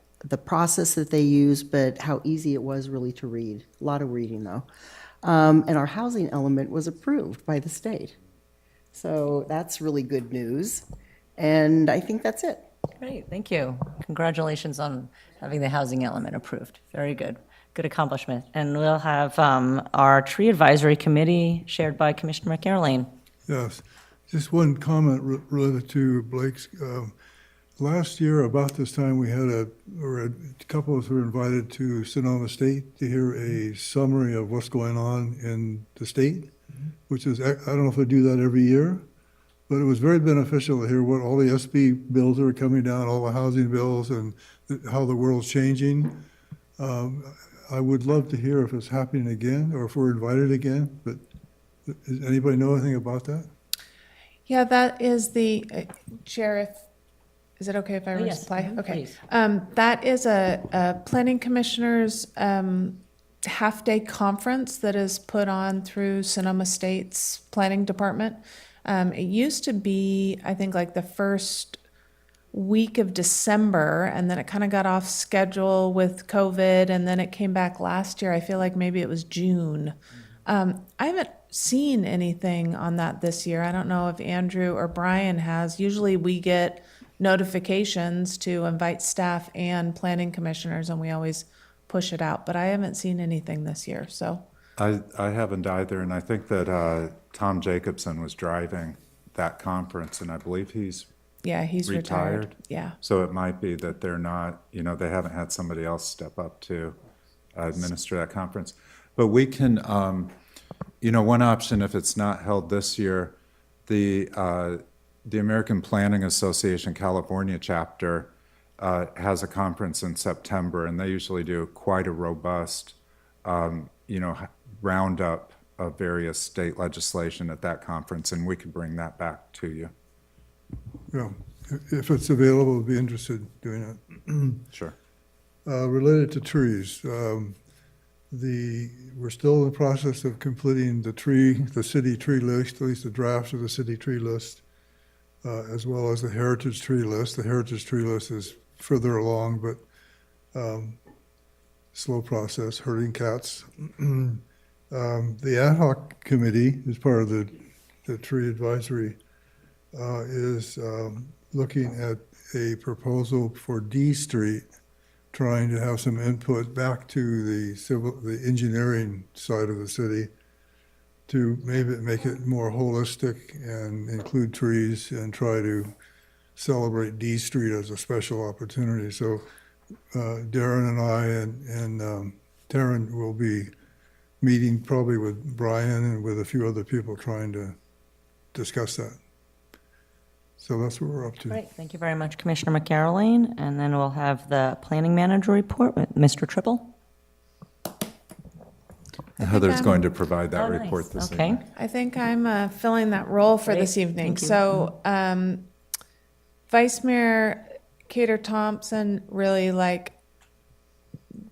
process that they use, but how easy it was really to read. A lot of reading, though. And our housing element was approved by the state. So that's really good news. And I think that's it. Great, thank you. Congratulations on having the housing element approved. Very good. Good accomplishment. And we'll have our Tree Advisory Committee chaired by Commissioner McCarrollane. Yes, just one comment related to Blake's. Last year, about this time, we had a couple of us were invited to Sonoma State to hear a summary of what's going on in the state, which is, I don't know if they do that every year, but it was very beneficial to hear what all the SB bills are coming down, all the housing bills, and how the world's changing. I would love to hear if it's happening again or if we're invited again, but does anybody know anything about that? Yeah, that is the, Chair, is it okay if I Yes, reply? Okay. please. That is a planning commissioners half-day conference that is put on through Sonoma State's planning department. It used to be, I think, like the first week of December, and then it kind of got off schedule with COVID, and then it came back last year. I feel like maybe it was June. I haven't seen anything on that this year. I don't know if Andrew or Brian has. Usually we get notifications to invite staff and planning commissioners, and we always push it out, but I haven't seen anything this year, so. I haven't either, and I think that Tom Jacobson was driving that conference, and I believe he's retired. Yeah. So it might be that they're not, they haven't had somebody else step up to administer that conference. But we can, one option, if it's not held this year, the American Planning Association California chapter has a conference in September, and they usually do quite a robust, roundup of various state legislation at that conference, and we could bring that back to you. Yeah, if it's available, I'd be interested in doing it. Sure. Related to trees, we're still in the process of completing the city tree list, at least the draft of the city tree list, as well as the heritage tree list. The heritage tree list is further along, but slow process, herding cats. The ad hoc committee, as part of the tree advisory, is looking at a proposal for D Street, trying to have some input back to the engineering side of the city to maybe make it more holistic and include trees and try to celebrate D Street as a special opportunity. So Darren and I and Taryn will be meeting probably with Brian and with a few other people trying to discuss that. So that's what we're up to. Great, thank you very much, Commissioner McCarrollane. And then we'll have the planning manager report with Mr. Triple. Heather's going to provide that Oh, nice. report this Okay. evening. I think I'm filling that role for Great. this evening. Thank you. So, Vice Mayor Cater Thompson really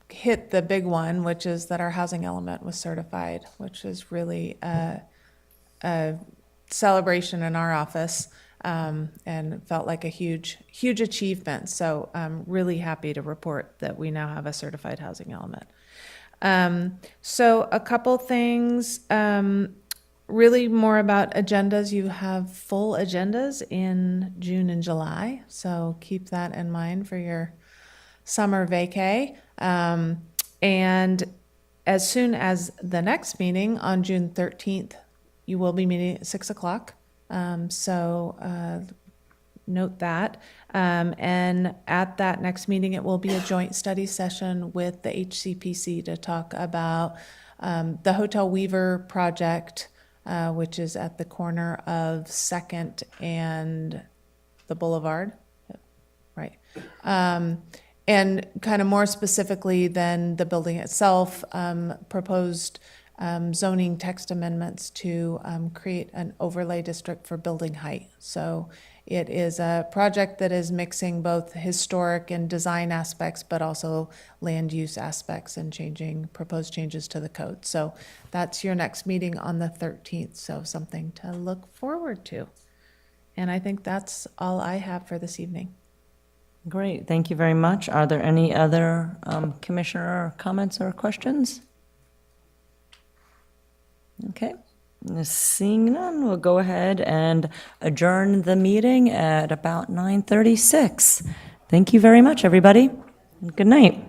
hit the big one, which is that our housing element was certified, which is really a celebration in our office, and felt like a huge achievement. So I'm really happy to report that we now have a certified housing element. So a couple things, really more about agendas. You have full agendas in June and July, so keep that in mind for your summer vacay. And as soon as the next meeting on June 13th, you will be meeting at 6 o'clock. So note that. And at that next meeting, it will be a joint study session with the HCPC to talk about the Hotel Weaver project, which is at the corner of 2nd and the Boulevard. Right. And kind of more specifically than the building itself, proposed zoning text amendments to create an overlay district for building height. So it is a project that is mixing both historic and design aspects, but also land use aspects and proposed changes to the code. So that's your next meeting on the 13th, so something to look forward to. And I think that's all I have for this evening. Great, thank you very much. Are there any other commissioner comments or questions? Okay, seeing none, we'll go ahead and adjourn the meeting at about 9:36. Thank you very much, everybody. Good night.